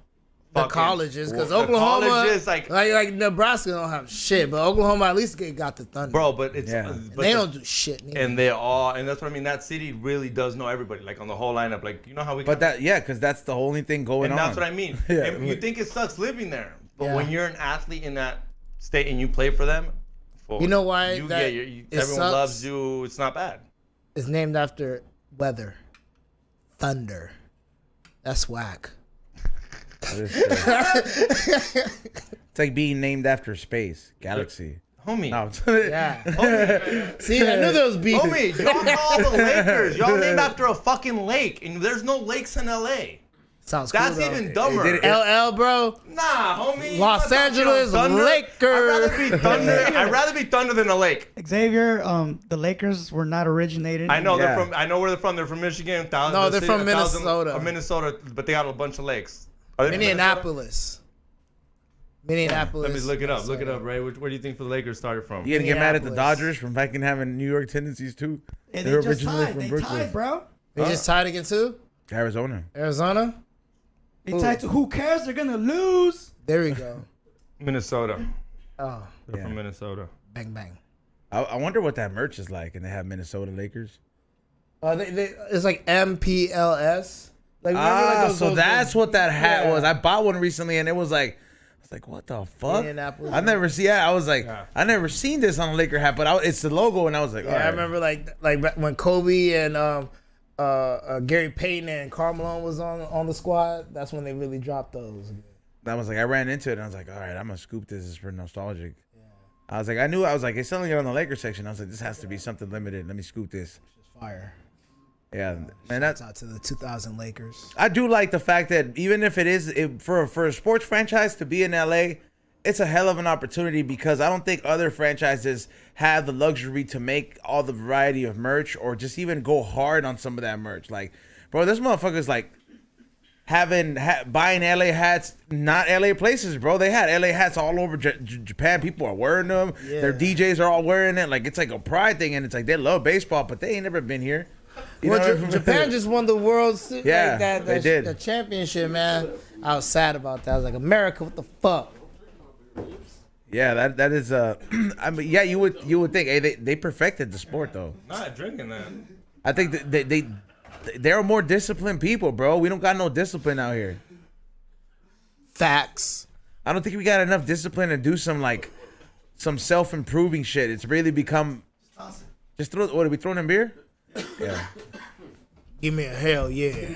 The fucking- colleges, because the Oklahoma, colleges, like Nebraska don't have shit, but Oklahoma at least got the Thunder. bro, but it's Yeah. And but they the- don't do shit. Neither. and they all, and that's what I mean. That city really does know everybody, like on the whole lineup. Like you know how we. but because that's the only thing going and on. that's what I mean. Yeah, And you like- think it sucks living there, but Yeah. when you're an athlete in that state and you play for them, You know why You, that it it everyone sucks? loves you. It's not bad. It's named after weather. Thunder. That's whack. That is true. It's like being named after space, galaxy. Homie. No, Yeah. See, I knew there was beef. Homie, y'all call the Lakers. Y'all named after a fucking lake, and there's no lakes in LA. Sounds That's cool, though. even dumber. did it- LL, bro. Nah, homie. Los I'm not talking Angeles about Thunder. Lakers. I'd rather be Thunder. I'd rather be Thunder than a lake. Xavier, the Lakers were not originated. I know Yeah. they're from. I know where they're from. They're from Michigan. No, they're from Minnesota. Minnesota, but they got a bunch of lakes. Are they from Minneapolis. Minneapolis. Let me look it up. Look it up, Ray. Where do you think the Lakers started from? You gonna get mad at the Minneapolis. Dodgers from fucking having New York tendencies too? And They're they just originally tied. from They Brooklyn. tied, bro. They just tied again too. Arizona. Arizona. They tied to who cares? They're gonna lose. There we go. Minnesota. Oh, They're Yeah. from Minnesota. bang bang. I wonder what that merch is like, and they have Minnesota Lakers. It's like MPLS. Like remember, like So that's what that hat Yeah. was. I bought one recently, and it was like, I was like, what the fuck? Indianapolis. I've never seen. Yeah, I was like, Yeah. I never seen this on a Laker hat, but it's the logo, and I was like, Yeah, all right. I remember like when Kobe and Gary Payton and Karl Malone was on the squad. That's when they really dropped those. I was like, I ran into it, and I was like, all right, I'm gonna scoop this. This is for nostalgic. I was like, I was like, it's selling it on the Laker section. I was like, this has to be something limited. Let me scoop this. Fire. Yeah, and that's. Shouts out to the 2000 Lakers. I do like the fact that even if it is for a sports franchise to be in LA, it's a hell of an opportunity because I don't think other franchises have the luxury to make all the variety of merch or just even go hard on some of that merch. Like, bro, this motherfucker's like buying LA hats, not LA places, bro. They had LA hats all over Japan. People are wearing them. Yeah. Their DJs are all wearing it. Like, it's like a pride thing, and it's like they love baseball, but they ain't never been here. You know what I mean? Japan just won the world. Yeah, like that, they did. The championship, man. I was sad about that. I was like, America, what the fuck? Yeah, that is I mean, yeah, you would think, hey, they perfected the sport though. Not drinking that. I think that they're more disciplined people, bro. We don't got no discipline out here. Facts. I don't think we got enough discipline to do some self-improving shit. It's really become just throw. What are we throwing in beer? Yeah, Give me a hell yeah.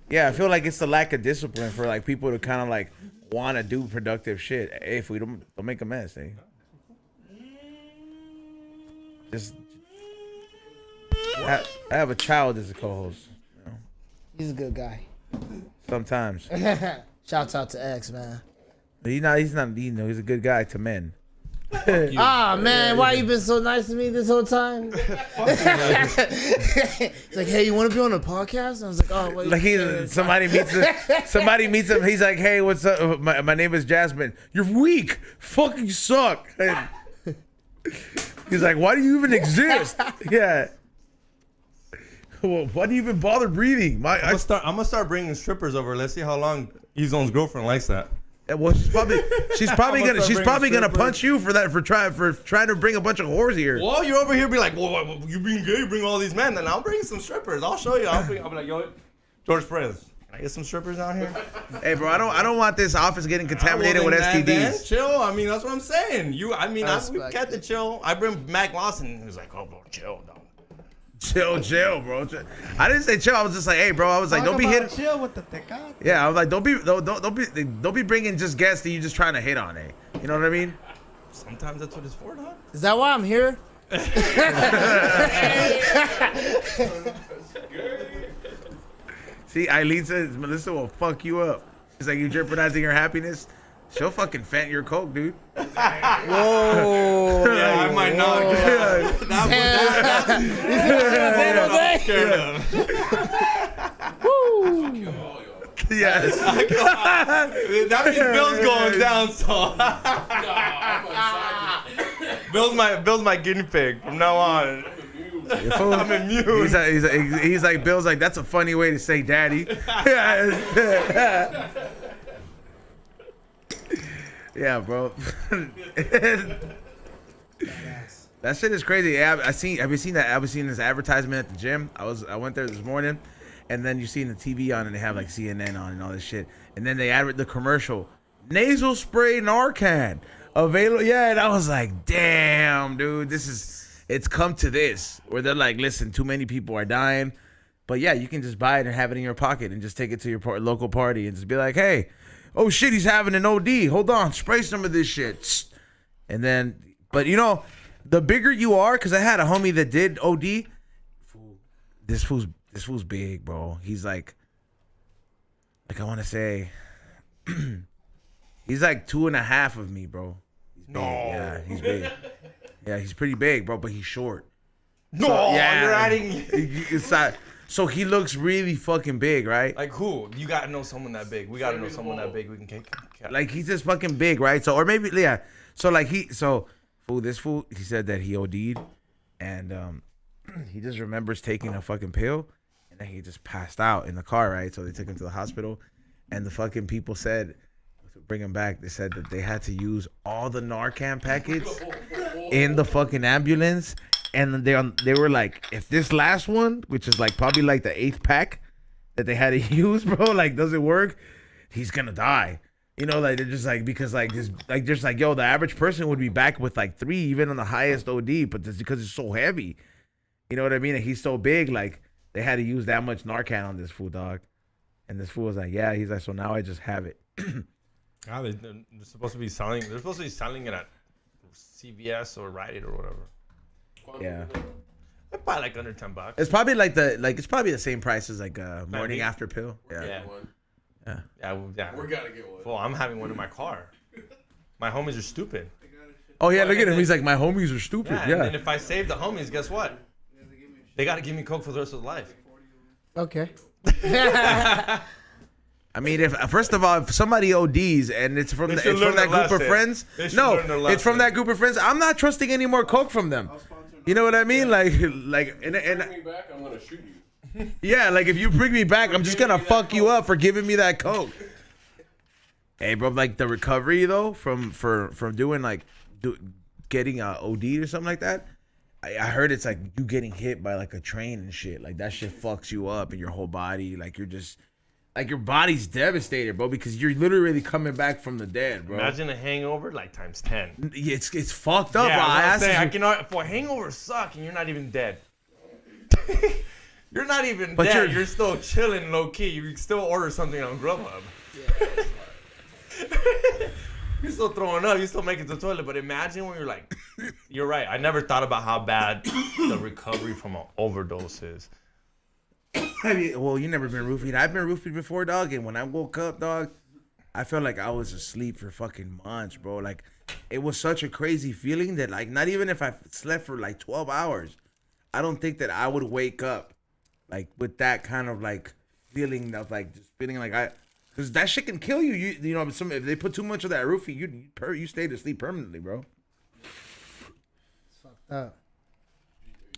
yeah. I feel like it's the lack of discipline for like people to kind of like want to do productive shit. Hey, if we don't make a mess, eh? Just I have a child as a co-host. He's a good guy. Sometimes Shouts out to X, man. he's not. You know, he's a good guy to men. Ah man, why you been so nice to me this whole time? He's like, hey, you want to be on a podcast? And I was like, oh, wait. Like somebody meets him. He's like, hey, what's up? My name is Jasmine. You're weak. Fucking suck. He's like, why do you even exist? Yeah. Well, why do you even bother breathing? I'm gonna start bringing strippers over. Let's see how long Ezone's girlfriend likes that. Well, she's probably gonna punch you for that for trying to bring a bunch of whores here. Well, you're over here be like, well, you being gay, bring all these men. Then I'll bring some strippers. I'll show you. I'll be like, yo, George Perez, can I get some strippers out here? Hey, bro, I don't want this office getting contaminated with STDs. Then, chill. I mean, that's what I'm saying. We got the chill. I bring Mac Lawson. He's like, oh, bro, chill, dog. Chill, bro. I didn't say chill. I was just like, hey, bro. I was like, don't be hitting. Chill with the teca. Yeah, I was like, don't be bringing just guests that you just trying to hit on, eh? You know what I mean? Sometimes that's what it's for, dog. Is that why I'm here? See, Eileen says Melissa will fuck you up. It's like you jeopardizing your happiness. She'll fucking fent your coke, dude. Whoa. Yeah, I might not. Yes. That means Bill's going down, so. Bill's my guinea pig from now on. I'm immune. He's like Bill's like, that's a funny way to say daddy. Yeah, bro. That shit is crazy. Yeah, have you seen that? I was seeing this advertisement at the gym. I went there this morning, and then you see the TV on, and they have like CNN on and all this shit. And then they add the commercial, nasal spray Narcan available. Yeah, and I was like, damn, dude, it's come to this where they're like, listen, too many people are dying, but yeah, you can just buy it and have it in your pocket and just take it to your local party and just be like, hey. Oh shit, he's having an OD. Hold on, spray some of this shit. And then, but you know, the bigger you are, because I had a homie that did OD. This fool's big, bro. He's like I want to say, he's like 2.5 of me, bro. He's big. No. Yeah, he's big. Yeah, he's pretty big, bro, but he's short. No, so, yeah, you're adding. It's like, so he looks really fucking big, right? Like who? You gotta know someone that big. We gotta know someone that big. We can kick. Like he's just fucking big, right? So or maybe yeah. So like this fool, he said that he OD'd, and he just remembers taking a fucking pill, and then he just passed out in the car, right? So they took him to the hospital, and the fucking people said, to bring him back, they said that they had to use all the Narcan packets in the fucking ambulance. And they were like, if this last one, which is like probably like the 8th pack that they had to use, bro, like doesn't work, he's gonna die. You know, like they're just like, because like this, like just like, yo, the average person would be back with like 3, even on the highest OD, but that's because it's so heavy. You know what I mean? And he's so big, like they had to use that much Narcan on this fool, dog. And this fool was like, yeah, he's like, so now I just have it. God, they're supposed to be selling. They're supposed to be selling it at CVS or Rite Aid or whatever. Yeah, probably like under $10. It's probably like it's probably the same price as like a morning after pill. Yeah. Yeah. We gotta get one. Well, I'm having one in my car. My homies are stupid. Oh yeah, look at him. He's like, my homies are stupid. Yeah. And then if I save the homies, guess what? They gotta give me coke for the rest of their life. Okay. I mean, first of all, if somebody ODs and it's from that group of friends, it's from that group of friends. I'm not trusting any more coke from them. You know what I mean? Like, and bring me back, I'm gonna shoot you. Yeah, like if you bring me back, I'm just gonna fuck you up for giving me that coke. Hey, bro, like the recovery though from doing getting a OD or something like that. I heard it's like you getting hit by like a train and shit. Like that shit fucks you up in your whole body. Like you're just. Like your body's devastated, bro, because you're literally coming back from the dead, bro. Imagine a hangover like times 10. It's fucked up. Yeah, for hangovers suck, and you're not even dead. You're not even dead. You're still chilling low key. You still order something on Grubhub. You're still throwing up. You still make it to the toilet. But imagine when you're like, you're right. I never thought about how bad the recovery from an overdose is. I mean, well, you never been roofied. I've been roofied before, dog. And when I woke up, dog, I felt like I was asleep for fucking months, bro. Like, it was such a crazy feeling that, like, not even if I slept for like 12 hours, I don't think that I would wake up, like, with that kind of like feeling of like just feeling like because that shit can kill you. You know, if they put too much of that roofie, you stay to sleep permanently, bro. It's fucked up.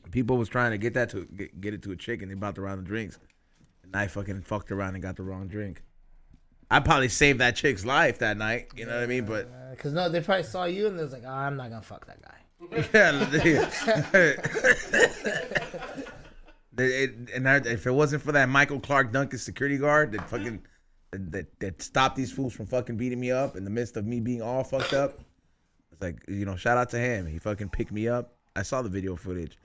People was trying to get that to get it to a chick, and they bought the wrong drinks, and I fucking fucked around and got the wrong drink. I probably saved that chick's life that night. You know what I mean? But Because no, they probably saw you and they was like, oh, I'm not going to fuck that guy. If it wasn't for that Michael Clark Duncan security guard that fucking that stopped these fools from fucking beating me up in the midst of me being all fucked up, it's like, you know, shout out to him. He fucking picked me up. I saw the video footage.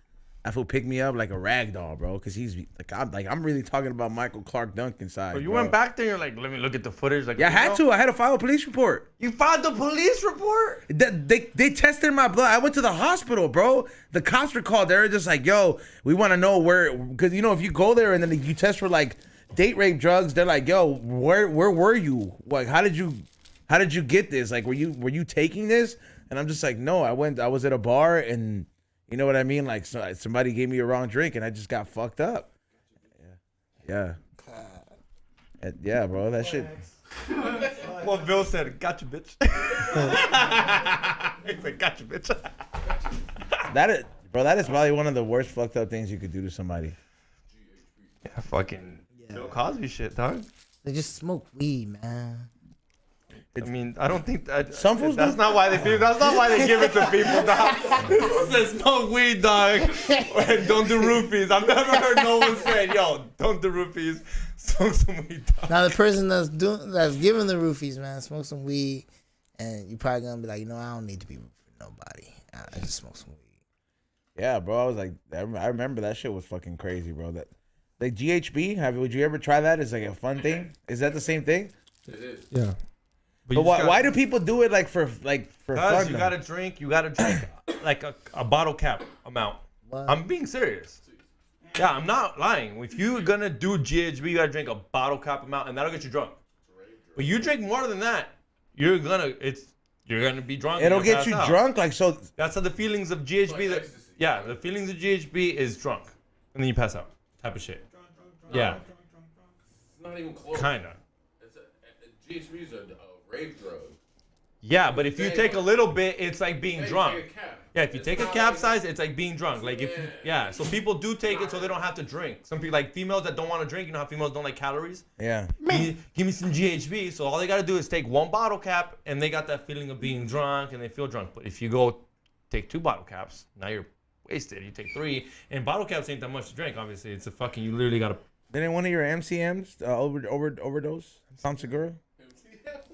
That fool picked me up like a rag doll, bro. Cause he's like, I'm really talking about Michael Clark Duncan side. But you bro. Went back there. You're like, let me look at the footage. Like, Yeah, I had to. I had to file a police report. You filed the police report? They tested my blood. I went to the hospital, bro. The cops were called. They were just like, yo, we want to know where, because, you know, if you go there and then you test for like date rape drugs, they're like, yo, where were you? Like, how did you get this? Like, were you taking this? And I'm just like, no, I was at a bar and, you know what I mean? Like, somebody gave me a wrong drink and I just got fucked up. Yeah. Yeah, bro, that shit. Well, Bill said, gotcha, bitch. He said, gotcha, bitch. That is probably one of the worst fucked up things you could do to somebody. Yeah, fucking Bill Cosby shit, dog. They just smoke weed, man. I mean, I don't think that. Some fools That's do. not why they give it to people, dog. People say smoke weed, dog. And don't do roofies. I've never heard no one say, yo, don't do roofies. Smoke some weed, dog. Now the person that's giving the roofies, man, smoke some weed, and you're probably gonna be like, you know, I don't need to be roofing nobody. I just smoke some weed. Yeah, bro. I was like, I remember that shit was fucking crazy, bro. That like GHB. Would you ever try that? As like a fun thing? Is that the same thing? It is. Yeah. But why do people do it like for fun? Because you though? gotta drink like a bottle cap amount. What? I'm being serious. Yeah, I'm not lying. If you're gonna do GHB, you gotta drink a bottle cap amount, and that'll get you drunk. But you drink more than that, you're gonna be drunk. It'll and you'll get you pass out. drunk, like so. That's how the feelings of GHB. Like ecstasy. Yeah, the feelings of GHB is drunk, and then you pass out. Type of shit. Yeah, It's not even close. kinda. GHB is a rape drug. Yeah, but if you take a little bit, it's like being Hey, drunk. take a cap. Yeah, if you It's take a not capsize, it's like being drunk. Like if Yeah. so people do take it so they don't have to drink. Some people like females that don't want to drink. You know how females don't like calories. Yeah. Give me some GHB. So all they gotta do is take one bottle cap, and they got that feeling of being drunk, and they feel drunk. But if you go take 2 bottle caps, now you're wasted. You take 3, and bottle caps ain't that much to drink. Obviously, it's a fucking. You literally gotta. Didn't one of your MCMs overdose? Tom Segura?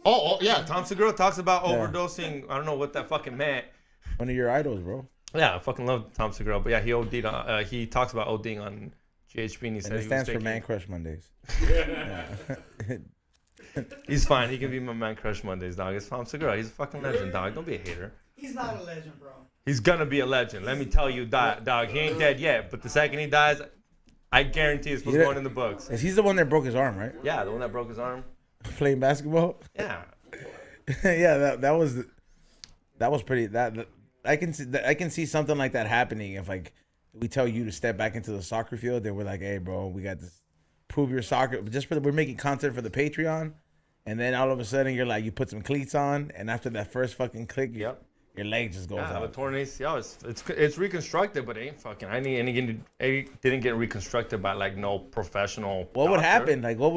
Oh yeah. Tom Segura talks about Yeah. overdosing. I don't know what that fucking meant. One of your idols, bro. Yeah, I fucking love Tom Segura. But yeah, he OD'd on, he talks about ODing on GHB, and he said And it he was stands for taking. Man Crush Mondays. He's fine. He can be my Man Crush Mondays, dog. It's Tom Segura. He's a fucking legend, dog. Don't be a hater. He's not a legend, bro. He's gonna be a legend. Let me tell you, dog. He ain't dead yet, but the second he dies, I guarantee it's Yeah. going in the books. He's the one that broke his arm, right? Yeah, the one that broke his arm. Playing basketball. Yeah. Yeah, that was pretty. That I can see something like that happening if like we tell you to step back into the soccer field, then we're like, hey, bro, we got this. Prove your soccer. We're making content for the Patreon, and then all of a sudden you're like, you put some cleats on, and after that first fucking click, your leg just goes Yeah, the out. torn ACL. It's reconstructed, but it ain't fucking. It didn't get reconstructed by like no professional. What would doctor. happen? Like, what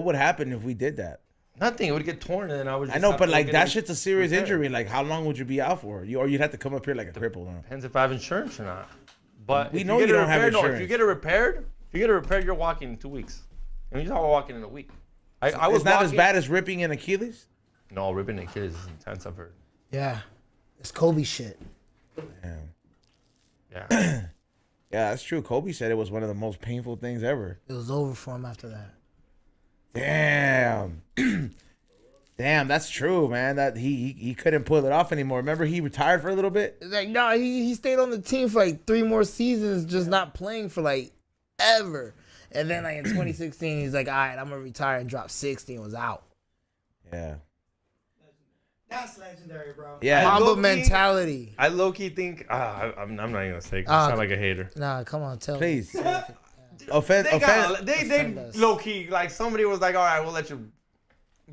would happen if we did that? Nothing. It would get torn, and then I would. I Just know, have but to like get that it shit's a serious repaired. injury. Like, how long would you be out for? Or you'd have to come up here like a cripple. Huh? Depends if I have insurance or not. But We if know get you it don't have repaired, no, if insurance. you get it repaired, you're walking in 2 weeks. And you're talking walking in a week. I was It's not as walking- bad as ripping an Achilles. No, ripping and kids is intense. I've heard. Yeah. It's Kobe shit. Damn. Yeah. Yeah, that's true. Kobe said it was one of the most painful things ever. It was over for him after that. Damn. Damn, that's true, man. That he couldn't pull it off anymore. Remember, he retired for a little bit. It's like, no, he stayed on the team for like 3 more seasons, just not playing for like ever. And then like in 2016, he's like, all right, I'm gonna retire and drop 60 and was out. Yeah. That's legendary, bro. Yeah. I Mamba low-key- mentality. I low-key think I'm not even gonna say. 'Cause I sound like a hater. Nah, come on, tell me. Please. Offend. They offend us. low-key like somebody was like, all right, we'll let you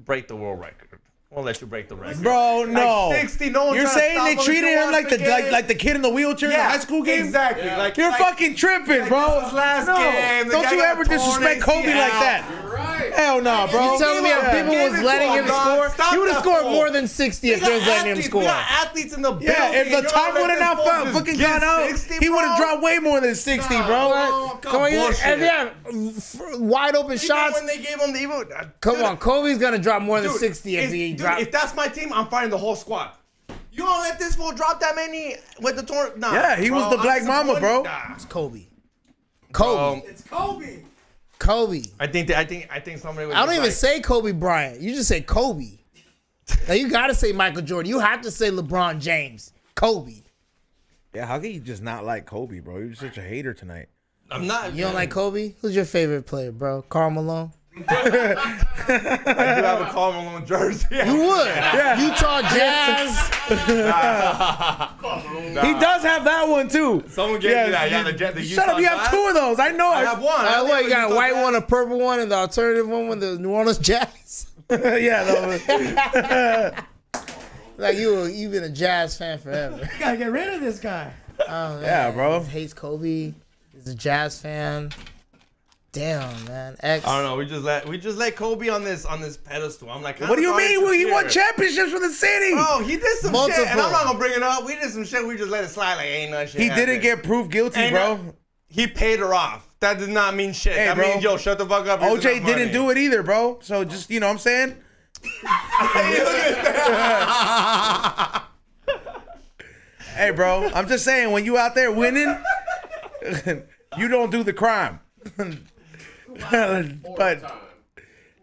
break the world record. We'll let you break the record. Bro, no. Like 60. No one's You're trying to saying stop they him if treated he him wants like the the game. like the kid in the wheelchair in the high school game? Exactly. Yeah. Like You're like, fucking tripping, bro. this was last game. The Don't guy you got ever torn disrespect AC Kobe like out. that. You're right. Hell no, bro. You telling me if people Give was it letting to him him, dog. score, Stop he would have that scored fool. more than 60 if We they was got letting him athletes. score. We got athletes in the building. Yeah, if the You're time gonna wouldn't let have this fool just fucking give gone out, 60, he would have bro? dropped way more than 60, bro. Bro, Come on, bullshit. and yeah, wide open Even shots. when they gave him the even. Come on, Kobe's gonna drop more than Dude, 60 if he dude, dropped. if that's my team, I'm firing the whole squad. You don't let this fool drop that many with the torn. Nah. Yeah, he was the Black I'm Mamba, bro. Nah. It's Kobe. Kobe. It's Kobe. Kobe. I think somebody. Was I don't just even like, say Kobe Bryant. You just say Kobe. Now you gotta say Michael Jordan. You have to say LeBron James. Kobe. Yeah, how can you just not like Kobe, bro? You're such a hater tonight. I'm not. You don't like Kobe? Who's your favorite player, bro? Karl Malone? I do have a Karl Malone jersey. You would. Utah Jazz. He does have that one too. Someone gave me that. Yeah, the Shut up! You have two of those. I know. I have one. What, you got a Utah white Jazz. one, a purple one, and the alternative one with the New Orleans Jazz? Yeah. No, Like you've been a Jazz fan forever. You gotta get rid of this guy. Oh, man. Yeah, bro. He hates Kobe. He's a Jazz fan. Damn, man. X. I don't know. We just let Kobe on this pedestal. I'm like, what do you mean? Well, he won champions. championships for the city. Bro, he did some shit, and Multiple. I'm not gonna bring it up. We did some shit. We just let it slide like ain't no shit. He didn't get proved guilty, Ain't bro. no- He paid her off. That does not mean shit. Hey, that bro. means yo, shut the fuck up. OJ didn't do it either, bro. So just you know what I'm saying. Hey, bro, I'm just saying when you out there winning, you don't do the crime. But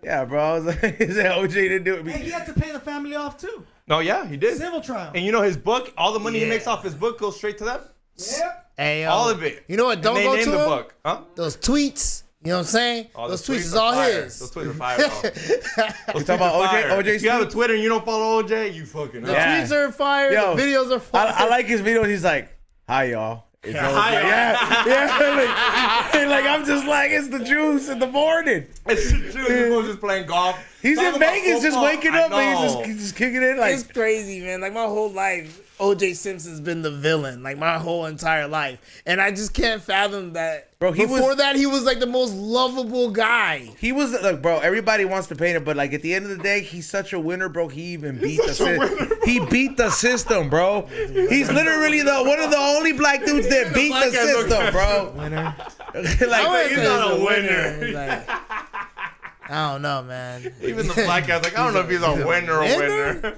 yeah, bro, I was like, he said OJ didn't do Hey, he it. had to pay the family off too. No, yeah, he did. Civil trial. And you know his book, all the money he makes off his book goes straight to them. Yep. Hey, yo. All of it. You know what? Don't and they go named to the him. book, huh? Those tweets. You know what I'm saying? Oh, Those the tweets is are all fire. his. Those tweets are fire. Bro. You talking about OJ? OJ If you have a tweet? Twitter and you don't follow OJ, you fucking The up. Yeah. tweets are fire. Yo, the videos are fire. I like his video. He's like, "Hi, y'all." It's OJ. Hi, y'all. Yeah. Like I'm just like it's the juice in the morning. It's true. People just playing golf. He's Talking in about Vegas, just football. waking I up and know. he's just kicking it like. It's crazy, man. Like my whole life, OJ Simpson's been the villain. Like my whole entire life, and I just can't fathom that. Bro, he before was- that, he was like the most lovable guy. He was like, bro. Everybody wants to paint it, but like at the end of the day, he's such a winner, bro. He even beat the system. He beat the system, bro. He's literally one of the only black dudes that beat the black guy look- system, bro. Winner. Like he's not a winner. Like, I don't know, man. Even the black guy's like, I don't know if he's a winner or winner.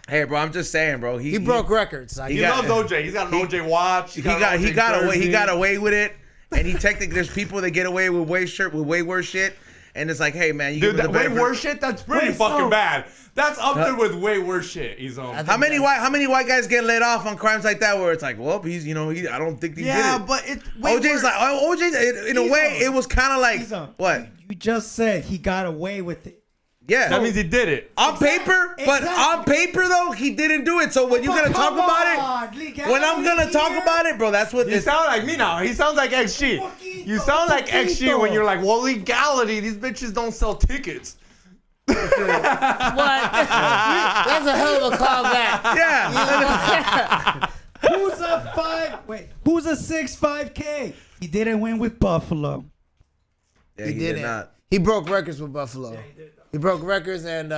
hey, bro. I'm just saying, bro. He broke records. Like, He got- loves OJ. He's got an OJ watch. He got away with it, and he technically there's people that get away with way worse shit, and it's like, hey, man, you Dude, give him that the way benefit- worse shit. That's pretty Wait, fucking so- bad. That's up there with way worse shit. He's on. How many white guys get let off on crimes like that where it's like, well, he's I don't think he did it. but it's way OJ's worse. like OJ in a He's way on. it was kind of like He's on. what? You just said he got away with it. Yeah. That means he did it. on paper, but Exactly. on paper though, he didn't do it. So when you're gonna talk about it, when I'm gonna talk about it, bro, that's what You this. sound like me now. He sounds like XG. You sound like XG when you're like, well, legality. These bitches don't sell tickets. what? That's a hell of a callback. Yeah. Who's a 6'5" He didn't win with Buffalo. Yeah, He he did did it. not. He broke records with Buffalo. He broke records, and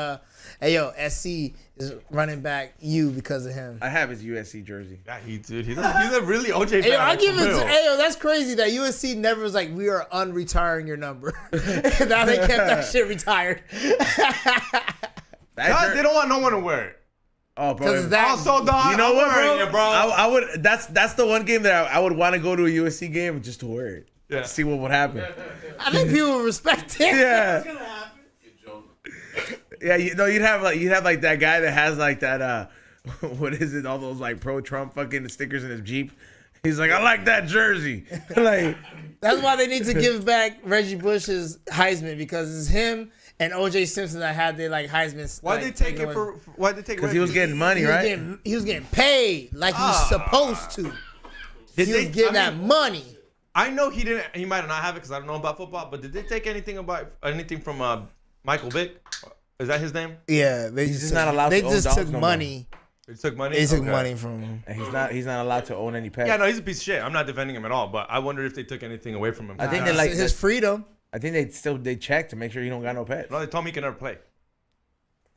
hey yo, SC is running back you because of him. I have his USC jersey. Yeah, he's a really OJ fan. Hey, yo, I like, give for it to, real. hey, yo, that's crazy that USC never was like, we are unretiring your number. Now they kept that shit retired. Guys, they don't want no one to wear it. Oh, bro. Because that, Also, dog, You know I'm what, wearing bro? it, bro. I would. That's the one game that I would want to go to a USC game just to wear it. Yeah. See what would happen. I think people would respect it. Yeah. Get Jones. Yeah, you'd have like that guy that has like that what is it? All those like pro Trump fucking stickers in his Jeep. He's like, I like that jersey. Like, That's why they need to give back Reggie Bush's Heisman, because it's him And O.J. Simpson that had the like Heisman. Why'd they take it for? Why'd they take it? Because he was getting money, right? He was getting paid like he was supposed to. He was getting that money. I know he didn't. He might not have it because I don't know about football. But did they take anything from Michael Vick? Is that his name? Yeah, they He's just not allowed They to own just dogs took no more. money. They took money. They took Okay. money from him. And he's not allowed to own any pets. Yeah, no, he's a piece of shit. I'm not defending him at all. But I wonder if they took anything away from him. I think they like his freedom. I think they check to make sure he don't got no pets. No, they told me he can never play.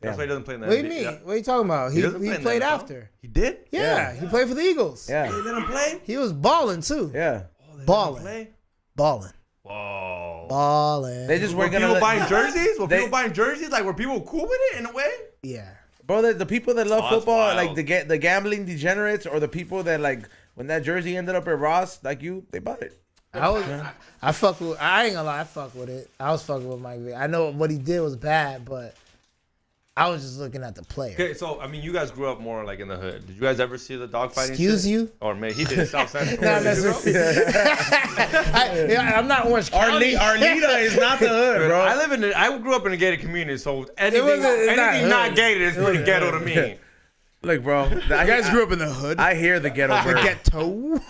That's Yeah. why he doesn't play in the What do you NBA. mean? Yeah. What are you talking about? He doesn't play in the played NFL? after. He did. Yeah, he played for the Eagles. Yeah, They let him play. He was balling too. yeah. Balling. Play. Balling. Whoa. Balling. They just Were weren't gonna people let, buying jerseys? Were They- people buying jerseys? Like, were people cool with it in a way? Yeah. bro. The people that love Oh, that's football, wild. like the gambling degenerates, or the people that like when that jersey ended up at Ross, like you, they bought it. I fuck with. I ain't gonna lie. I fuck with it. I was fucking with Mike Vick. I know what he did was bad, but I was just looking at the player. Okay, so I mean, you guys grew up more like in the hood. Did you guys ever see the dogfighting? Excuse shit? you? Or maybe he did South Central. Nah, that's I'm not Orange County. Arleta is not the hood, bro. I grew up in a gated community, so anything, it's not anything not hood. gated is pretty ghetto to me. Look, bro. You guys grew up in the hood. I hear the ghetto bird. Ghetto.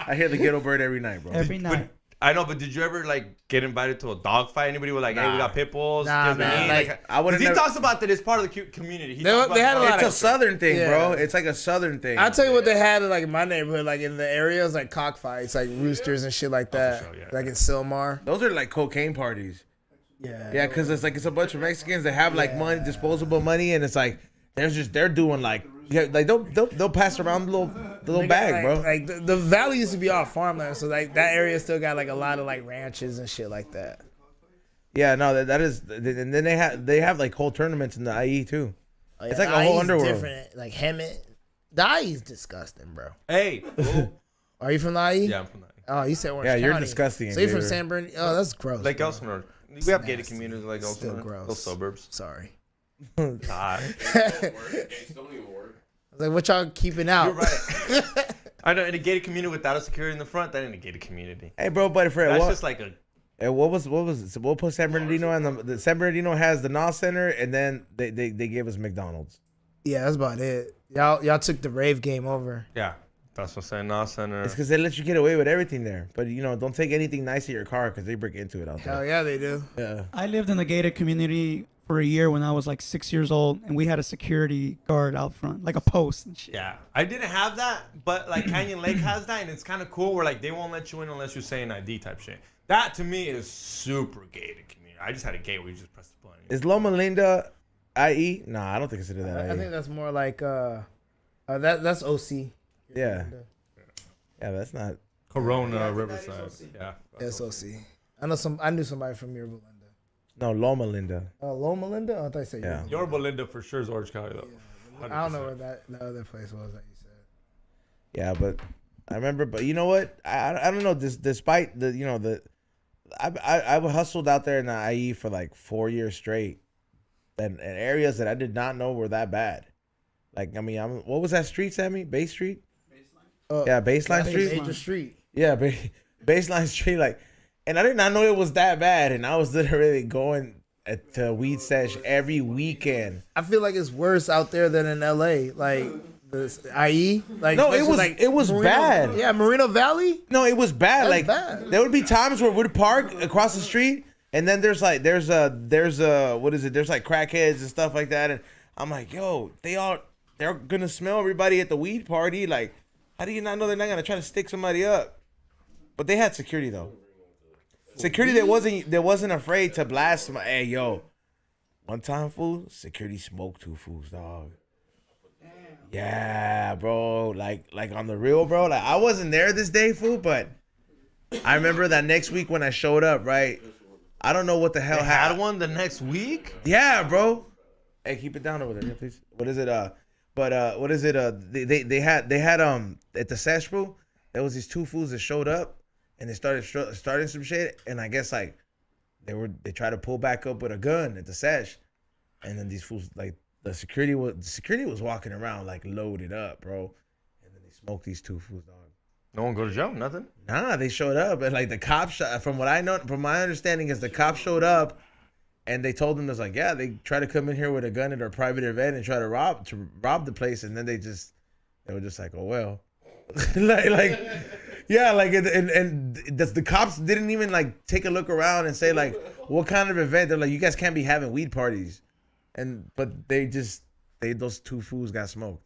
I hear the ghetto bird every night, bro. Every night. I know, but did you ever like get invited to a dog fight? Anybody was like, "Hey, we got pit bulls." Nah, give me man, meat? like, I would've He never- talks about that it's part of the community. They had a lot It's a southern thing, Yeah. bro. It's like a southern thing. I'll tell you what they had like in my neighborhood, like in the areas, like cockfights, like roosters and shit like that. sure, yeah. Like in Silmar. Those are like cocaine parties. Yeah. Yeah, because it's a bunch of Mexicans that have like money, disposable money, and it's like they're doing like they'll pass around the little bag, bro. Like the valley used to be all farmland, so like that area still got like a lot of like ranches and shit like that. Yeah, no, that is. And then they have like whole tournaments in the IE too. Oh, It's yeah, like a the whole IE's underworld. Different, like Hemet. The IE's disgusting, bro. Hey, fool. Are you from the IE? Yeah, I'm from that. Oh, you said Orange Yeah, you're County. disgusting, So you're from dude. San Bernardino? Oh, that's gross. Lake bro. Elsinore. We have gated nasty. communities like Still Elsinore. gross. Those suburbs. Sorry. God. Don't even work. I was like, what y'all keeping out? You're right. I know, in a gated community without a security in the front, that ain't a gated community. Hey, bro, but for That's what, just like a. what was we'll put San Bernardino and the San Bernardino has the NOS Center, and then they gave us McDonald's. Yeah, that's about it. Y'all took the rave game over. Yeah, that's what I'm saying. Nah, center. It's because they let you get away with everything there. But don't take anything nice in your car because they break into it out Hell there. yeah, they do. Yeah. I lived in the gated community for a year when I was like 6 years old, and we had a security guard out front, like a post and shit. Yeah, I didn't have that, but like Canyon Lake has that, and it's kind of cool. Where like they won't let you in unless you say an ID type shit. That to me is super gated community. I just had a gate where you just press the button. Is Loma Linda IE? Nah, I don't think consider that I IE. think that's more like that's OC. Yeah. Yeah, that's not. Corona, Riverside. Yeah, That's OC. I knew somebody from Yorba Linda. No, Loma Linda. Loma Linda? Oh, I thought you said Yeah. Yorba. Yorba Linda for sure is Orange County though. I don't know where the other place was that you said. Yeah, but I remember. But you know what? I don't know. Despite the I hustled out there in the IE for like 4 years straight, and areas that I did not know were that bad. Like I mean, what was that street, Sammy? Bay Street? Yeah, Baseline Street. Major Street. Yeah, Baseline Street. Like, and I did not know it was that bad. And I was literally going to weed sesh every weekend. I feel like it's worse out there than in LA. Like the IE. Like No, it especially, was Moreno- bad. Yeah, Moreno Valley. No, it was bad. That's Like bad. there would be times where we'd park across the street, and then there's what is it? There's like crackheads and stuff like that, and I'm like, yo, they're gonna smell everybody at the weed party. Like, how do you not know they're not gonna try to stick somebody up? But they had security though. Security that wasn't afraid to blast somebody. Hey, yo, one time, fool, security smoked 2 fools, dog. Yeah, bro. Like on the real, bro. Like I wasn't there this day, fool, but I remember that next week when I showed up, right? I don't know what the hell They happened. had one the next week. Yeah, bro. Hey, keep it down over there, yeah, please. What is it? What is it? They had at the sesh, bro. There was these 2 fools that showed up, and they starting some shit, and I guess like they tried to pull back up with a gun at the sesh, and then these fools like the security was walking around like loaded up, bro, and then they smoked these 2 fools, dog. No one go to jail. Nothing. Nah, they showed up, and like the cops, from what I know, from my understanding, is the cops showed up, And they told them, it's like, yeah, they try to come in here with a gun at our private event and try to rob the place, and then they were just like, oh well, like yeah, like and the cops didn't even like take a look around and say like, what kind of event? They're like, you guys can't be having weed parties, but those two fools got smoked,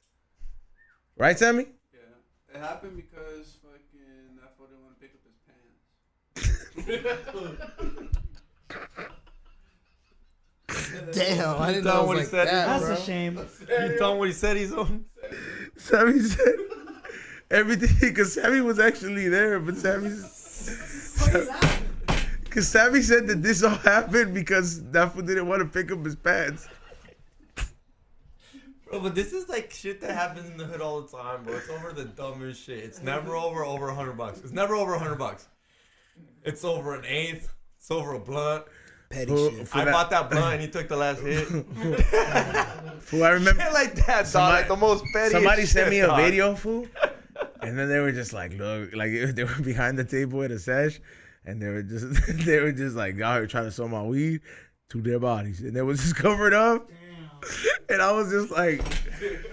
right, Sammy? Yeah, it happened because fucking that fool didn't want to pick up his pants. Damn, I didn't Tell know him it what was he like said. that, That's bro. a shame. You tell him what he said. He's on. Sammy said everything because Sammy was actually there, but because Sammy said that this all happened because that fool didn't want to pick up his pants. Bro, but this is like shit that happens in the hood all the time, bro. It's over the dumbest shit. It's never over $100. It's never over $100. It's over an eighth. It's over a blunt. Petty Fool, shit. for I that- bought that blunt and he took the last hit. Fool, I remember Shit like that, dog. Like the most petty. somebody sent shit, me a dog. video, fool, and then they were just like, look, like they were behind the table at a sesh, and they were just like, y'all are trying to sell my weed to their bodies, and they was just covered up. And I was just like,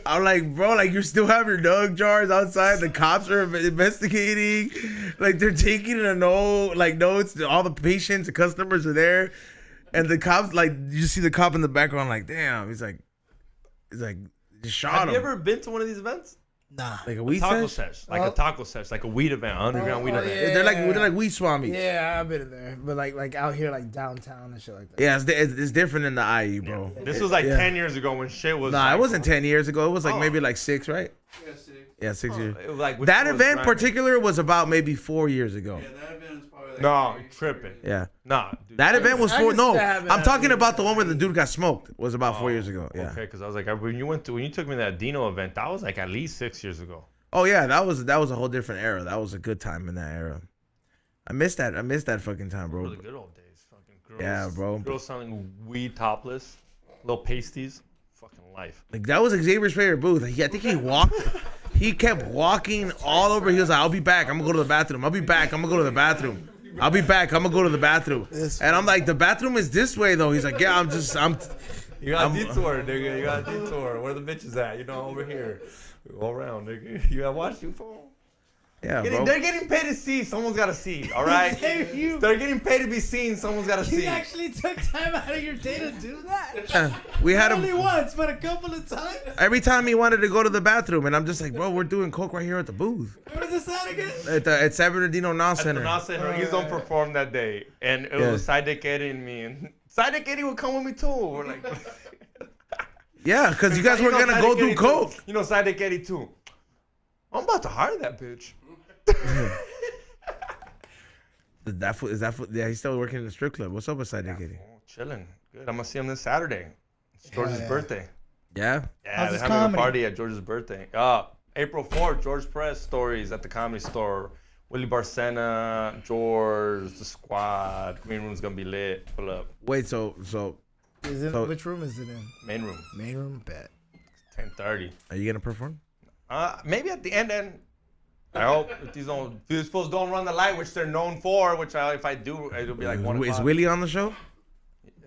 I'm like, bro, like you still have your dog jars outside. The cops are investigating. Like they're taking notes. All the patients, the customers are there, and the cops, like, you see the cop in the background, like, damn. He's like, just shot Have him. you ever been to one of these events? Nah. Like a weed Taco sesh? sesh, like a taco sesh, like a weed event, underground weed event. yeah. They're like weed swammies. Yeah, I've been in there, but like out here, like downtown and shit like that. Yeah, it's different than the IE, bro. This was like Yeah. 10 years ago when shit was. Nah, like, it wasn't 10 years ago. It was like Oh. maybe like 6, right? Yeah, sick. Yeah, 6 years. It was like when That shit was event in grinding. particular was about maybe 4 years ago. Yeah, that event was probably like. No, 3 years tripping. ago. Yeah. Nah, dude. That event was I 4. can No, see that I'm happening. talking about the one where the dude got smoked. Was about 4 years ago. Yeah. Okay, because I was like, when you took me to that Dino event, that was like at least 6 years ago. Oh yeah, that was a whole different era. That was a good time in that era. I missed that fucking time, Those were bro. the good old days. Fucking girls. Yeah, bro. Girls selling weed topless, little pasties. Fucking life. Like that was Xavier's favorite booth. I think he walked. He kept walking all over. He was like, "I'll be back. I'm gonna go to the bathroom. I'll be back. I'm gonna go to the bathroom. I'll be back. I'm gonna go to the bathroom." And I'm like, "The bathroom is this way, though." He's like, "Yeah, I'm." You got I'm- a detour, nigga. You got a detour. Where the bitches at? You know, over here. All around, nigga. You gotta watch your phone. Yeah, bro. They're getting paid to see. Someone's got to see. All right. You They're getting paid to be seen. Someone's got to see. actually took time out of your day to do that? We had Not only him once, but a couple of times. every time he wanted to go to the bathroom, and I'm just like, "Bro, we're doing coke right here at the booth Where was this at again? at San Bernardino Now At the Center." Nas Center, he's on perform that day, and it Yeah. was Sidekick Eddie and me, and Sidekick Eddie would come with me too. We're like, Yeah, because you guys were gonna go Sidekick do Eddie coke. too. You know Sidekick Eddie too. I'm about to hire that bitch. Yeah, he's still working in the strip club. What's up with Sidekick Eddie? Oh, chilling. Good. I'm gonna see him this Saturday. It's George's birthday. Yeah. Yeah, How's they're his having comedy? a party at George's birthday. April 4th, George Press stories at the Comedy Store. Willie Barcena, George, the squad. Green room's gonna be lit. Pull up. Wait, so Is it, So- which room is it in? Main room. Main room? Bet. 10:30. are you gonna perform? Maybe at the end. I hope if these fools don't run the light, which they're known for. Which if I do, it'll be like 1 Is o'clock. Willie on the show?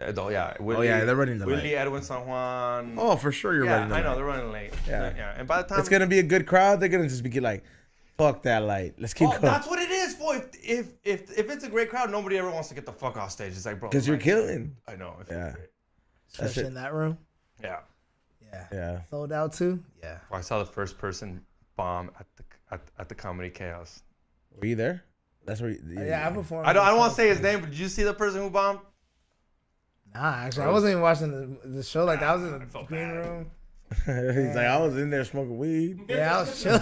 Yeah. Willie, yeah, they're running the Willie, light. Edwin San Juan. Oh, for sure you're yeah, running the I know light. they're running late. Yeah. Yeah. And by the time It's gonna be a good crowd. They're gonna just be like, "Fuck that light. Let's keep going." that's what it is, boy. If it's a great crowd, nobody ever wants to get the fuck off stage. It's like, bro, Because you're like, killing. I know. It feels Yeah. great. Especially it. in that room. Yeah. Yeah. Yeah. Sold out too. Yeah. I saw the first person bomb at the Comedy Chaos. Were you there? That's where. Yeah, I performed. I don't want to say his name, but did you see the person who bombed? Nah, actually, I wasn't even watching the show like that. I was in I the felt green bad. room. He's like, I was in there smoking weed. Yeah, I was chilling,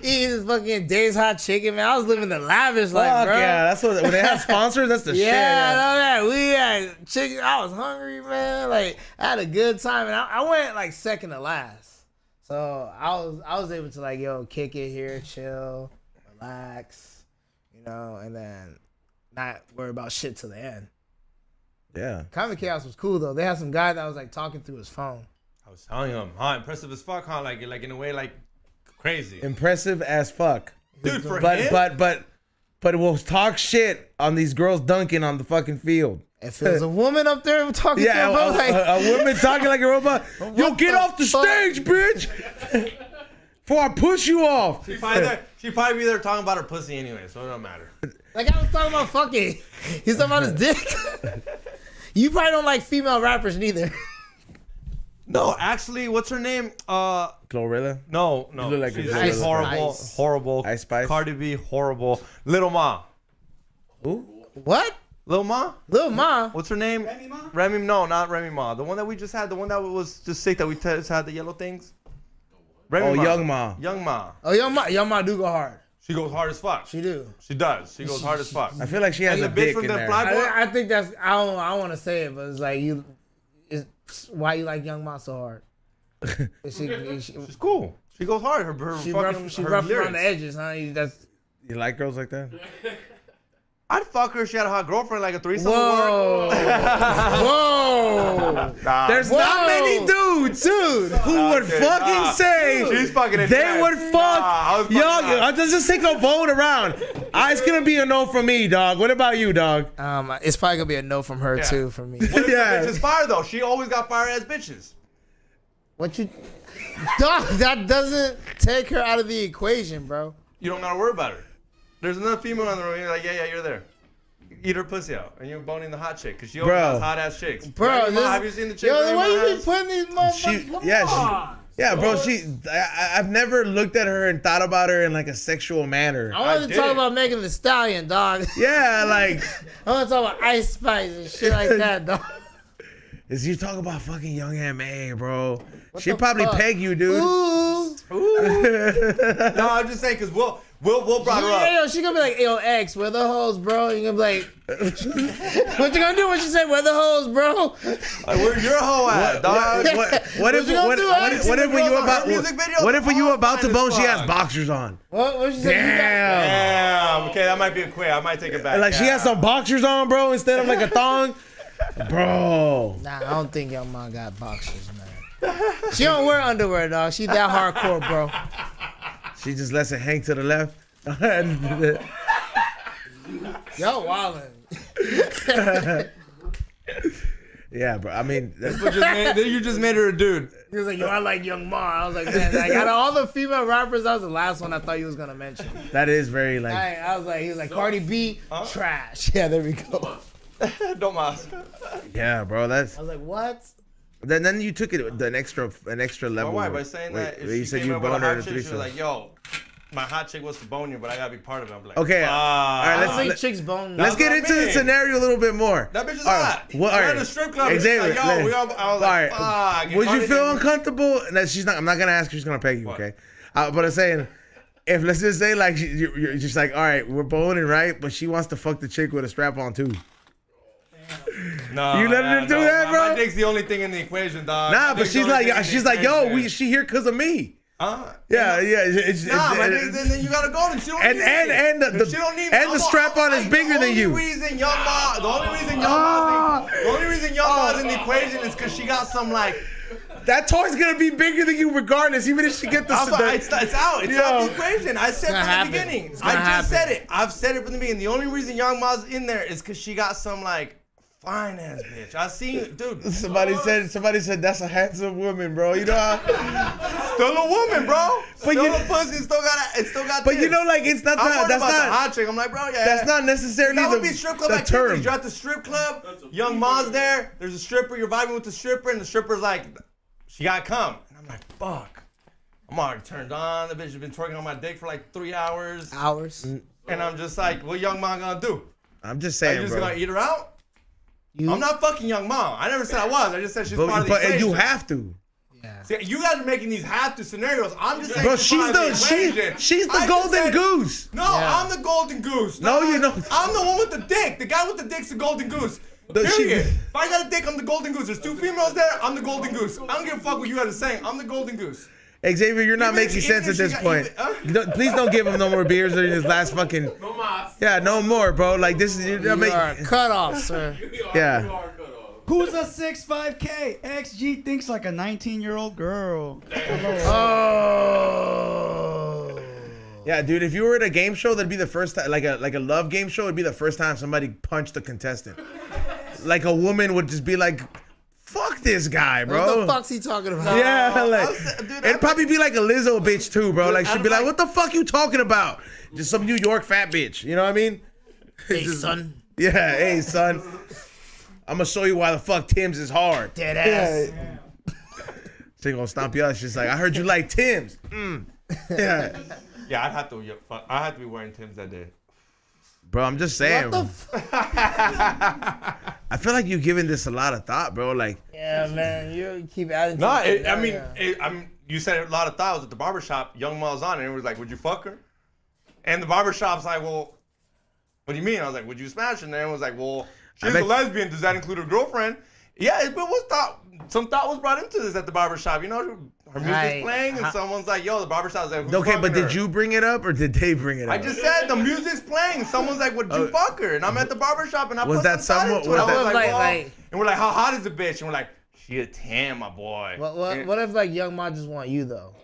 eating this fucking Dave's hot chicken, man. I was living the lavish life, Fuck bro. yeah, that's what when they have sponsors. That's the Yeah, shit. I know that. We had chicken. I was hungry, man. Like I had a good time, and I went like second to last. So I was able to like kick it here, chill, relax, and then not worry about shit till the end. Yeah. Comedy Chaos was cool though. They had some guy that was like talking through his phone. I was telling him, impressive as fuck, huh? Like in a way, like crazy. Impressive as fuck. Dude, for But him, but we'll talk shit on these girls dunking on the fucking field. If there's a woman up there talking Yeah, to him, I'm like, a woman talking like a robot. Yo, What get the off the fuck? stage, bitch! Before I push you off. She'd probably be there talking about her pussy anyway, so it don't matter. like I was talking about fucking. He's talking about his dick. You probably don't like female rappers neither. No, actually, what's her name? Glorilla? No. You look like a She's Glorilla horrible, fan. horrible. Ice Spice? Cardi B, horrible. Little Ma. Who? What? Lil Ma? Lil Ma? What's her name? Remy Ma? Remy, no, not Remy Ma. The one that we just had, the one that was just sick that we just had the yellow things. Remy Oh, Ma. Young Ma. Young Ma. Oh, Young Ma do go hard. She goes hard as fuck. She do. She does. She goes hard as fuck. I feel like she has And a the bitch dick from in the there. fly- I think that's. I don't want to say it, but it's like you. Why you like Young Ma so hard? She's cool. She goes hard. Her She fucking, rough. She her rough lyrics. around the edges, huh? That's. You like girls like that? I'd fuck her if she had a hot girlfriend, like a threesome. Whoa. Whoa. Nah. There's Whoa. not many dudes, who would okay, fucking nah. say She's fucking they intense. would fuck. I was fucking Yo, not. let's just take a vote around. It's gonna be a no from me, dog. What about you, dog? It's probably gonna be a no from her too, for me. What if Yeah. the bitch is fire though? She always got fire ass bitches. What you? Dog, that doesn't take her out of the equation, bro. You don't gotta worry about her. There's another female in the room. You're like, yeah, you're there. Eat her pussy out, and you're boning the hot chick because she always Bro. has hot ass chicks. Bro, Remy Ma, this- have you seen the chick? Yo, the Remy way Ma you has? be putting these motherfuckers. Yeah, bro. I've never looked at her and thought about her in like a sexual manner. I wanted to did talk it. about Megan Thee Stallion, dog. Yeah, like, I want to talk about Ice Spice and shit like that, dog. is you talk about fucking young M.A., bro? She'd the probably fuck? peg you, dude. Ooh. No, I'm just saying because Will brought her Yeah, up. yo, she gonna be like, yo, X, where the hoes, bro? You gonna be like, what you gonna do when she say, where the hoes, bro? Like, where your hoe at, dog? What if you gonna what, do? what, I what if when you girls on about her music videos what if when you all about to fine bone as she has fuck. boxers on? What she say? Damn. Damn. Okay, that might be a quit. I might take it back. Like she has some boxers on, bro, instead of like a thong. Bro. Nah, I don't think Young Ma got boxers, man. She don't wear underwear, dog. She that hardcore, bro. She just lets it hang to the left. Yo, wildin'. Yeah, bro. I mean, You just made her a dude. He was like, yo, I like Young Ma. I was like, man, like, out of all the female rappers, that was the last one I thought you was gonna mention. that is very like. I was like, he was like, Cardi B, trash. Yeah, there we go. Don't mind. Yeah, bro. That's I was like, what? then you took it an extra My level. wife, by saying that, where if you she said came you up with a boned her hot to chick, she was threesome. like, yo, my hot chick was to bone you, but I gotta be part of it. I'm like, Okay, all right, I let's- don't think let- chicks bone. Let's That's get what I into the mean. scenario a little bit more. that bitch is All right, hot. what- all We're right. at a strip club. And she's Xavier, like, yo, let- we all, I was all like, right. fuck. And Would you Cardi feel didn't- uncomfortable? No, she's not. I'm not gonna ask. She's gonna peg you, What? okay? But I'm saying, if let's just say like you're just like, all right, we're boning, right? But she wants to fuck the chick with a strap on too. No, You letting her do that, bro? My dick's the only thing in the equation, dog. Nah, My but dick's the she's only thing in like, the she's like, yo, equation. she here because of me. Huh? Yeah, yeah. Nah, my dick, then you gotta go. And she don't And- need and me. the- She don't need me. and the strap-on is bigger than you. The only reason Young Ma's in the equation is because she got some like. that toy's gonna be bigger than you regardless, even if she get the. It's out. It's Yo. out the equation. I said gonna from happen. the beginning. It's I gonna just happen. said it. I've said it from the beginning. The only reason Young Ma's in there is because she got some like fine ass bitch. I seen, dude. Somebody said that's a handsome woman, bro. You know how? Still a woman, bro. But Still you- a pussy. Still got. But you tits. know, like it's not I'm that. worried That's about the not. hot chick. I'm like, bro, yeah. That's not necessarily That would the, be strip club the activities. term. You're at the strip club. Young Ma's there. There's a stripper. You're vibing with the stripper, and the stripper's like, she got come. And I'm like, fuck. I'm already turned on. The bitch has been twerking on my dick for like 3 hours. Hours. And I'm just like, what Young Ma gonna do? I'm just Are saying, you just bro. gonna eat her out? You, I'm not fucking Young Ma. I never said I was. I just said she's part of the But equation. you have to. Yeah. See, you guys are making these have to scenarios. I'm just saying. Bro, she's she's part of the equation. she's the I just golden said- goose. No, Yeah. I'm the golden goose. No, you're not. I'm the one with the dick. The guy with the dick's the golden goose. The- she- Period. If I got a dick, I'm the golden goose. There's 2 females there. I'm the golden goose. I don't give a fuck what you guys are saying. I'm the golden goose. Xavier, you're not Even if making she- sense even at if she this got- point. even- Please don't give him no more beers during his last fucking. No mas. Yeah, no more, bro. Like this is. You are cut off, sir. Yeah. You are cut off. Who's a 6'5"K? XG thinks like a 19-year-old girl. Oh. Yeah, dude. If you were at a game show, that'd be the first time. Like a love game show, it'd be the first time somebody punched a contestant. like a woman would just be like, fuck this guy, bro. What the fuck's he talking about? Yeah, like, Dude, it'd probably be like a Lizzo bitch too, bro. Like she'd be like, like- what the fuck you talking about? Just some New York fat bitch. You know what I mean? Hey, son. Yeah, hey son. I'm gonna show you why the fuck Tim's is hard. Dead ass. She gonna stomp you out. She's like, I heard you like Tim's. Yeah. Yeah, I'd have to be wearing Tim's that day. Bro, I'm just saying. What the fuck? I feel like you're giving this a lot of thought, bro. Like, Yeah, man. You keep adding to No, it. I mean, you said a lot of thought. I was at the barbershop, Young Ma's on, and it was like, would you fuck her? And the barbershop's like, well, what do you mean? I was like, would you smash her? And then it was like, well, she's a lesbian. Does that include her girlfriend? Yeah, but was thought. Some thought was brought into this at the barbershop. You know, her music's playing, and someone's like, yo, the barbershop's like, who's okay, but fucking did her? you bring it up or did they bring it up? I just said the music's playing. Someone's like, "Would you fuck her?" And I'm at the barbershop and I Was put that some thought someone- into was it. I that- was Like- well, and we're like, "How hot is the bitch?" And we're like, "She a 10, my boy." What if like Young Ma just want you though?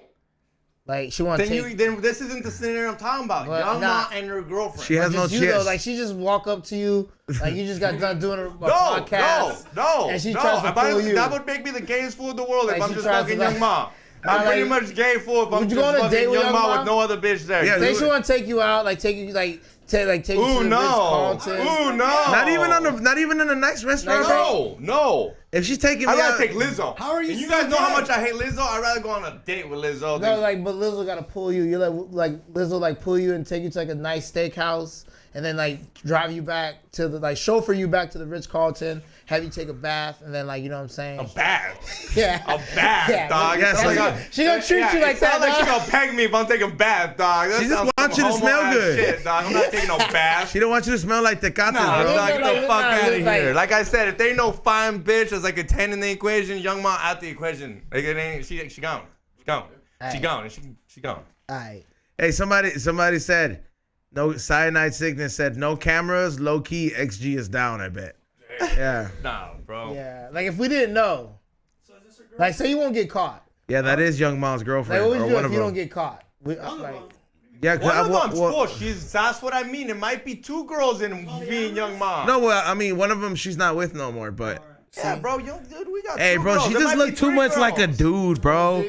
Like she want to take. Then this isn't the scenario I'm talking about. But Young nah. Ma and her girlfriend. She has no Just you though, chance. like she just walk up to you, like you just got done doing a podcast. No. And she no. tries to If I- pull you. That would make me the gayest fool in the world Like, if I'm she just tries fucking to, like- Young Ma. I'm Like, pretty much gay fool if I'm would you just go on a fucking date with Young Young Ma Ma? with no other bitch there. Yeah, Say she want to take you out, like take you take you to Ooh the no. Ritz-Carlton. Ooh no. not even in a nice restaurant. No. If she's taking I'd me rather out, take Lizzo. How are you And you still guys know how gay? much I hate Lizzo. I'd rather go on a date with Lizzo. No, than- like, but Lizzo gotta pull you. You're like Lizzo like pull you and take you to like a nice steakhouse, and then like drive you back to the like chauffeur you back to the Ritz-Carlton, have you take a bath, and then like you know what I'm saying? A bath. Yeah. A bath, Yeah, dog. yeah, It so sounds you- like- she gonna treat you like it that, sounds like she dog. gonna peg me if I'm taking a bath, dog. That She just sounds wants you to some smell homo-ass good. Shit, dog. I'm not taking no bath. she don't want you to smell like Tecate, Nah, bro. dog, get the Nah, fuck out of like- here. Like I said, if they ain't no fine bitch that's like a 10 in the equation, Young Ma out the equation. Like it ain't, she gone. She gone. She Aight. gone. She gone. All right. Hey, somebody said, no, Cyanide Sickness said, no cameras, low key, XG is down, I bet. Yeah. Nah, bro. Yeah. Like if we didn't know, like say you won't get caught. Yeah, that is Young Mom's Like girlfriend. what would or you do one if of you them. don't get caught? We, like, Yeah, One of well, them's full. That's what I mean. It might be two girls in being Young Ma. no, well, I mean, one of them she's not with no more, but. Yeah, bro. Dude, we got Hey, two bro, girls. she There just might be looked too three much like a girls. dude, bro.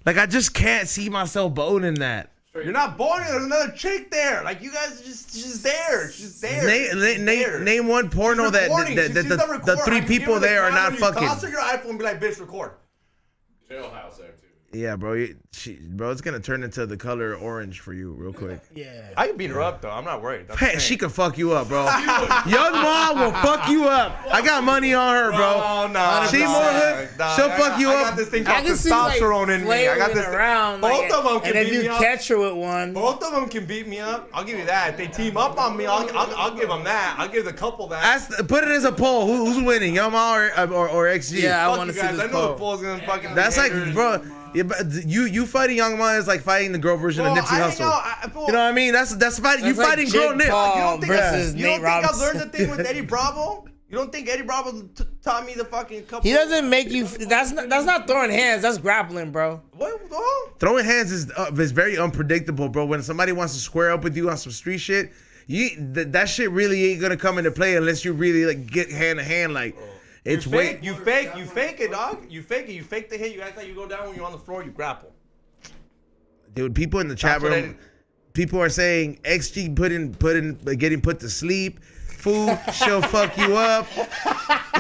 Like, I just can't see myself boning that. You're not boring. There's another chick there. Like you guys are just there. She's there. Name one porno She's that recording. the, She's the, the the recorder. three I can give people her the there are not camera, you Toss her fucking. your iPhone and be like, bitch, record. Jailhouse there too. Yeah, bro. Bro, it's gonna turn into the color orange for you real quick. yeah. I can beat her up though. I'm not worried. That's the Hey, thing. she can fuck you up, bro. Young Mom will fuck you up. I got money on her, bro. Oh no, She dog, more hood. dog. She'll I fuck got- you I up. got this thing I called can see like testosterone in me. I got this. around. Both like, of them can and if beat you me up. catch her with one, Both of them can beat me up. I'll give you that. If they team up on me, I'll give them that. I'll give the couple that. Put it as a poll. Who's winning, Young Mom or XG? yeah, I Fuck want to you see guys. this I know the poll. poll's gonna fucking. That's be like, haters. bro. Yeah, but you fighting Young Mom is like fighting the girl version Bro, of Nipsey I Hussle. know. You know what I mean? That's fighting. You That's like fighting girl Jake Nip. Paul You don't think versus you Nate don't think I've Robinson. learned the thing with Eddie Bravo? You don't think Eddie Bravo taught me the fucking couple? He doesn't make you. That's not throwing hands. That's grappling, bro. What? Oh? Throwing hands is very unpredictable, bro. When somebody wants to square up with you on some street shit, that shit really ain't gonna come into play unless you really like get hand to hand. Like it's You way. fake it, dog. You fake it. You fake the hit. You act like you go down when you're on the floor. You grapple. Dude, people in the chat That's what room, people are saying XG getting put to sleep. Fool, she'll fuck you up.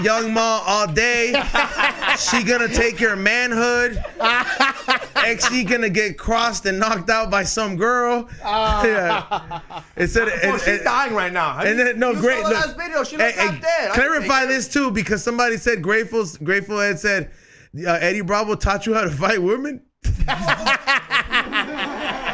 Young Ma all day. She gonna take your manhood. XG gonna get crossed and knocked out by some girl. Yeah. It said, Oh, she's dying right now. and then no, you great. saw the look, last video. She looks half dead. I clarify think- this too, because somebody said Grateful had said Eddie Bravo taught you how to fight women.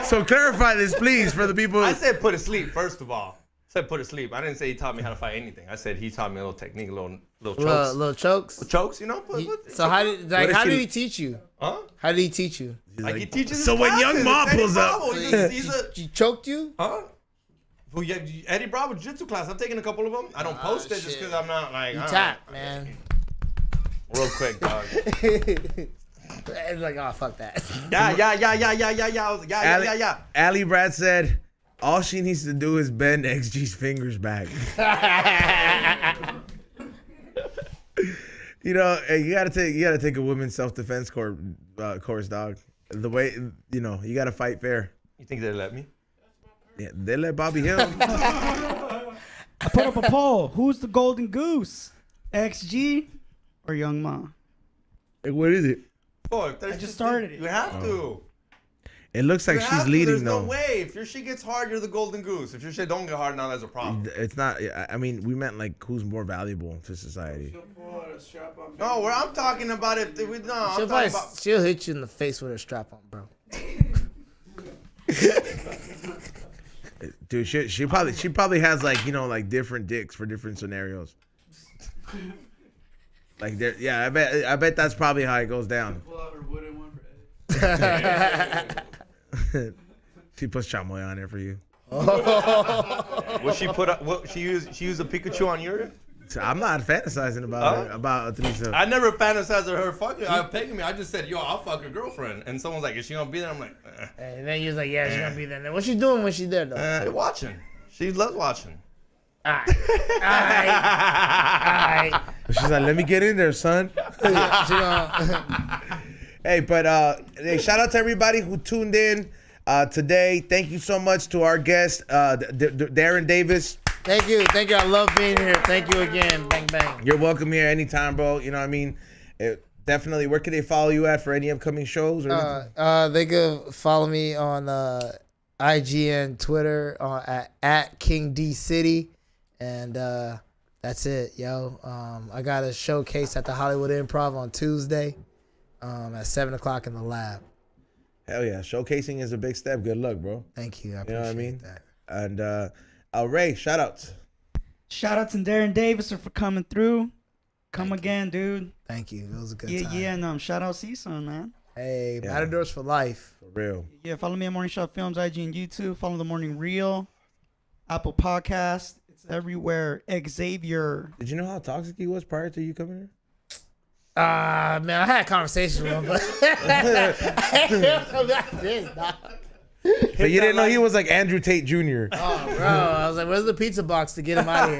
So clarify this, please, for the people. I said put to sleep, first of all. I said put to sleep. I didn't say he taught me how to fight anything. I said he taught me a little technique, little chokes. Little chokes. Chokes, you know? So how did if how she- did he teach you? Huh? How did he teach you? Like he teaches his So when classes. Young Ma It's Eddie pulls up- Bravo. He's a He choked you? huh? Well, yeah, Eddie Bravo jiu-jitsu class. I'm taking a couple of them. I don't post it just shit. because I'm not like. You I don't tap, know. man. Real quick, dog. It's like, oh fuck that. Yeah. I was like, yeah. Ali Brad said, all she needs to do is bend XG's fingers back. You know, hey, you gotta take a women's self-defense course, dog. The way you gotta fight fair. You think they let me? Yeah, they let Bobby Hill. I put up a poll. Who's the golden goose? XG or Young Ma? Hey, what is it? Fuck, I just started it. You have to. It looks like You she's have to. leading There's though. no way. If your shit gets hard, you're the golden goose. If your shit don't get hard, now there's a problem. It's not. I mean, we meant like who's more valuable to society. She'll pull out a strap on. No, where I'm talking about it. I'm talking about. She'll hit you in the face with a strap on, bro. Dude, she probably has like like different dicks for different scenarios. Like there, yeah, I bet that's probably how it goes down. Pull out her wooden one for Eddie. She puts chamoy on there for you. What she put up? What she used? She used a Pikachu on your. So I'm not fantasizing about Huh? about a threesome. I never fantasized of her fucking pegging me. I just said, "Yo, I'll fuck her girlfriend." And someone's like, "Is she gonna be there?" I'm like, And then he was like, "Yeah, she's gonna be there." Then what's she doing when she's there, though? watching. She loves watching. Alright. Alright. She's like, "Let me get in there, son." Yeah, she gonna- Hey, but hey, shout out to everybody who tuned in today. Thank you so much to our guest, Darran Davis. Thank you. I love being here. Thank you again. Bang bang. You're welcome here anytime, bro. You know what I mean? Definitely. Where can they follow you at for any upcoming shows? Or anything? They could follow me on IG and Twitter at King D City, and that's it, yo. I got a showcase at the Hollywood Improv on Tuesday at 7:00 in the lab. Hell yeah. Showcasing is a big step. Good luck, bro. Thank you. I You appreciate know what I mean? that. And Ray, shout outs. Shout out to Darran Davis for coming through. Come again, dude. Thank you. It was a good Yeah, time. yeah, and shout out Season, man. Hey, Yeah. Matadors for life. For real. Yeah, follow me at Morning Shot Films, IG and YouTube. Follow The Morning Reel, Apple Podcast. It's everywhere. Xavier. Did you know how toxic he was prior to you coming here? Man, I had conversations with him, but But you didn't know he was like Andrew Tate Jr. Oh, bro, I was like, "Where's the pizza box to get him out of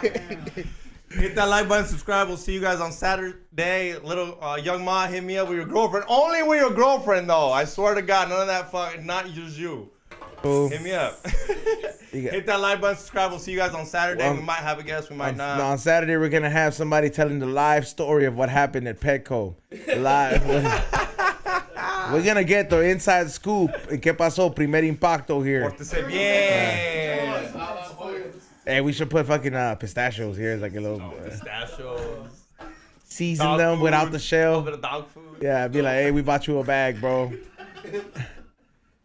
here?" Hit that like button, subscribe. We'll see you guys on Saturday. Little Young Ma, hit me up with your girlfriend. Only with your girlfriend, though. I swear to God, none of that fucking, not just you. Cool. Hit me up. You got- Hit that like button, subscribe. We'll see you guys on Saturday. Well, we might have a guest, we might not. No, on Saturday we're gonna have somebody telling the live story of what happened at Petco. Live. We're gonna get the inside scoop. ¿Qué pasó? Primer impacto here. Pórtese bien. Hey, we should put fucking pistachios here, like a little Pistachios. season Dog them food, without the A shell. little bit of dog food. Yeah, be like, hey, we bought you a bag, bro.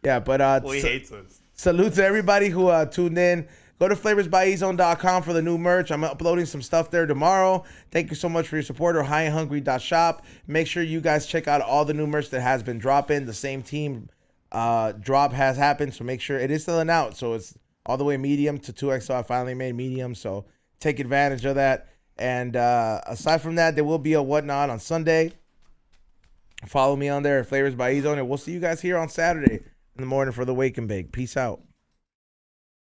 Yeah, but Well, he hates us. salute to everybody who tuned in. Go to flavorsbyezone.com for the new merch. I'm uploading some stuff there tomorrow. Thank you so much for your support. Or highandhungry.shop. Make sure you guys check out all the new merch that has been dropping. The same team drop has happened, so make sure it is still an out. So it's all the way medium to 2XL. I finally made medium, so take advantage of that. And aside from that, there will be a whatnot on Sunday. Follow me on there at Flavors by E-Zone, and we'll see you guys here on Saturday in the morning for the Wake and Bake. Peace out.